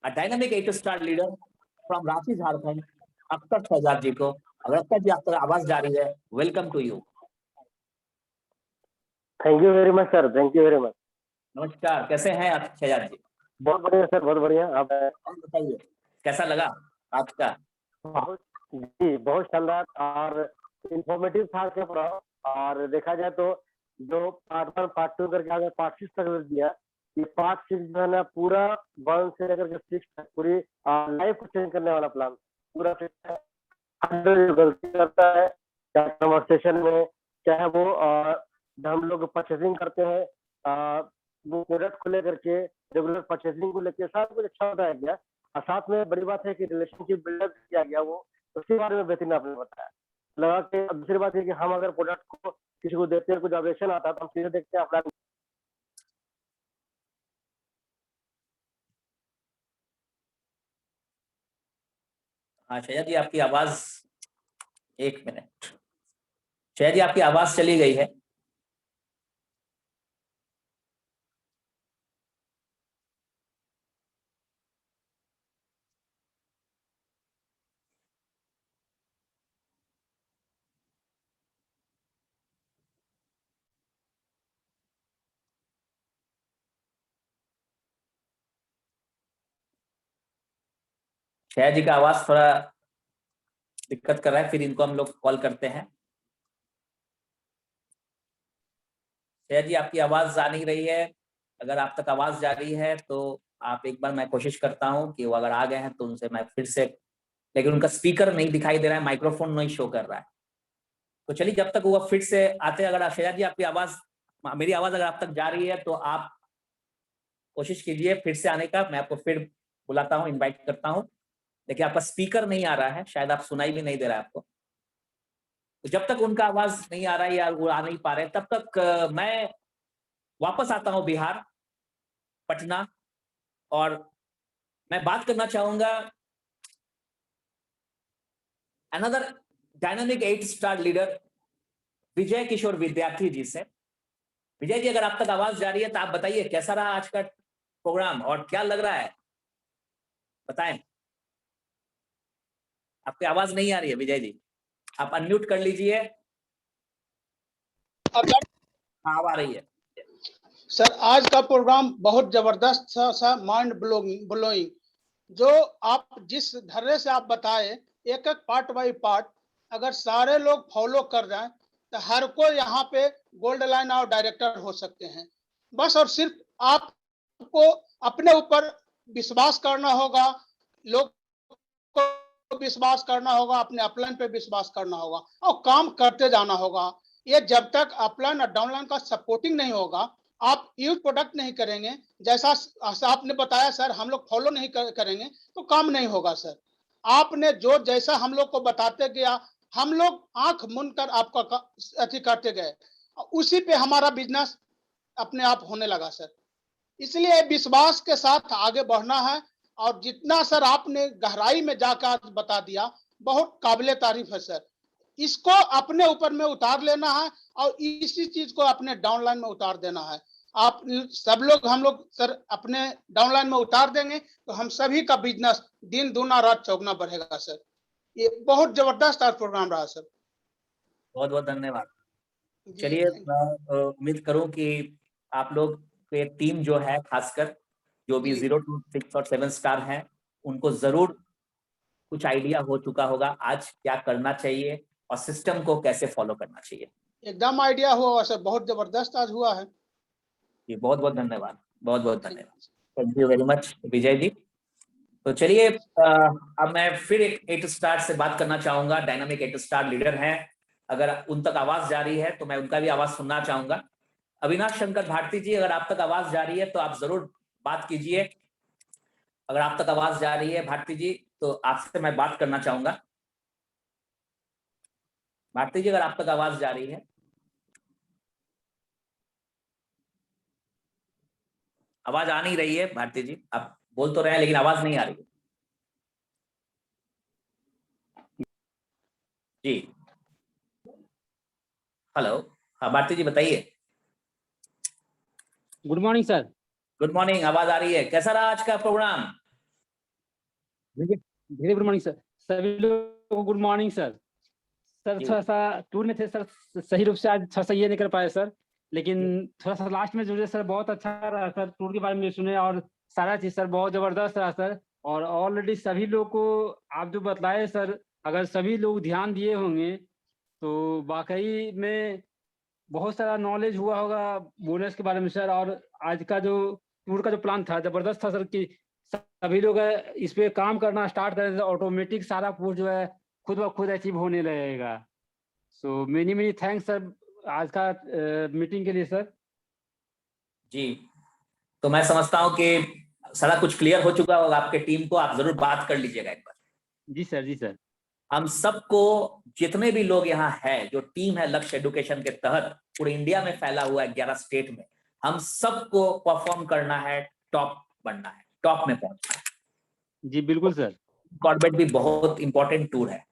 [SPEAKER 1] a dynamic 8 star leader from Ranchi Jharkhand, Akhtar Shahzad ji को। अगर अख्तर जी आपका आवाज जा रही है, welcome to you.
[SPEAKER 2] Thank you very much sir, thank you very much.
[SPEAKER 1] नमस्कार, कैसे हैं आप शहजाद जी?
[SPEAKER 2] बहुत बढ़िया सर, बहुत बढ़िया। आप
[SPEAKER 1] बताइए कैसा लगा आपका?
[SPEAKER 2] बहुत शानदार और इंफॉर्मेटिव था आपका प्रोग्राम। और देखा जाए तो जो पार्ट 1 पार्ट 2 करके आगे पार्ट 6 तक दिया, ये पार्ट 6 जो है ना पूरा 1 से लेकर के 6 तक पूरी लाइफ को चेंज करने वाला प्लान पूरा गलती करता है, चाहे कन्वर्सेशन में, चाहे वो हम लोग परचेसिंग करते हैं, वो प्रोडक्ट को लेकर के रेगुलर परचेसिंग को लेकर सब कुछ अच्छा बताया गया। और साथ में बड़ी बात है कि रिलेशनशिप बिल्डअप किया गया, वो उसके बारे में बेहतरीन आपने बताया। लगा कि दूसरी बात है कि हम अगर प्रोडक्ट को किसी को देते हैं, कुछ ऑब्जेक्शन आता है तो हम सीधे देखते हैं अपना।
[SPEAKER 1] हाँ शहजाद जी, आपकी आवाज, एक मिनट, शहजाद जी आपकी आवाज चली गई है। शहजाद जी का आवाज थोड़ा दिक्कत कर रहा है, फिर इनको हम लोग कॉल करते हैं। शहजाद जी आपकी आवाज आ नहीं रही है। अगर आप तक आवाज जा रही है तो आप एक बार, मैं कोशिश करता हूँ कि वो अगर आ गए हैं तो उनसे मैं फिर से, लेकिन उनका स्पीकर नहीं दिखाई दे रहा है, माइक्रोफोन नहीं शो कर रहा है। तो चलिए जब तक वो फिर से आते हैं, अगर शहजाद जी आपकी आवाज, मेरी आवाज अगर आप तक जा रही है तो आप कोशिश कीजिए फिर से आने का, मैं आपको फिर बुलाता हूँ, इनवाइट करता हूँ। देखिए आपका स्पीकर नहीं आ रहा है, शायद आप सुनाई भी नहीं दे रहा है आपको। तो जब तक उनका आवाज नहीं आ रहा है या वो आ नहीं पा रहे, तब तक मैं वापस आता हूँ बिहार, पटना, और मैं बात करना चाहूंगा अनदर डायनामिक 8 स्टार लीडर विजय किशोर विद्यार्थी जी से। विजय जी अगर आप तक आवाज जा रही है तो आप बताइए कैसा रहा आज का प्रोग्राम और क्या लग रहा है, बताएं। आपकी आवाज नहीं आ रही है विजय जी, आप अनम्यूट कर लीजिए। हाँ आ रही है
[SPEAKER 3] सर। आज का प्रोग्राम बहुत जबरदस्त सा माइंड ब्लोइंग, जो आप जिस धर्रे से आप बताए, एक एक पार्ट बाय पार्ट अगर सारे लोग फॉलो कर जाएं तो हर कोई यहाँ पे गोल्ड लाइन और डायरेक्टर हो सकते हैं। बस और सिर्फ आपको अपने ऊपर विश्वास करना होगा, लोग को को विश्वास करना होगा, अपने अपलाइन पे विश्वास करना होगा और काम करते जाना होगा। ये जब तक अपलाइन और डाउनलाइन का सपोर्टिंग नहीं होगा, आप यूज प्रोडक्ट नहीं करेंगे, जैसा आपने बताया सर, हम लोग फॉलो नहीं करेंगे तो काम नहीं होगा सर। आपने जो जैसा हम लोग को बताते गया, हम लोग आंख मूंद कर आपका अति करते गए, उसी पे हमारा बिजनेस अपने आप होने लगा सर। इसलिए विश्वास के साथ आगे बढ़ना है, और जितना सर आपने गहराई में जाकर बता दिया, बहुत काबिले तारीफ है सर। इसको अपने ऊपर में उतार लेना है और इसी चीज को अपने डाउनलाइन में उतार देना है। आप सब लोग, हम लोग सर अपने डाउनलाइन में उतार देंगे तो हम सभी का बिजनेस दिन दूना रात चौगुना बढ़ेगा सर। ये बहुत जबरदस्त आज प्रोग्राम रहा सर।
[SPEAKER 1] बहुत बहुत धन्यवाद।
[SPEAKER 3] जी,
[SPEAKER 1] चलिए, मैं उम्मीद करूं कि आप लोग के टीम जो है, खासकर जो भी
[SPEAKER 3] जी।
[SPEAKER 1] 0 to 6 और 7 स्टार हैं, उनको जरूर कुछ आइडिया हो चुका होगा आज क्या करना चाहिए और सिस्टम को कैसे फॉलो करना चाहिए।
[SPEAKER 3] एकदम आइडिया हुआ सर, बहुत जबरदस्त आज हुआ है।
[SPEAKER 1] जी, बहुत बहुत धन्यवाद, बहुत बहुत
[SPEAKER 3] जी।
[SPEAKER 1] धन्यवाद। Thank you very much Vijay ji. तो चलिए, अब मैं फिर एक 8 स्टार से बात करना चाहूंगा। डायनामिक 8 स्टार लीडर हैं, अगर उन तक आवाज जा रही है तो मैं उनका भी आवाज सुनना चाहूंगा। अविनाश शंकर भारती जी, अगर आप तक आवाज जा रही है तो आप जरूर बात कीजिए। अगर आप तक आवाज जा रही है भारती जी, तो आपसे मैं बात करना चाहूंगा। भारती जी, अगर आप तक आवाज जा रही है। आवाज आ नहीं रही है भारती जी, आप बोल तो रहे हैं लेकिन आवाज नहीं आ रही है जी। हेलो, हाँ भारती जी बताइए।
[SPEAKER 4] Good morning sir.
[SPEAKER 1] Good morning, आवाज आ रही है। कैसा रहा आज का programme?
[SPEAKER 4] Very good morning sir. सभी लोगों को good morning sir. Sir
[SPEAKER 1] ji.
[SPEAKER 4] थोड़ा सा टूर में थे सर, सही रूप से आज थोड़ा सा ये नहीं कर पाए सर, लेकिन थोड़ा सा लास्ट में जुड़े सर, बहुत अच्छा रहा सर। टूर के बारे में सुने और सारा चीज सर बहुत जबरदस्त रहा सर। और ऑलरेडी सभी लोग को आप जो बतलाए सर, अगर सभी लोग ध्यान दिए होंगे तो वाकई में बहुत सारा नॉलेज हुआ होगा बोनस के बारे में सर। और आज का जो टूर का जो प्लान था जबरदस्त था सर, कि सभी लोग इस पे काम करना स्टार्ट करें तो ऑटोमेटिक सारा पोस्ट जो है खुद ब खुद अचीव होने लगेगा। So many many thanks sir आज का मीटिंग के लिए सर।
[SPEAKER 1] जी, तो मैं समझता हूं कि सारा कुछ क्लियर हो चुका होगा आपके टीम को। आप जरूर बात कर लीजिएगा एक बार।
[SPEAKER 4] जी सर, जी सर।
[SPEAKER 1] हम सबको, जितने भी लोग यहाँ हैं, जो टीम है लक्ष्य एडुकेशन के तहत पूरे इंडिया में फैला हुआ है 11 स्टेट में, हम सबको परफॉर्म करना है, टॉप बनना है, टॉप में पहुंचना है।
[SPEAKER 4] जी बिल्कुल सर।
[SPEAKER 1] कॉर्बेट भी बहुत इंपॉर्टेंट टूर है।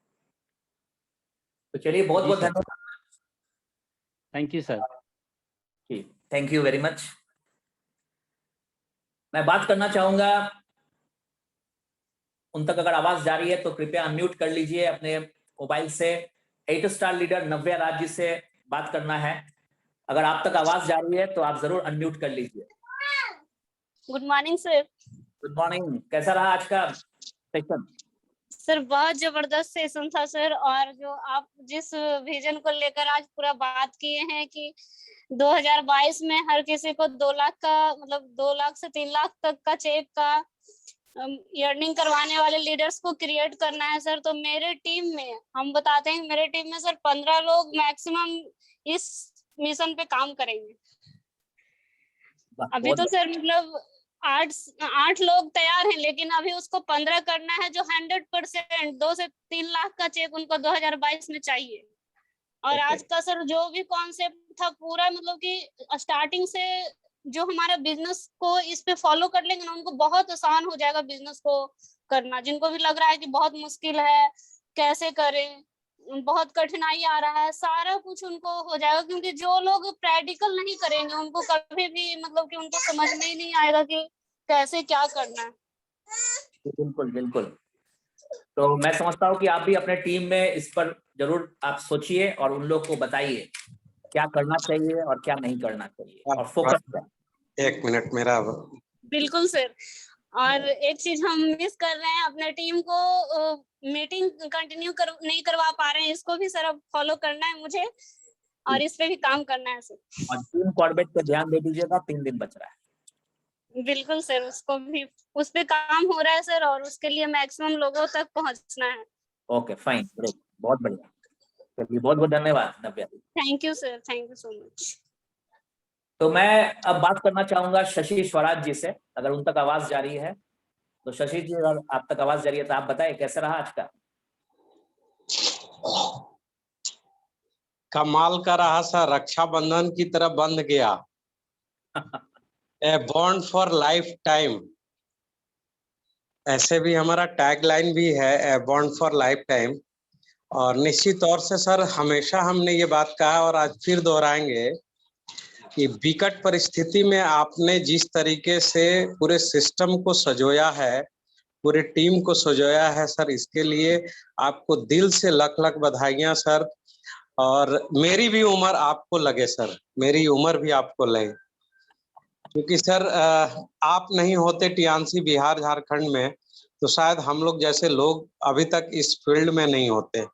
[SPEAKER 1] तो चलिए, बहुत
[SPEAKER 4] जी
[SPEAKER 1] बहुत
[SPEAKER 4] सर,
[SPEAKER 1] धन्यवाद।
[SPEAKER 4] Thank you sir.
[SPEAKER 1] जी, थैंक यू वेरी मच। मैं बात करना चाहूंगा, उन तक अगर आवाज जा रही है तो कृपया अनम्यूट कर लीजिए अपने मोबाइल से। 8 स्टार लीडर नव्या राज जी से बात करना है। अगर आप तक आवाज जा रही है तो आप जरूर अनम्यूट कर लीजिए।
[SPEAKER 5] Good morning sir.
[SPEAKER 1] Good morning, कैसा रहा आज का सेशन?
[SPEAKER 5] सर बहुत जबरदस्त सेशन था सर, और जो आप जिस विजन को लेकर आज पूरा बात किए हैं कि 2022 में हर किसी को 2 लाख का, मतलब 2 लाख से 3 लाख तक का चेक का अर्निंग करवाने वाले लीडर्स को क्रिएट करना है सर। तो मेरे टीम में, हम बताते हैं, मेरे टीम में सर 15 लोग मैक्सिमम इस मिशन पे काम करेंगे। अभी तो सर मतलब 8 लोग तैयार हैं, लेकिन अभी उसको 15 करना है जो 100% 2 से 3 लाख का चेक उनको 2022 में चाहिए। और आज का सर जो भी कॉन्सेप्ट था पूरा, मतलब कि स्टार्टिंग से जो हमारा बिजनेस को इस पे फॉलो कर लेंगे ना, उनको बहुत आसान हो जाएगा बिजनेस को करना। जिनको भी लग रहा है कि बहुत मुश्किल है, कैसे करें, बहुत कठिनाई आ रहा है, सारा कुछ उनको हो जाएगा। क्योंकि जो लोग प्रैक्टिकल नहीं करेंगे उनको कभी भी, मतलब कि उनको समझ में ही नहीं आएगा कि कैसे क्या करना है।
[SPEAKER 1] बिल्कुल बिल्कुल। तो मैं समझता हूँ कि आप भी अपने टीम में इस पर जरूर आप सोचिए और उन लोग को बताइए क्या करना चाहिए और क्या नहीं करना चाहिए, और फोकस करें।
[SPEAKER 6] 1 मिनट मेरा।
[SPEAKER 5] बिल्कुल सर। और एक चीज हम मिस कर रहे हैं, अपने टीम को मीटिंग कंटिन्यू नहीं करवा पा रहे हैं, इसको भी सर अब फॉलो करना है मुझे, और इस पे भी काम करना है सर।
[SPEAKER 1] और टीम कॉर्बेट पे ध्यान दे दीजिएगा, 3 दिन बच रहा है।
[SPEAKER 5] बिल्कुल सर, उसको भी उस पे काम हो रहा है सर, और उसके लिए मैक्सिमम लोगों तक पहुंचना है।
[SPEAKER 1] ओके फाइन, ग्रेट, बहुत बढ़िया। चलिए बहुत बहुत धन्यवाद Navya.
[SPEAKER 5] Thank you sir, thank you so much.
[SPEAKER 1] तो मैं अब बात करना चाहूंगा शशि स्वराज जी से, अगर उन तक आवाज जा रही है तो। शशि जी अगर आप तक आवाज जा रही है तो आप बताएं कैसे रहा आज का।
[SPEAKER 6] कमाल का रहा सर, रक्षाबंधन की तरह बंध गया। A bond for life time, ऐसे भी हमारा टैगलाइन भी है, a bond for life time. और निश्चित तौर से सर हमेशा हमने ये बात कहा और आज फिर दोहराएंगे कि विकट परिस्थिति में आपने जिस तरीके से पूरे सिस्टम को सजोया है, पूरी टीम को सजोया है सर, इसके लिए आपको दिल से लख लख बधाइयां सर। और मेरी भी उम्र आपको लगे सर, मेरी उम्र भी आपको लगे, क्योंकि सर आप नहीं होते टीएनसी बिहार झारखंड में तो शायद हम लोग जैसे लोग अभी तक इस फील्ड में नहीं होते।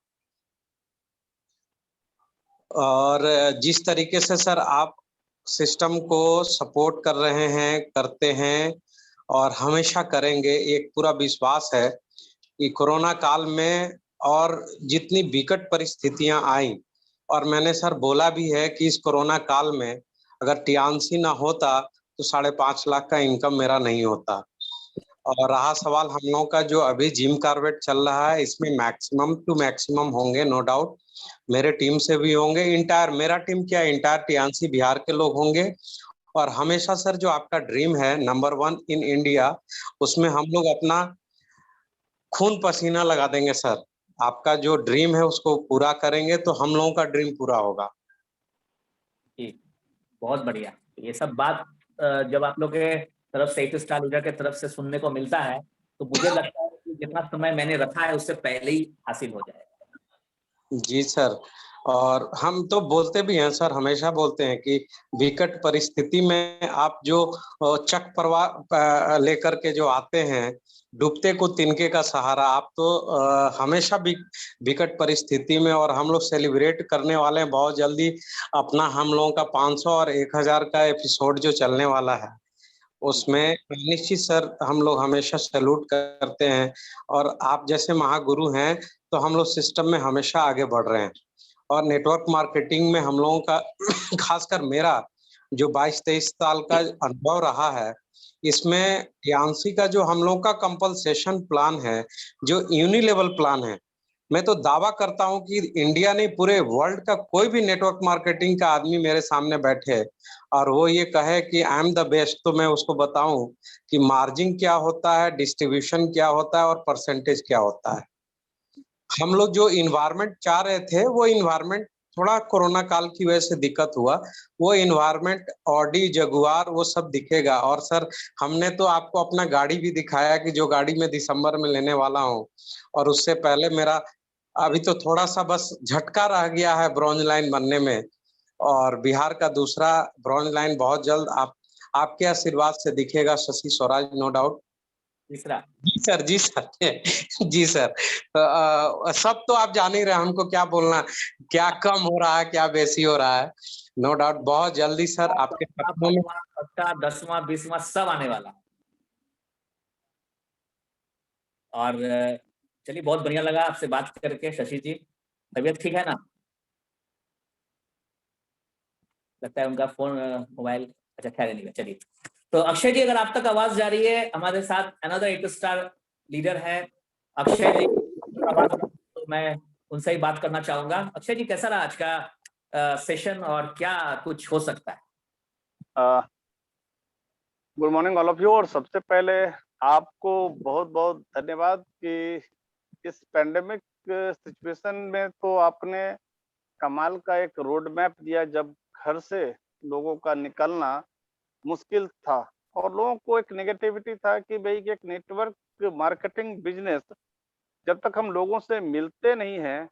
[SPEAKER 6] और जिस तरीके से सर आप सिस्टम को सपोर्ट कर रहे हैं, करते हैं और हमेशा करेंगे, एक पूरा विश्वास है कि कोरोना काल में और जितनी विकट परिस्थितियां आई, और मैंने सर बोला भी है कि इस कोरोना काल में अगर टीएनसी ना होता तो 5.5 लाख का इनकम मेरा नहीं होता। और रहा सवाल हम लोगों का जो अभी जिम कार्बेट चल रहा है, इसमें मैक्सिमम टू मैक्सिमम होंगे नो डाउट, मेरे टीम से भी होंगे, इंटायर मेरा टीम क्या इंटायर टीएनसी बिहार के लोग होंगे। और हमेशा सर जो आपका ड्रीम है नंबर 1 इन इंडिया, उसमें हम लोग अपना खून पसीना लगा देंगे सर। आपका जो ड्रीम है उसको पूरा करेंगे तो हम लोगों का ड्रीम पूरा होगा।
[SPEAKER 1] जी बहुत बढ़िया। ये सब बात जब आप लोग के तरफ से 8 स्टार लीडर के तरफ से सुनने को मिलता है तो मुझे लगता है कि जितना समय मैंने रखा है उससे पहले ही हासिल हो जाएगा।
[SPEAKER 6] जी सर, और हम तो बोलते भी हैं सर, हमेशा बोलते हैं कि विकट परिस्थिति में आप जो चक परवा लेकर के जो आते हैं, डूबते को तिनके का सहारा, आप तो हमेशा भी विकट परिस्थिति में, और हम लोग सेलिब्रेट करने वाले हैं बहुत जल्दी अपना हम लोगों का 500 और 1000 का एपिसोड जो चलने वाला है, उसमें निश्चित सर हम लोग हमेशा सैल्यूट करते हैं। और आप जैसे महागुरु हैं तो हम लोग सिस्टम में हमेशा आगे बढ़ रहे हैं। और नेटवर्क मार्केटिंग में हम लोगों का खासकर मेरा जो 22-23 साल का अनुभव रहा है, इसमें यांसी का जो हम लोगों का कंपनसेशन प्लान है, जो यूनिलेवल प्लान है, मैं तो दावा करता हूं कि इंडिया नहीं पूरे वर्ल्ड का कोई भी नेटवर्क मार्केटिंग का आदमी मेरे सामने बैठे और वो ये कहे कि आई एम द बेस्ट, तो मैं उसको बताऊं कि मार्जिन क्या होता है, डिस्ट्रीब्यूशन क्या होता है और परसेंटेज क्या होता है। हम लोग जो इन्वायरमेंट चाह रहे थे वो इन्वायरमेंट थोड़ा कोरोना काल की वजह से दिक्कत हुआ, वो इन्वायरमेंट ऑडी जगुआर वो सब दिखेगा। और सर हमने तो आपको अपना गाड़ी भी दिखाया कि जो गाड़ी मैं दिसंबर में लेने वाला हूँ, और उससे पहले मेरा अभी तो थोड़ा सा बस झटका रह गया है ब्रॉन्ज लाइन बनने में, और बिहार का दूसरा ब्रॉन्ज लाइन बहुत जल्द आपके आशीर्वाद से दिखेगा शशि स्वराज, नो डाउट।
[SPEAKER 1] तीसरा
[SPEAKER 6] जी सर, जी सर जी सर, सब तो आप जान ही रहे, हमको क्या बोलना, क्या कम हो रहा है क्या बेसी हो रहा है, नो डाउट बहुत जल्दी सर आपके सपनों में।
[SPEAKER 1] 10वां 20वां सब आने वाला है। और चलिए बहुत बढ़िया लगा आपसे बात करके शशि जी। तबीयत ठीक है ना? लगता है उनका फोन मोबाइल, अच्छा खैर नहीं है। चलिए तो अक्षय जी अगर आप तक आवाज जा रही है, हमारे साथ अनदर 8 स्टार लीडर है अक्षय जी, तो मैं उनसे ही बात करना चाहूंगा। अक्षय जी कैसा रहा आज का सेशन और क्या कुछ हो सकता है?
[SPEAKER 7] Good morning all of you. और सबसे पहले आपको बहुत बहुत धन्यवाद कि इस पेंडेमिक सिचुएशन में तो आपने कमाल का एक रोड मैप दिया, जब घर से लोगों का निकलना मुश्किल था और लोगों को एक नेगेटिविटी था कि भाई एक नेटवर्क मार्केटिंग बिजनेस, जब तक हम लोगों से मिलते नहीं हैं,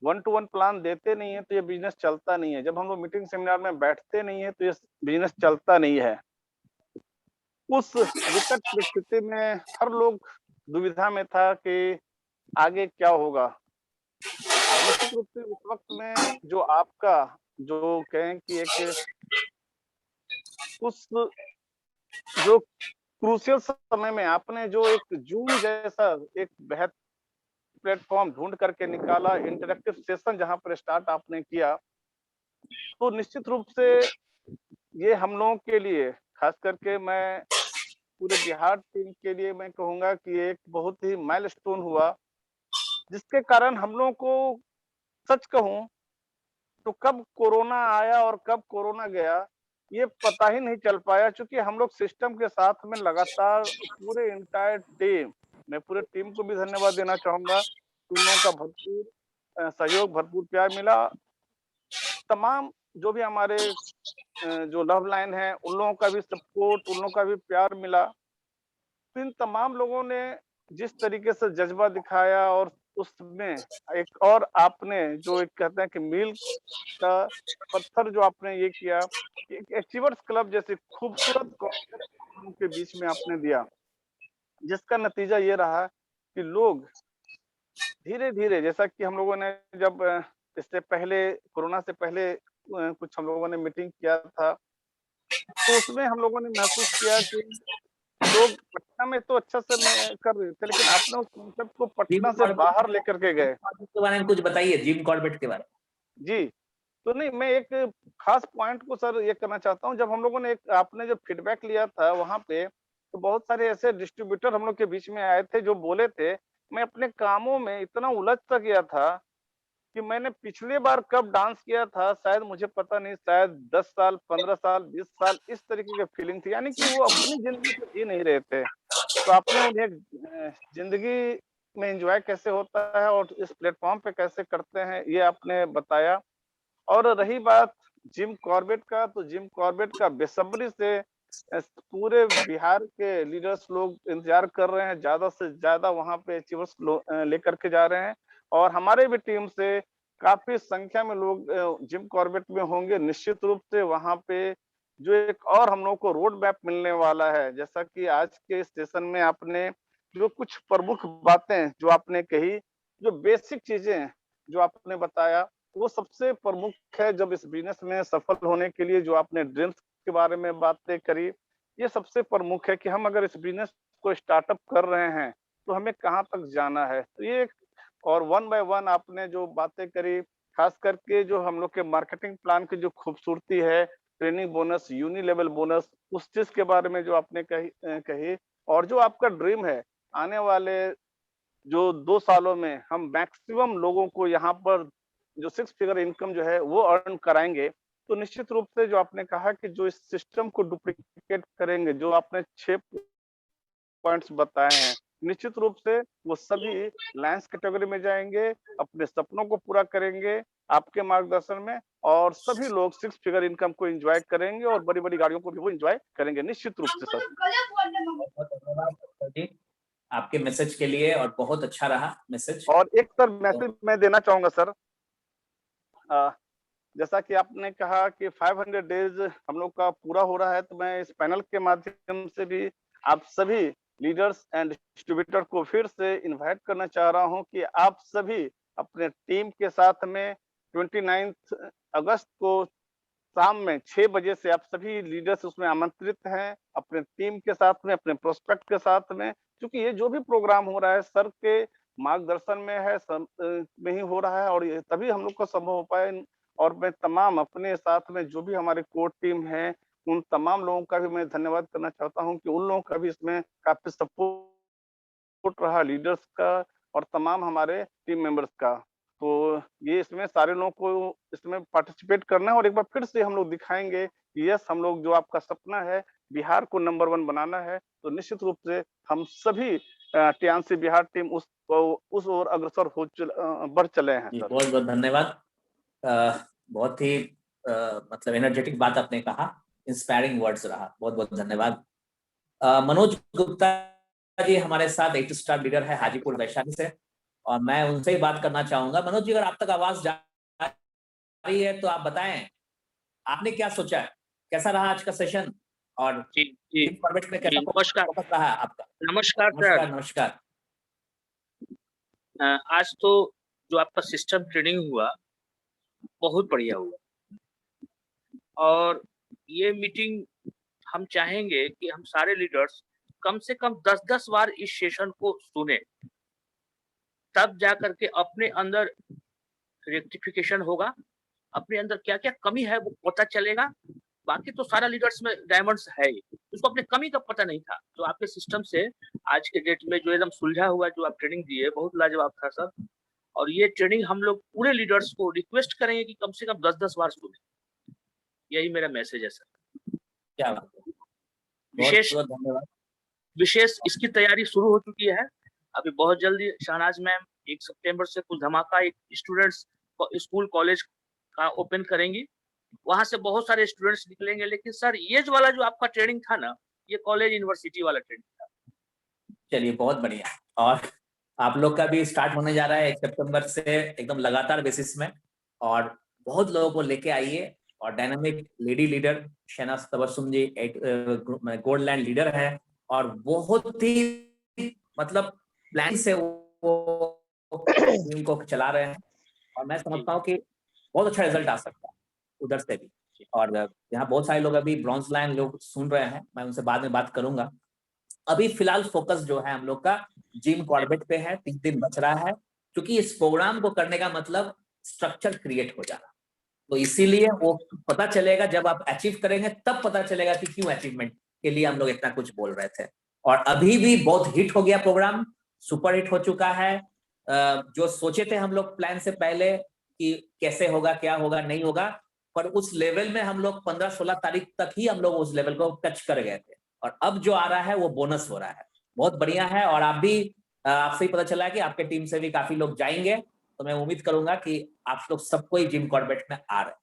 [SPEAKER 7] 1 to 1 प्लान देते नहीं है, तो ये बिजनेस चलता नहीं है। जब हम लोग मीटिंग सेमिनार में बैठते नहीं है तो ये बिजनेस चलता नहीं है। उस विकट परिस्थिति में हर लोग दुविधा में था कि आगे क्या होगा। निश्चित रूप से उस वक्त में जो आपका जो कहें कि एक उस जो क्रूशियल समय में आपने जो एक जूम जैसा एक बेहतर प्लेटफॉर्म ढूंढ करके निकाला, इंटरेक्टिव सेशन जहां पर स्टार्ट आपने किया, तो निश्चित रूप से ये हम लोगों के लिए, खास करके मैं पूरे बिहार टीम के लिए मैं कहूंगा कि एक बहुत ही माइलस्टोन हुआ, जिसके कारण हम लोगों को, सच कहूं तो कब कोरोना आया और कब कोरोना गया ये पता ही नहीं चल पाया, क्योंकि हम लोग सिस्टम के साथ में लगातार पूरे इंटायर टीम, मैं पूरे टीम को भी धन्यवाद देना चाहूंगा। उन लोगों का भरपूर सहयोग, भरपूर प्यार मिला। तमाम जो भी हमारे जो लव लाइन है उन लोगों का भी सपोर्ट, उन लोगों का भी प्यार मिला। तो इन तमाम लोगों ने जिस तरीके से जज्बा दिखाया, और उसमें एक और आपने जो एक कहते हैं कि मील का पत्थर जो आपने ये किया, एक अचीवर्स क्लब जैसे खूबसूरत कॉन्सेप्ट हम लोगों के बीच में आपने दिया, जिसका नतीजा ये रहा कि लोग धीरे-धीरे, जैसा कि हम लोगों ने जब इससे पहले, कोरोना से पहले कुछ हम लोगों ने मीटिंग किया था, तो उसमें हम लोगों ने महसूस किया कि लोग पटना में तो अच्छा से मैं कर रहे थे, लेकिन आपने उस कॉन्सेप्ट को
[SPEAKER 1] जिम
[SPEAKER 7] पटना से
[SPEAKER 1] कॉर्बेट
[SPEAKER 7] बाहर लेकर के गए।
[SPEAKER 1] के बारे में कुछ बताइए, जिम कॉर्बेट के बारे में।
[SPEAKER 7] जी, तो नहीं, मैं एक खास पॉइंट को सर ये करना चाहता हूँ, जब हम लोगों ने एक आपने जब फीडबैक लिया था वहाँ पे, तो बहुत सारे ऐसे डिस्ट्रीब्यूटर हम लोग के बीच में आए थे जो बोले थे, मैं अपने कामों में इतना उलझ सा गया था कि मैंने पिछली बार कब डांस किया था शायद मुझे पता नहीं, शायद 10 साल, 15 साल, 20 साल, इस तरीके की फीलिंग थी। यानी कि वो अपनी ज़िंदगी को जी नहीं रहे थे। तो आपने उन्हें ज़िंदगी में एन्जॉय कैसे होता है और इस प्लेटफ़ॉर्म पे कैसे करते हैं, ये आपने बताया। और रही बात जिम कॉर्बेट का, तो जिम कॉर्बेट का बेसब्री से पूरे बिहार के लीडर्स लोग इंतज़ार कर रहे हैं, ज़्यादा से ज़्यादा वहाँ पे अचीवर्स लेकर के जा रहे हैं, और हमारे भी टीम से काफ़ी संख्या में लोग जिम कॉर्बेट में होंगे। निश्चित रूप से वहाँ पे जो एक और हम लोग को रोड मैप मिलने वाला है, जैसा कि आज के इस सेशन में आपने जो कुछ प्रमुख बातें जो आपने कही, जो बेसिक चीज़ें जो आपने बताया, वो सबसे प्रमुख है। जब इस बिज़नेस में सफल होने के लिए जो आपने ड्रीम्स के बारे में बातें करी, ये सबसे प्रमुख है कि हम अगर इस बिज़नेस को स्टार्टअप कर रहे हैं, तो हमें कहाँ तक जाना है। तो ये और वन बाय वन आपने जो बातें करी, खास करके जो हम लोग के मार्केटिंग प्लान की जो खूबसूरती है, training bonus, uni level bonus, उस चीज़ के बारे में जो आपने कही, और जो आपका ड्रीम है, आने वाले जो 2 सालों में हम मैक्सिमम लोगों को यहाँ पर जो 6 फिगर इनकम जो है वो अर्न कराएँगे। तो निश्चित रूप से जो आपने कहा कि जो इस सिस्टम को डुप्लीकेट करेंगे, जो आपने 6 पॉइंट्स बताए हैं, निश्चित रूप से वो सभी लायंस कैटेगरी में जाएँगे, अपने सपनों को पूरा करेंगे आपके मार्गदर्शन में, और सभी लोग 6 फिगर इनकम को एन्जॉय करेंगे और बड़ी-बड़ी गाड़ियों को भी वो एन्जॉय करेंगे, निश्चित रूप से सर।
[SPEAKER 1] बहुत धन्यवाद डॉक्टर जी, आपके मैसेज के लिए, और बहुत अच्छा रहा मैसेज।
[SPEAKER 7] और एक सर मैसेज मैं देना चाहूँगा सर। अ, जैसा कि आपने कहा कि 500 डेज हम लोग का पूरा हो रहा है, तो मैं इस पैनल के माध्यम से भी आप सभी लीडर्स एंड डिस्ट्रीब्यूटर को फिर से इनवाइट करना चाह रहा हूं कि आप सभी अपने टीम के साथ में 29 अगस्त को शाम में 6 बजे से आप सभी लीडर्स उसमें आमंत्रित हैं, अपने टीम के साथ में, अपने प्रोस्पेक्ट के साथ में, क्योंकि ये जो भी प्रोग्राम हो रहा है सर के मार्गदर्शन में है, में ही हो रहा है, और ये तभी हम लोग को संभव हो पाए। और मैं तमाम अपने साथ में जो भी हमारे कोर टीम है, उन तमाम लोगों का भी मैं धन्यवाद करना चाहता हूँ कि उन लोगों का भी इसमें काफ़ी सपोर्ट रहा, लीडर्स का और तमाम हमारे टीम मेंबर्स का। तो ये इसमें सारे लोगों को इसमें पार्टिसिपेट करना है, और एक बार फिर से हम लोग दिखाएँगे कि यस, हम लोग जो आपका सपना है, बिहार को नंबर 1 बनाना है, तो निश्चित रूप से हम सभी टीएनसी बिहार टीम उस ओर अग्रसर बढ़ चले हैं
[SPEAKER 1] जी,
[SPEAKER 7] सर।
[SPEAKER 1] बहुत-बहुत धन्यवाद। बहुत ही मतलब एनर्जेटिक बात आपने कहा, इंस्पायरिंग वर्ड्स रहा, बहुत-बहुत धन्यवाद। मनोज गुप्ता जी हमारे साथ 8 स्टार लीडर है हाजीपुर वैशाली से, और मैं उनसे ही बात करना चाहूंगा। मनोज जी, अगर आप तक आवाज जा रही है तो आप बताएं, आपने क्या सोचा है, कैसा रहा आज का सेशन, और
[SPEAKER 8] जी, जी,
[SPEAKER 1] जिम कॉर्बेट में कैसा
[SPEAKER 8] जी, नमस्कार।
[SPEAKER 1] फोकस रहा आपका?
[SPEAKER 8] नमस्कार सर।
[SPEAKER 1] नमस्कार, नमस्कार।
[SPEAKER 8] आज तो जो आपका सिस्टम ट्रेनिंग हुआ, बहुत बढ़िया हुआ, और ये मीटिंग हम चाहेंगे कि हम सारे लीडर्स कम से कम 10-10 बार इस सेशन को सुने, तब जा करके अपने अंदर रेक्टिफिकेशन होगा, अपने अंदर क्या-क्या कमी है वो पता चलेगा। बाकी तो सारा लीडर्स में डायमंड्स है ही, उसको अपने कमी का पता नहीं था। तो आपके सिस्टम से आज के डेट में जो एकदम सुलझा हुआ जो आप ट्रेनिंग दिए, बहुत लाजवाब था सर। और ये ट्रेनिंग हम लोग पूरे लीडर्स को रिक्वेस्ट करेंगे कि कम से कम 10-10 बार सुने। यही मेरा मैसेज है सर।
[SPEAKER 1] क्या बात है, बहुत
[SPEAKER 8] विशेष
[SPEAKER 1] बहुत धन्यवाद।
[SPEAKER 8] विशेष इसकी तैयारी शुरू हो चुकी है। अभी बहुत जल्दी शहनाज मैम 1 सितंबर से कुछ धमाका एक स्टूडेंट्स स्कूल कॉलेज का ओपन करेंगी। वहां से बहुत सारे स्टूडेंट्स निकलेंगे। लेकिन सर ये जो वाला जो आपका ट्रेनिंग था ना, ये कॉलेज यूनिवर्सिटी वाला ट्रेनिंग था।
[SPEAKER 1] चलिए बहुत बढ़िया। और आप लोग का भी स्टार्ट होने जा रहा है 1 सितंबर से एकदम लगातार बेसिस में, और बहुत लोगों को लेके आइए। और dynamic lady leader Shahnaz Tabassum ji एक गोल्डलैंड लीडर है, और बहुत ही मतलब प्लान से वो टीम को चला रहे हैं, और मैं समझता हूँ कि बहुत अच्छा रिजल्ट आ सकता है उधर से भी। और यहाँ बहुत सारे लोग अभी ब्रॉन्ज लाइन लोग सुन रहे हैं, मैं उनसे बाद में बात करूंगा। अभी फिलहाल फोकस जो है हम लोग का जिम कॉर्बेट पे है, 3 दिन बच रहा है, क्योंकि इस प्रोग्राम को करने का मतलब स्ट्रक्चर क्रिएट हो जाना। तो इसीलिए वो पता चलेगा जब आप अचीव करेंगे, तब पता चलेगा कि क्यों अचीवमेंट के लिए हम लोग इतना कुछ बोल रहे थे। और अभी भी बहुत हिट हो गया प्रोग्राम, सुपर हिट हो चुका है। जो सोचे थे हम लोग प्लान से पहले कि कैसे होगा, क्या होगा, नहीं होगा, पर उस लेवल में हम लोग 15-16 तारीख तक ही हम लोग उस लेवल को टच कर गए थे। और अब जो आ रहा है वो बोनस हो रहा है, बहुत बढ़िया है। और आप भी आपसे ही पता चला है कि आपके टीम से भी काफी लोग जाएंगे, तो मैं उम्मीद करूंगा कि आप लोग सबको ही जिम कॉर्बेट में आ रहे हैं।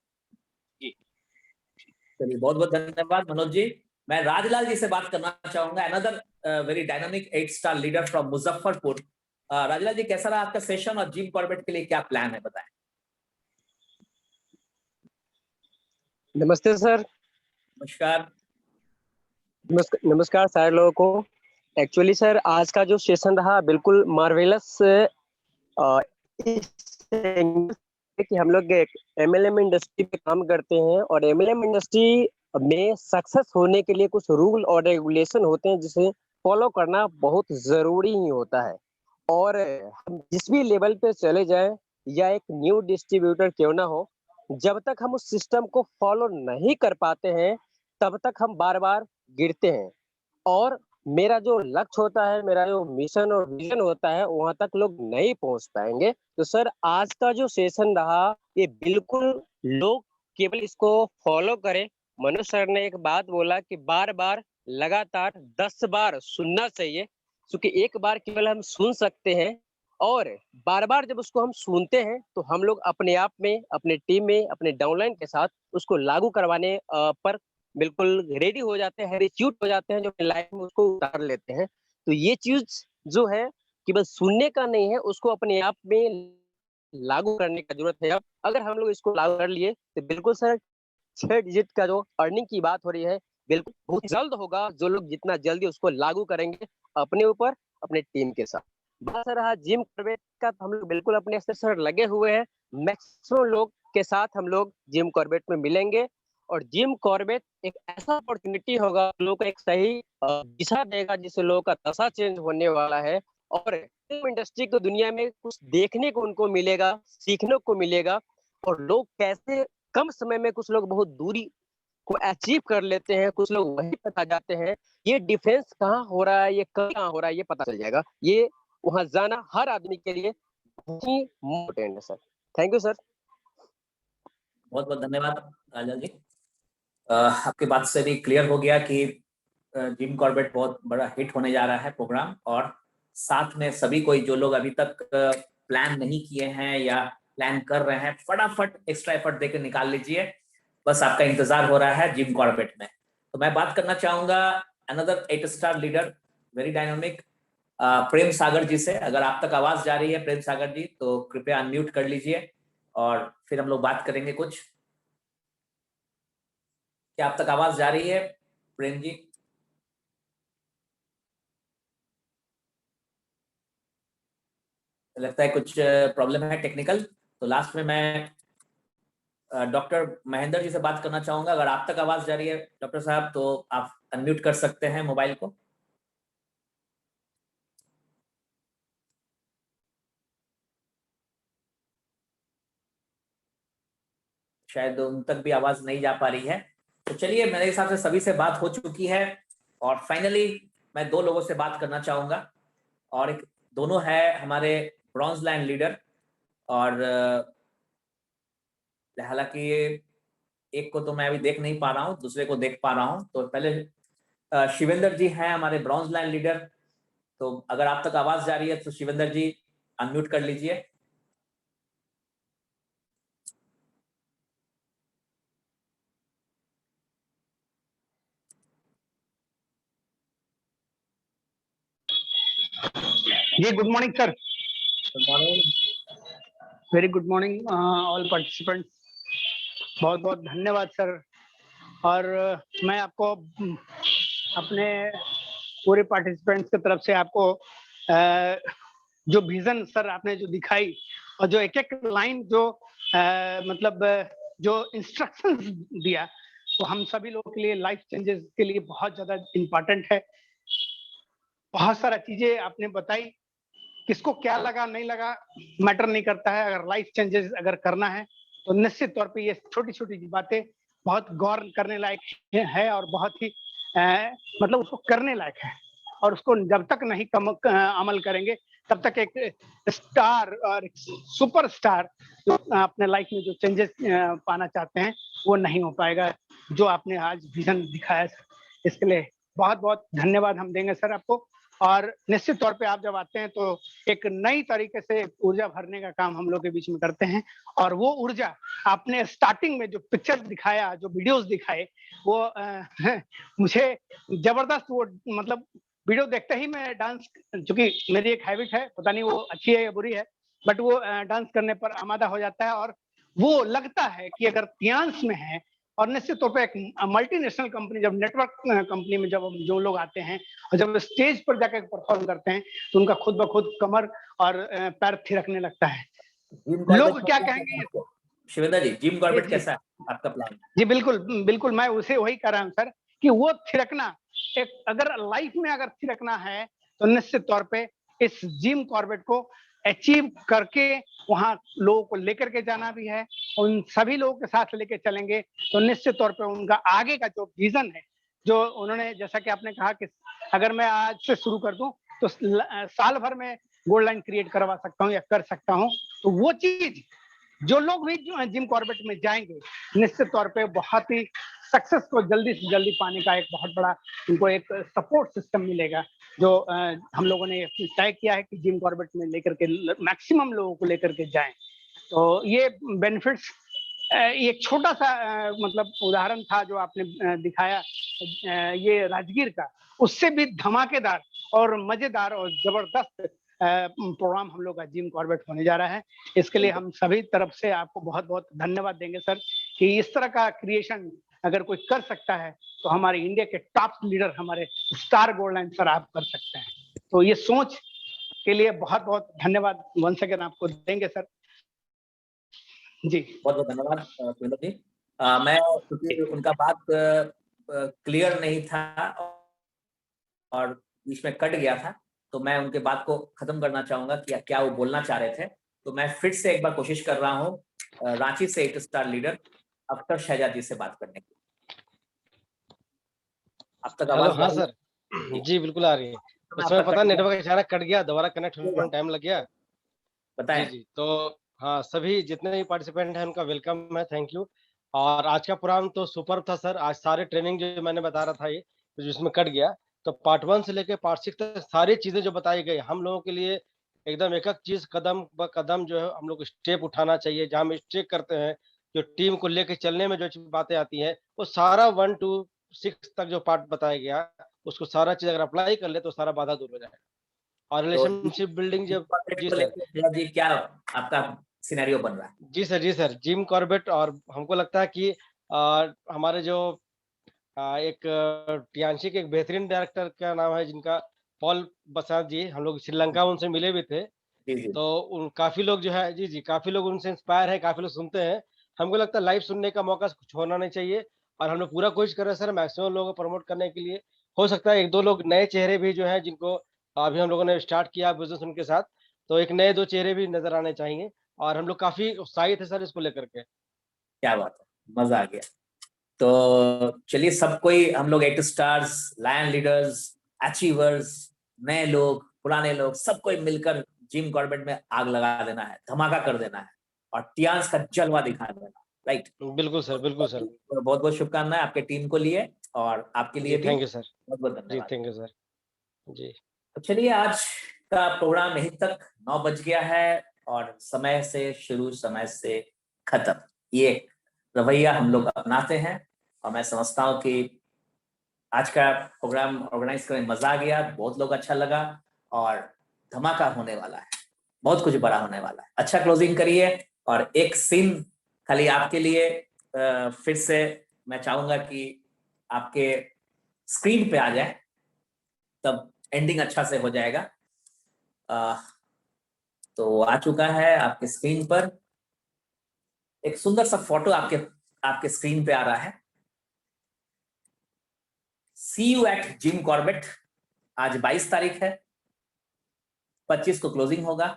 [SPEAKER 8] जी
[SPEAKER 1] चलिए बहुत बहुत धन्यवाद मनोज जी। मैं राजलाल जी से बात करना चाहूंगा, another very dynamic 8 star leader from Muzaffarpur. Rajlal ji, कैसा रहा आपका सेशन और जिम कॉर्बेट के लिए क्या प्लान है, बताएं।
[SPEAKER 9] नमस्ते सर।
[SPEAKER 1] नमस्कार।
[SPEAKER 9] नमस्कार सारे लोगों को। एक्चुअली सर आज का जो सेशन रहा बिल्कुल मार्वेलस, कि हम लोग एमएलएम इंडस्ट्री पे काम करते हैं, और एमएलएम इंडस्ट्री में सक्सेस होने के लिए कुछ रूल और रेगुलेशन होते हैं जिसे फॉलो करना बहुत जरूरी ही होता है। और हम जिस भी लेवल पे चले जाएं, या एक न्यू डिस्ट्रीब्यूटर क्यों ना हो, जब तक हम उस सिस्टम को फॉलो नहीं कर पाते हैं तब तक हम बार बार गिरते हैं। और मेरा जो लक्ष्य होता है, मेरा जो मिशन और विजन होता है, वहां तक लोग नहीं पहुंच पाएंगे। तो सर आज का जो सेशन रहा ये बिल्कुल लोग केवल इसको फॉलो करें। मनोज सर ने एक बात बोला कि बार बार लगातार 10 बार सुनना चाहिए, क्योंकि एक बार केवल हम सुन सकते हैं, और बार बार जब उसको हम सुनते हैं तो हम लोग अपने आप में, अपने टीम में, अपने डाउनलाइन के साथ उसको लागू करवाने पर बिल्कुल रेडी हो जाते हैं, रिच्यूट हो जाते हैं, जो अपनी लाइफ में उसको उतार लेते हैं। तो ये चीज जो है कि बस सुनने का नहीं है, उसको अपने आप में लागू करने का जरूरत है। अब अगर हम लोग इसको लागू कर लिए तो बिल्कुल सर 6 डिजिट का जो अर्निंग की बात हो रही है बिल्कुल बहुत जल्द होगा। जो लोग जितना जल्दी उसको लागू करेंगे अपने ऊपर, अपने टीम के साथ। बात रहा जिम कॉर्बेट का, तो हम लोग बिल्कुल अपने से सर लगे हुए हैं। मैक्सिमम लोग के साथ हम लोग जिम कॉर्बेट में मिलेंगे, और जिम कॉर्बेट एक ऐसा अपॉर्चुनिटी होगा लोगों को एक सही दिशा देगा, जिससे लोगों का दशा चेंज होने वाला है। और फिल्म इंडस्ट्री की दुनिया में कुछ देखने को उनको मिलेगा, सीखने को मिलेगा, और लोग कैसे कम समय में कुछ लोग बहुत दूरी को अचीव कर लेते हैं, कुछ लोग वहीं पे आ जाते हैं। ये डिफेंस कहाँ हो रहा है, ये कहाँ हो रहा है, ये पता चल जाएगा। ये वहां जाना हर आदमी के लिए बहुत ही इम्पोर्टेंट है सर। Thank you sir.
[SPEAKER 1] बहुत बहुत धन्यवाद राजलाल जी। आपकी बात से भी क्लियर हो गया कि जिम कॉर्बेट बहुत बड़ा हिट होने जा रहा है प्रोग्राम, और साथ में सभी कोई जो लोग अभी तक प्लान नहीं किए हैं या प्लान कर रहे हैं, फटाफट एक्स्ट्रा एफर्ट देकर निकाल लीजिए। बस आपका इंतजार हो रहा है जिम कॉर्बेट में। तो मैं बात करना चाहूंगा another 8 star leader, very dynamic, Prem Sagar ji से। अगर आप तक आवाज जा रही है प्रेम सागर जी, तो कृपया अनम्यूट कर लीजिए, और फिर हम लोग बात करेंगे कुछ। क्या आप तक आवाज जा रही है प्रेम जी? लगता है कुछ प्रॉब्लम है टेक्निकल, तो लास्ट में मैं डॉक्टर महेंद्र जी से बात करना चाहूंगा। अगर आप तक आवाज जा रही है डॉक्टर साहब तो आप अनम्यूट कर सकते हैं मोबाइल को। शायद उन तक भी आवाज नहीं जा पा रही है। तो चलिए, मेरे हिसाब से सभी से बात हो चुकी है और फाइनली मैं 2 लोगों से बात करना चाहूंगा और एक दोनों है हमारे ब्रॉन्ज लाइन लीडर और हालांकि एक को तो मैं अभी देख नहीं पा रहा हूँ, दूसरे को देख पा रहा हूँ। तो पहले शिवेंद्र जी हैं हमारे ब्रॉन्ज लाइन लीडर। तो अगर आप तक आवाज जा रही है तो शिवेंद्र जी अनम्यूट कर लीजिए।
[SPEAKER 3] जी good morning sir.
[SPEAKER 1] Good morning.
[SPEAKER 3] Very good morning all participants. बहुत बहुत धन्यवाद सर। और मैं आपको अपने पूरे पार्टिसिपेंट्स की तरफ से आपको जो विजन सर आपने जो दिखाई और जो एक एक लाइन जो मतलब जो इंस्ट्रक्शंस दिया वो हम सभी लोगों के लिए लाइफ चेंजेस के लिए बहुत ज्यादा इम्पोर्टेंट है। बहुत सारा चीजें आपने बताई, किसको क्या लगा नहीं लगा मैटर नहीं करता है। अगर लाइफ चेंजेस अगर करना है तो निश्चित तौर पे ये छोटी छोटी बातें बहुत गौर करने लायक है और बहुत ही मतलब उसको करने लायक है। और उसको जब तक नहीं अमल करेंगे तब तक एक स्टार और एक सुपर स्टार जो अपने लाइफ में जो चेंजेस पाना चाहते हैं वो नहीं हो पाएगा। जो आपने आज विजन दिखाया सर, इसके लिए बहुत बहुत धन्यवाद हम देंगे सर आपको। और निश्चित तौर पे आप जब आते हैं तो एक नई तरीके से ऊर्जा भरने का काम हम लोग के बीच में करते हैं। और वो ऊर्जा आपने स्टार्टिंग में जो पिक्चर दिखाया, जो वीडियोस दिखाए, वो मुझे जबरदस्त वो मतलब वीडियो देखते ही मैं डांस, चूंकि मेरी एक हैबिट है, पता नहीं वो अच्छी है या बुरी है, बट वो डांस करने पर आमादा हो जाता है। और वो लगता है कि अगर त्यांश में है और निश्चित तौर पे एक मल्टीनेशनल कंपनी, जब नेटवर्क कंपनी में जब जो लोग आते हैं और जब स्टेज पर जाकर परफॉर्म करते हैं तो उनका खुद ब खुद कमर और पैर थिरकने लगता है। लोग क्या कहेंगे?
[SPEAKER 1] शिवेंद्र जी, जिम कॉर्बेट कैसा है आपका प्लान?
[SPEAKER 3] जी बिल्कुल बिल्कुल, मैं उसे वही कह रहा हूँ सर कि वो थिरकना एक, अगर लाइफ में अगर थिरकना है तो निश्चित तौर पे इस जिम कॉर्बेट को अचीव करके वहां लोगों को लेकर के जाना भी है। उन सभी लोगों के साथ लेके चलेंगे तो निश्चित तौर पे उनका आगे का जो विजन है, जो उन्होंने, जैसा कि आपने कहा कि अगर मैं आज से शुरू कर दूं तो साल भर में गोल्ड लाइन क्रिएट करवा सकता हूं या कर सकता हूं। तो वो चीज जो लोग भी जिम कॉर्बेट में जाएंगे निश्चित तौर पे बहुत ही सक्सेस को जल्दी से जल्दी पाने का एक बहुत बड़ा उनको एक सपोर्ट सिस्टम मिलेगा। जो हम लोगों ने तय किया है कि जिम कॉर्बेट में लेकर के मैक्सिमम लोगों को लेकर के जाएं। तो ये बेनिफिट्स एक छोटा सा मतलब उदाहरण था जो आपने दिखाया ये राजगीर का, उससे भी धमाकेदार और मजेदार और जबरदस्त प्रोग्राम हम लोग का जिम कॉर्बेट होने जा रहा है। इसके लिए हम सभी तरफ से आपको बहुत बहुत धन्यवाद देंगे सर कि इस तरह का क्रिएशन अगर कोई कर सकता है तो हमारे इंडिया के टॉप लीडर हमारे स्टार गोल्ड लाइन सर आप कर सकते हैं। तो ये सोच के लिए बहुत बहुत धन्यवाद वंस अगेन आपको देंगे सर। जी
[SPEAKER 1] बहुत बहुत धन्यवाद सुरेंद्र जी। मैं क्योंकि उनका बात क्लियर नहीं था और बीच में कट गया था तो मैं उनके बात को खत्म करना चाहूंगा कि क्या वो बोलना चाह रहे थे। तो मैं फिर से एक बार कोशिश कर रहा हूँ रांची से 8 स्टार लीडर अख्तर शहजाद जी से बात करने की। आप तक आवाज?
[SPEAKER 10] हाँ सर जी बिल्कुल आ रही है। उस समय पता नेटवर्क अचानक कट गया, दोबारा कनेक्ट होने में टाइम लग गया।
[SPEAKER 1] बताएं।
[SPEAKER 10] जी तो हाँ, सभी जितने भी पार्टिसिपेंट हैं उनका वेलकम है, थैंक यू। और आज का प्रोग्राम तो सुपर था सर। आज सारे ट्रेनिंग जो मैंने बता रहा था ये जिसमें कट गया, तो पार्ट 1 से लेकर पार्ट 6 तक सारी चीजें जो बताई गई हम लोगों के लिए एकदम एक एक चीज कदम ब कदम जो है हम लोग स्टेप उठाना चाहिए। जहाँ मिस्टेक करते हैं, जो टीम को लेकर चलने में जो बातें आती हैं, वो सारा 1 to 6 तक जो पार्ट बताया गया उसको सारा चीज अगर अप्लाई कर ले तो सारा बाधा दूर हो जाएगा। और रिलेशनशिप बिल्डिंग जब जी सर
[SPEAKER 1] जी क्या आपका सिनेरियो बन रहा है?
[SPEAKER 10] जी सर जिम कॉर्बेट। और हमको लगता है कि हमारे जो एक टियांशी के एक बेहतरीन डायरेक्टर का नाम है जिनका पॉल बसात जी, हम लोग श्रीलंका उनसे मिले भी थे।
[SPEAKER 1] जी।
[SPEAKER 10] तो काफी लोग जो है जी काफी लोग उनसे इंस्पायर है, काफी लोग सुनते हैं हमको लगता है लाइव सुनने का मौका कुछ होना नहीं चाहिए, और हम लोग पूरा कोशिश कर रहे हैं सर मैक्सिमम लोगों को प्रमोट करने के लिए। हो सकता है 1-2 लोग नए चेहरे भी जो हैं जिनको अभी हम लोगों ने स्टार्ट किया बिज़नेस उनके साथ, तो एक नए 2 चेहरे भी नज़र आने चाहिए, और हम लोग काफ़ी उत्साहित है सर इसको लेकर के।
[SPEAKER 1] क्या बात है, मजा आ गया। तो चलिए सब कोई हम लोग 8 स्टार्स, लायन लीडर्स, अचीवर्स, नए लोग, पुराने लोग, सब कोई मिलकर जिम कॉर्बेट में आग लगा देना है, धमाका कर देना है और टियांस का जलवा दिखा देना, राइट?
[SPEAKER 10] बिल्कुल सर, बिल्कुल सर।
[SPEAKER 1] बहुत बहुत शुभकामनाएं आपके टीम को लिए और आपके लिए
[SPEAKER 10] जी,
[SPEAKER 1] भी
[SPEAKER 10] थैंक यू सर।
[SPEAKER 1] बहुत बहुत
[SPEAKER 10] जी,
[SPEAKER 1] धन्यवाद।
[SPEAKER 10] Thank you sir. जी।
[SPEAKER 1] तो चलिए आज का प्रोग्राम यहीं तक, 9 बज गया है और समय से शुरू समय से खत्म, ये रवैया हम लोग अपनाते हैं और मैं समझता हूँ कि आज का प्रोग्राम ऑर्गेनाइज करने में मजा आ गया, बहुत लोग अच्छा लगा और धमाका होने वाला है, बहुत कुछ बड़ा होने वाला है। अच्छा क्लोजिंग करिए और एक सीन खाली आपके लिए फिर से मैं चाहूंगा कि आपके स्क्रीन पे आ जाए, तब एंडिंग अच्छा से हो जाएगा। तो आ चुका है आपके स्क्रीन पर एक सुंदर सा फोटो, आपके स्क्रीन पे आ रहा है। See you at Jim Corbett, आज 22 तारीख है, 25 को क्लोजिंग होगा।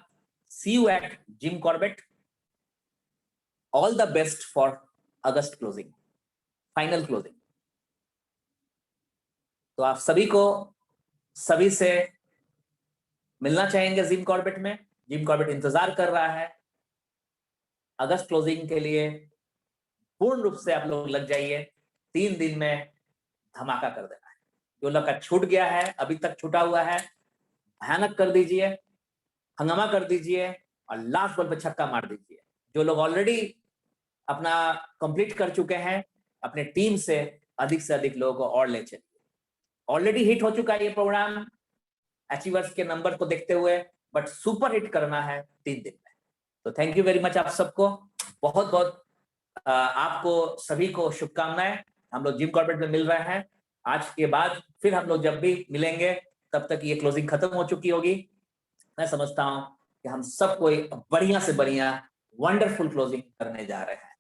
[SPEAKER 1] See you at Jim Corbett, all the best for August closing, final closing. तो आप सभी से मिलना चाहेंगे जिम कॉर्बेट में। जिम कॉर्बेट इंतजार कर रहा है अगस्त क्लोजिंग के लिए। पूर्ण रूप से आप लोग लग जाइए, 3 दिन में धमाका कर देना है। जो लोग का छूट गया है, अभी तक छूटा हुआ है, भयानक कर दीजिए, हंगामा कर दीजिए और लास्ट बॉल पे छक्का मार दीजिए। जो लोग ऑलरेडी अपना कंप्लीट कर चुके हैं, अपने टीम से अधिक लोगों को और ले चलिए। ऑलरेडी हिट हो चुका है ये प्रोग्राम अचीवर्स के नंबर को देखते हुए, बट सुपर हिट करना है 3 दिन में। तो थैंक यू वेरी मच आप सबको, बहुत बहुत आपको सभी को शुभकामनाएं। हम लोग जिम कॉर्बेट में मिल रहे हैं आज के बाद, फिर हम लोग जब भी मिलेंगे तब तक ये क्लोजिंग खत्म हो चुकी होगी। मैं समझता हूं कि हम सब कोई बढ़िया से बढ़िया वंडरफुल क्लोजिंग करने जा रहे हैं।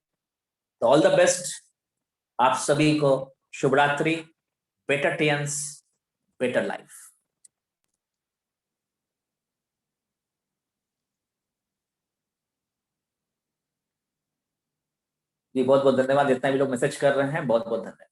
[SPEAKER 1] तो ऑल द बेस्ट आप सभी को, शुभ रात्रि, बेटर टियंस, बेटर लाइफ। जी बहुत बहुत धन्यवाद, जितना भी लोग मैसेज कर रहे हैं बहुत बहुत धन्यवाद।